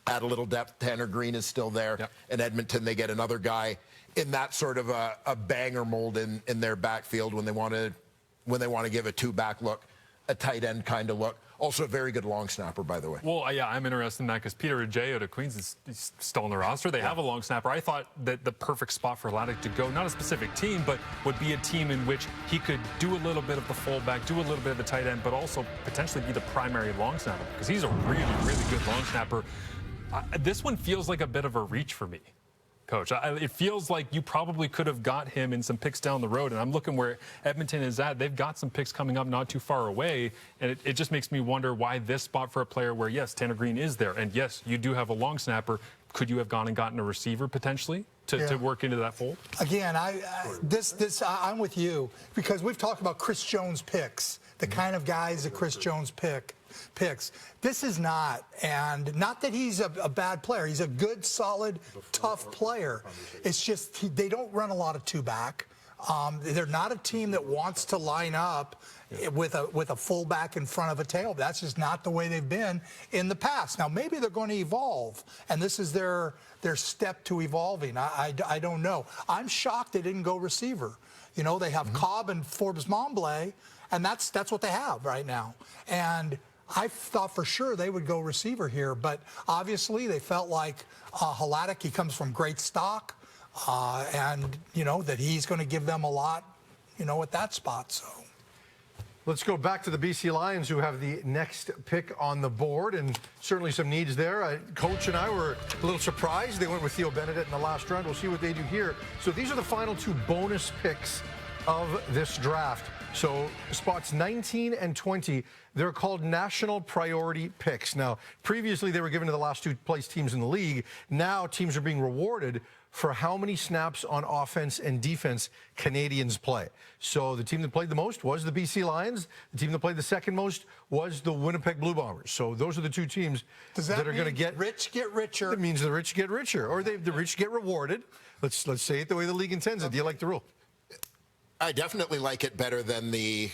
Add a little depth. Tanner Green is still there. Yep. In Edmonton, they get another guy in that sort of a banger mold in their backfield when they want to give a 2-back look, a tight end kind of look. Also a very good long snapper, by the way. Well, yeah, I'm interested in that because Peter Adjei out of Queens is still on the roster. They have a long snapper. I thought that the perfect spot for Hladek to go, not a specific team, but would be a team in which he could do a little bit of the fullback, do a little bit of the tight end, but also potentially be the primary long snapper because he's a really, really good long snapper. This one feels like a bit of a reach for me Coach. It feels like you probably could have got him in some picks down the road, and I'm looking where Edmonton is at. They've got some picks coming up not too far away, and it just makes me wonder why this spot for a player where, yes, Tanner Green is there, and yes, you do have a long snapper. Could you have gone and gotten a receiver potentially to work into that fold? Again, I'm with you because we've talked about Chris Jones picks, the kind of guys that Chris Jones picks. This is not, and not that he's a bad player. He's a good, solid, tough player. It's just they don't run a lot of two-back. They're not a team that wants to line up with a fullback in front of a tail. That's just not the way they've been in the past. Now, maybe they're going to evolve, and this is their step to evolving. I don't know. I'm shocked they didn't go receiver. You know, they have Cobb and Forbes Momblay, and that's what they have right now. And I thought for sure they would go receiver here, but obviously they felt like Haladic, he comes from great stock, and, you know, that he's going to give them a lot, you know, at that spot. So let's go back to the BC Lions, who have the next pick on the board, and certainly some needs there. Coach and I were a little surprised they went with Theo Benedict in the last round. We'll see what they do here. So these are the final two bonus picks of this draft. So spots 19 and 20, they're called national priority picks. Now, previously they were given to the last two place teams in the league. Now teams are being rewarded for how many snaps on offense and defense Canadians play. So the team that played the most was the BC Lions. The team that played the second most was the Winnipeg Blue Bombers. So those are the two teams that are going to get rich get richer. It means the rich get richer, or the rich get rewarded. Let's say it the way the league intends it. Do you like the rule? I definitely like it better than the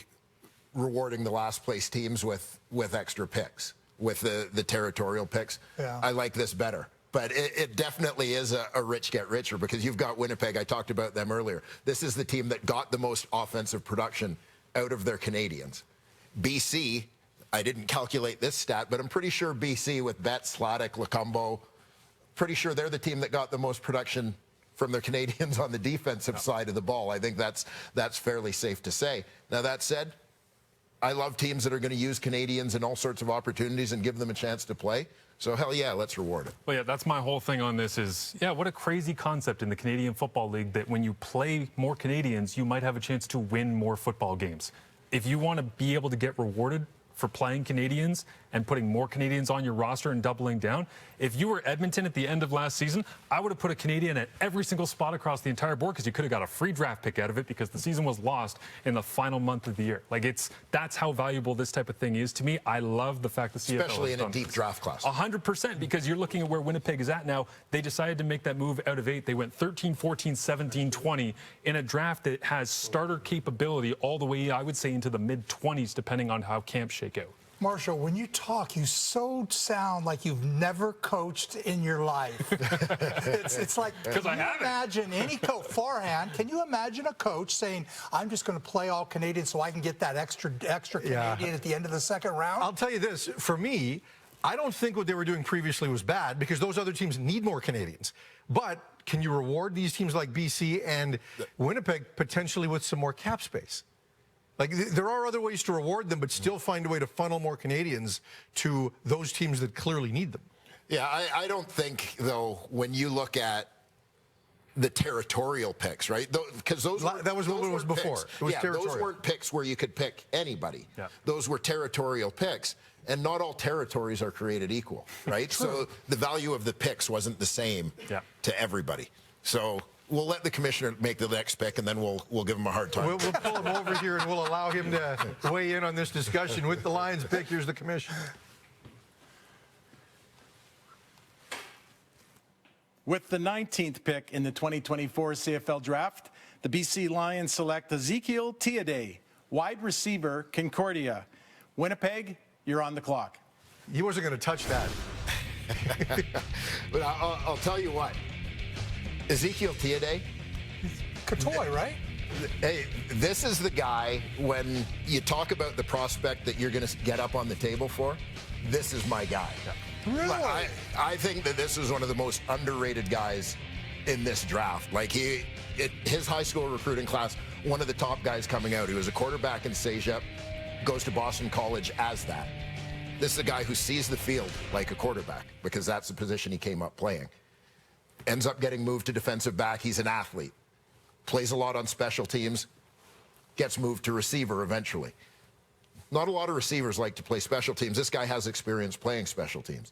rewarding the last place teams with extra picks, with the territorial picks. Yeah. I like this better. But it definitely is a rich get richer, because you've got Winnipeg. I talked about them earlier. This is the team that got the most offensive production out of their Canadians. BC, I didn't calculate this stat, but I'm pretty sure BC with Betts, Sladek, Lacombo, pretty sure they're the team that got the most production from their Canadians on the defensive side of the ball. I think that's fairly safe to say. Now, that said, I love teams that are going to use Canadians in all sorts of opportunities and give them a chance to play. So, hell yeah, let's reward it. Well, yeah, that's my whole thing on this is, yeah, what a crazy concept in the Canadian Football League that when you play more Canadians, you might have a chance to win more football games. If you want to be able to get rewarded for playing Canadians and putting more Canadians on your roster and doubling down. If you were Edmonton at the end of last season, I would have put a Canadian at every single spot across the entire board, because you could have got a free draft pick out of it because the season was lost in the final month of the year. Like, that's how valuable this type of thing is to me. I love the fact that CFL especially in a deep draft class. 100%, because you're looking at where Winnipeg is at now. They decided to make that move out of 8. They went 13, 14, 17, 20 in a draft that has starter capability all the way, I would say, into the mid-20s, depending on how camps shake out. Marshall, when you talk, you so sound like you've never coached in your life. It's like, can you imagine any coach, forehand, can you imagine a coach saying, I'm just going to play all Canadian so I can get that extra Canadian at the end of the second round? I'll tell you this, for me, I don't think what they were doing previously was bad, because those other teams need more Canadians. But can you reward these teams like BC and Winnipeg potentially with some more cap space? Like, there are other ways to reward them, but still find a way to funnel more Canadians to those teams that clearly need them. Yeah, I don't think, though, when you look at the territorial picks, right? Because those that was what it was before. It was territorial. Those weren't picks where you could pick anybody. Yeah. Those were territorial picks, and not all territories are created equal, right? So the value of the picks wasn't the same to everybody. So we'll let the commissioner make the next pick, and then we'll give him a hard time. We'll pull him over here, and we'll allow him to weigh in on this discussion. With the Lions pick, here's the commissioner. With the 19th pick in the 2024 CFL Draft, the BC Lions select Ezekiel Tiade, wide receiver, Concordia. Winnipeg, you're on the clock. He wasn't going to touch that. But I'll tell you what. Ezekiel Tiade. Katoy, right? Hey, this is the guy, when you talk about the prospect that you're going to get up on the table for, this is my guy. Really? I think that this is one of the most underrated guys in this draft. Like, his high school recruiting class, one of the top guys coming out. He was a quarterback in Cégep, goes to Boston College as that. This is a guy who sees the field like a quarterback, because that's the position he came up playing. ends up getting moved to defensive back. He's an athlete, plays a lot on special teams, gets moved to receiver eventually. Not a lot of receivers like to play special teams. This guy has experience playing special teams.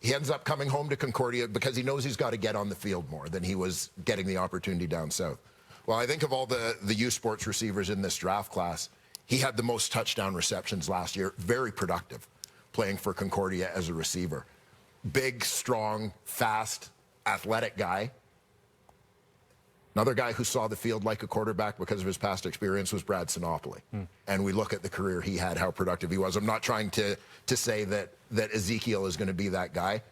He ends up coming home to Concordia because he knows he's got to get on the field more than he was getting the opportunity down south. Well, I think of all the U Sports receivers in this draft class, he had the most touchdown receptions last year. Very productive playing for Concordia as a receiver. Big, strong, fast, athletic guy. Another guy who saw the field like a quarterback because of his past experience was Brad Sinopoli. And we look at the career he had, how productive he was. I'm not trying to say that Ezekiel is going to be that guy,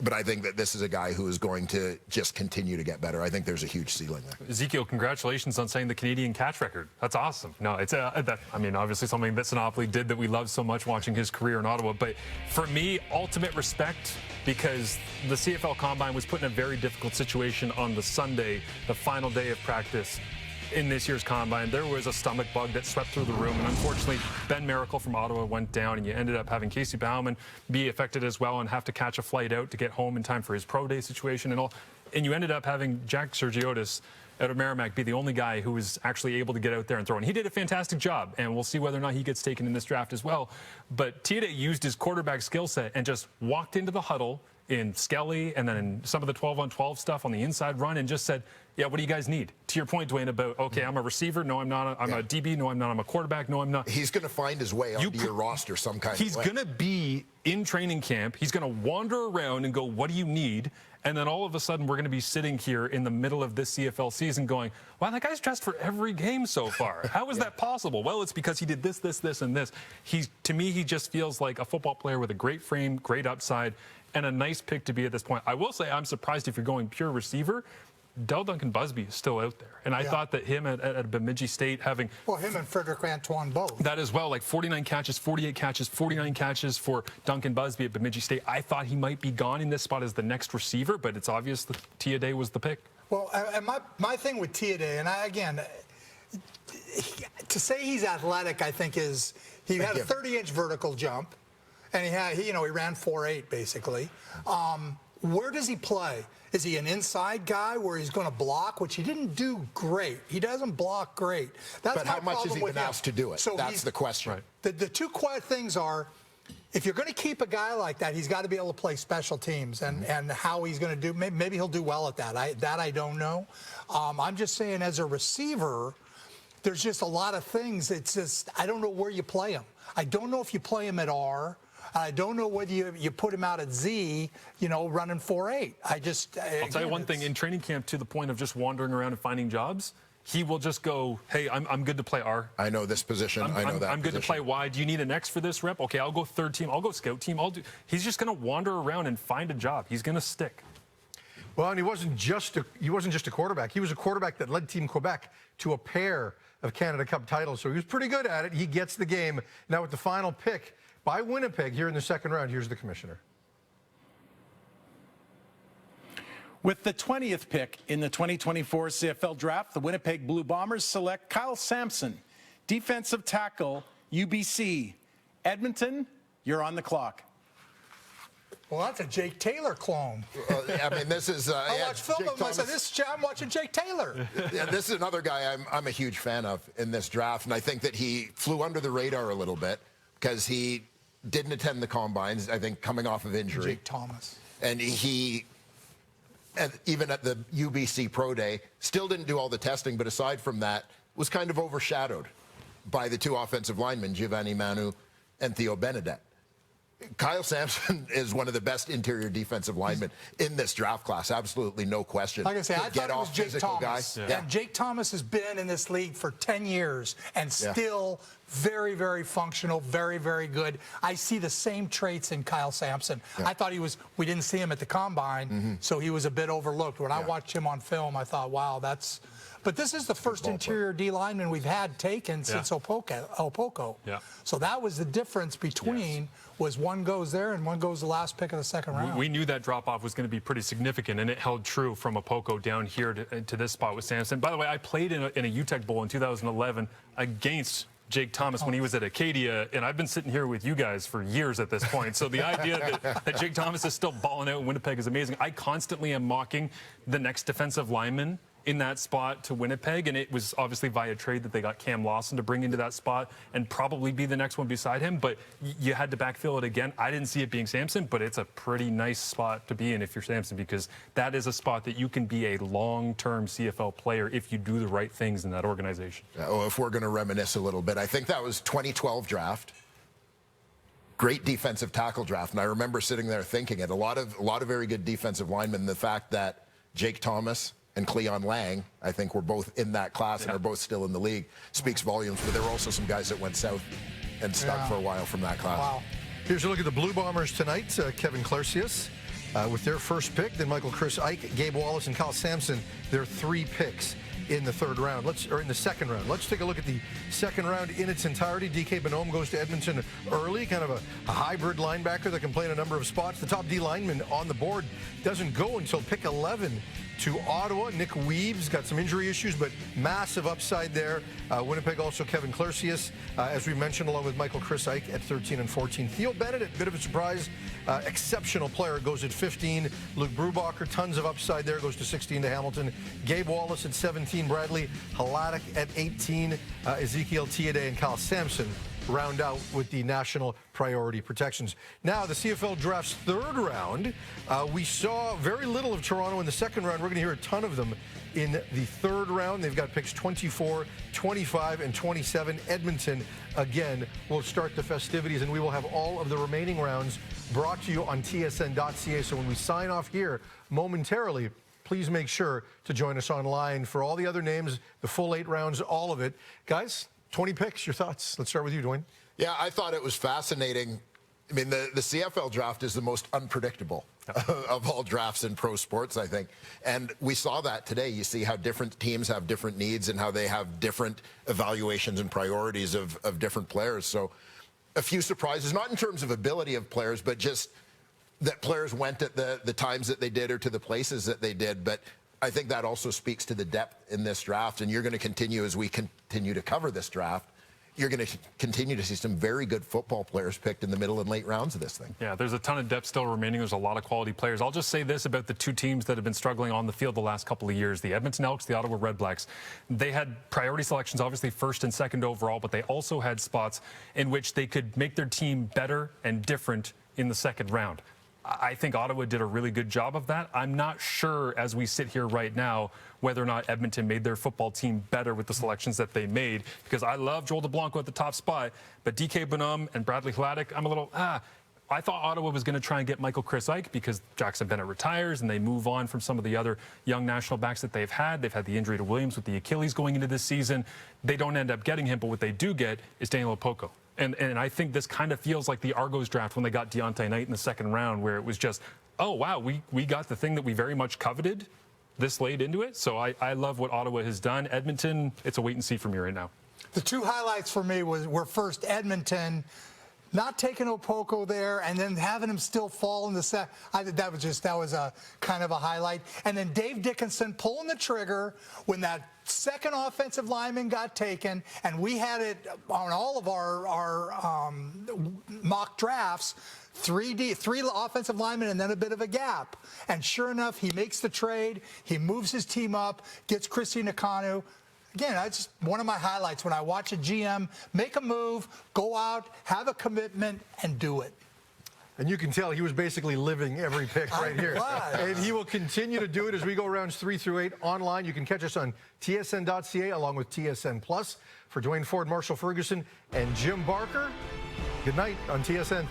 but I think that this is a guy who is going to just continue to get better. I think there's a huge ceiling there. Ezekiel, congratulations on setting the Canadian catch record. That's awesome. No, it's I mean, obviously something that Sinopoli did that we love so much watching his career in Ottawa. But for me, ultimate respect, because the CFL Combine was put in a very difficult situation on the Sunday, the final day of practice in this year's Combine. There was a stomach bug that swept through the room, and unfortunately, Ben Miracle from Ottawa went down, and you ended up having Casey Bauman be affected as well and have to catch a flight out to get home in time for his pro day situation and all. And you ended up having Jack Sergiotis out of Merrimack be the only guy who was actually able to get out there and throw. And he did a fantastic job, and we'll see whether or not he gets taken in this draft as well. But Tiede used his quarterback skill set and just walked into the huddle in Skelly and then in some of the 12-on-12 stuff on the inside run and just said, yeah, what do you guys need? To your point, Dwayne, about, okay, I'm a receiver. No, I'm not. I'm a DB. No, I'm not. I'm a quarterback. No, I'm not. He's going to find his way onto your roster some kind of way. He's going to be in training camp. He's going to wander around and go, what do you need? And then all of a sudden, we're going to be sitting here in the middle of this CFL season going, wow, that guy's dressed for every game so far. How is that possible? Well, it's because he did this, this, this, and this. To me, he just feels like a football player with a great frame, great upside, and a nice pick to be at this point. I will say I'm surprised if you're going pure receiver. Del Duncan Busby is still out there. And I thought that him at Bemidji State having... Well, him and Frederick Antoine both. That as well, like 49 catches, 48 catches, 49 catches for Duncan Busby at Bemidji State. I thought he might be gone in this spot as the next receiver, but it's obvious that Tiede was the pick. Well, and my thing with Tiede, and again, to say he's athletic, I think is... He had a 30-inch vertical jump, and he ran 4.8 basically. Where does he play? Is he an inside guy where he's going to block, which he didn't do great? He doesn't block great. That's but how much is he been asked to do it? So that's the question. Right. The two quiet things are, if you're going to keep a guy like that, he's got to be able to play special teams, and how he's going to do. Maybe he'll do well at that. I don't know. I'm just saying, as a receiver, there's just a lot of things. It's just I don't know where you play him. I don't know if you play him at R. I don't know whether you put him out at Z, running 4.8. I'll tell you one thing. In training camp, to the point of just wandering around and finding jobs, he will just go, hey, I'm good to play R. I know this position. I know that I'm good to play Y. Do you need an X for this rep? Okay, I'll go third team. I'll go scout team. He's just going to wander around and find a job. He's going to stick. Well, and he wasn't just a quarterback. He was a quarterback that led Team Quebec to a pair of Canada Cup titles. So he was pretty good at it. He gets the game. Now with the final pick by Winnipeg here in the second round, here's the commissioner. With the 20th pick in the 2024 CFL Draft, the Winnipeg Blue Bombers select Kyle Sampson, defensive tackle, UBC. Edmonton, you're on the clock. Well, that's a Jake Taylor clone. I mean, this is... I watched film of him. I said, I'm watching Jake Taylor. This is another guy I'm a huge fan of in this draft, and I think that he flew under the radar a little bit because he didn't attend the Combines, I think, coming off of injury. Jake Thomas. And he, even at the UBC Pro Day, still didn't do all the testing, but aside from that, was kind of overshadowed by the two offensive linemen, Giovanni Manu and Theo Benedet. Kyle Sampson is one of the best interior defensive linemen in this draft class. Absolutely no question. Like I say, I thought it was Jake Thomas. Yeah. Jake Thomas has been in this league for 10 years and still very, very functional, very, very good. I see the same traits in Kyle Sampson. I thought we didn't see him at the Combine, so he was a bit overlooked. When I watched him on film, I thought, wow, that's... But this is the first interior D lineman we've had taken since Opoko. Yeah. So that was the difference between was one goes there and one goes the last pick of the second round. We knew that drop-off was going to be pretty significant, and it held true from Opoko down here to this spot with Sampson. By the way, I played in a UTEC Bowl in 2011 against Jake Thomas when he was at Acadia, and I've been sitting here with you guys for years at this point. So the idea that Jake Thomas is still balling out in Winnipeg is amazing. I constantly am mocking the next defensive lineman in that spot to Winnipeg, and it was obviously via trade that they got Cam Lawson to bring into that spot and probably be the next one beside him, but you had to backfill it again. I didn't see it being Samson, but it's a pretty nice spot to be in if you're Samson, because that is a spot that you can be a long-term CFL player if you do the right things in that organization. If we're going to reminisce a little bit, I think that was 2012 draft. Great defensive tackle draft, and I remember sitting there thinking it. A lot of very good defensive linemen. The fact that Jake Thomas and Cleon Lang, I think, were both in that class and are both still in the league, speaks volumes. But there were also some guys that went south and stuck for a while from that class. Wow. Here's a look at the Blue Bombers tonight. Kevin Clarcius with their first pick. Then Chris Ike, Gabe Wallace, and Kyle Sampson, their 3 picks in the third round. In the second round. Let's take a look at the second round in its entirety. DK Bonhomme goes to Edmonton early, kind of a hybrid linebacker that can play in a number of spots. The top D lineman on the board doesn't go until pick 11 to Ottawa. Nick Weaves got some injury issues, but massive upside there. Winnipeg also Kevin Clarcius, as we mentioned, along with Chris Ike at 13 and 14. Theo Bennett, a bit of a surprise, exceptional player, goes at 15. Luke Brubacher, tons of upside there, goes to 16 to Hamilton. Gabe Wallace at 17. Bradley Haladic at 18. Ezekiel Tiede and Kyle Sampson round out with the national priority protections. Now, the CFL Draft's third round, we saw very little of Toronto in the second round. We're going to hear a ton of them in the third round. They've got picks 24, 25, and 27. Edmonton, again, will start the festivities, and we will have all of the remaining rounds brought to you on tsn.ca. So when we sign off here momentarily, please make sure to join us online for all the other names, the full 8 rounds, all of it. Guys, 20 picks, your thoughts? Let's start with you, Dwayne. Yeah, I thought it was fascinating. I mean, the CFL draft is the most unpredictable of all drafts in pro sports, I think. And we saw that today. You see how different teams have different needs and how they have different evaluations and priorities of different players. So a few surprises, not in terms of ability of players, but just that players went at the times that they did or to the places that they did. But I think that also speaks to the depth in this draft, and you're going to continue, as we continue to cover this draft, you're going to continue to see some very good football players picked in the middle and late rounds of this thing. Yeah, there's a ton of depth still remaining. There's a lot of quality players. I'll just say this about the 2 teams that have been struggling on the field the last couple of years, the Edmonton Elks, the Ottawa Redblacks. They had priority selections, obviously first and second overall, but they also had spots in which they could make their team better and different in the second round. I think Ottawa did a really good job of that. I'm not sure, as we sit here right now, whether or not Edmonton made their football team better with the selections that they made, because I love Joel DeBlanco at the top spot, but DK Bonhomme and Bradley Haladic, I'm a little, I thought Ottawa was going to try and get Chris Ike because Jackson Bennett retires and they move on from some of the other young national backs that they've had. They've had the injury to Williams with the Achilles going into this season. They don't end up getting him, but what they do get is Daniel Opoku. And I think this kind of feels like the Argos draft when they got Deontay Knight in the second round, where it was just, oh, wow, we got the thing that we very much coveted this late into it. So I love what Ottawa has done. Edmonton, it's a wait and see for me right now. The 2 highlights for me were first Edmonton, not taking Opoku there and then having him still fall in the set. I think that was a kind of a highlight. And then Dave Dickinson pulling the trigger when that second offensive lineman got taken, and we had it on all of our mock drafts, 3 offensive linemen and then a bit of a gap. And sure enough, he makes the trade. He moves his team up, gets Christian Nakanu. Again, that's one of my highlights when I watch a GM make a move, go out, have a commitment, and do it. And you can tell he was basically living every pick right here. And he will continue to do it as we go rounds 3 through 8 online. You can catch us on tsn.ca along with TSN Plus. For Dwayne Ford, Marshall Ferguson, and Jim Barker, good night on TSN.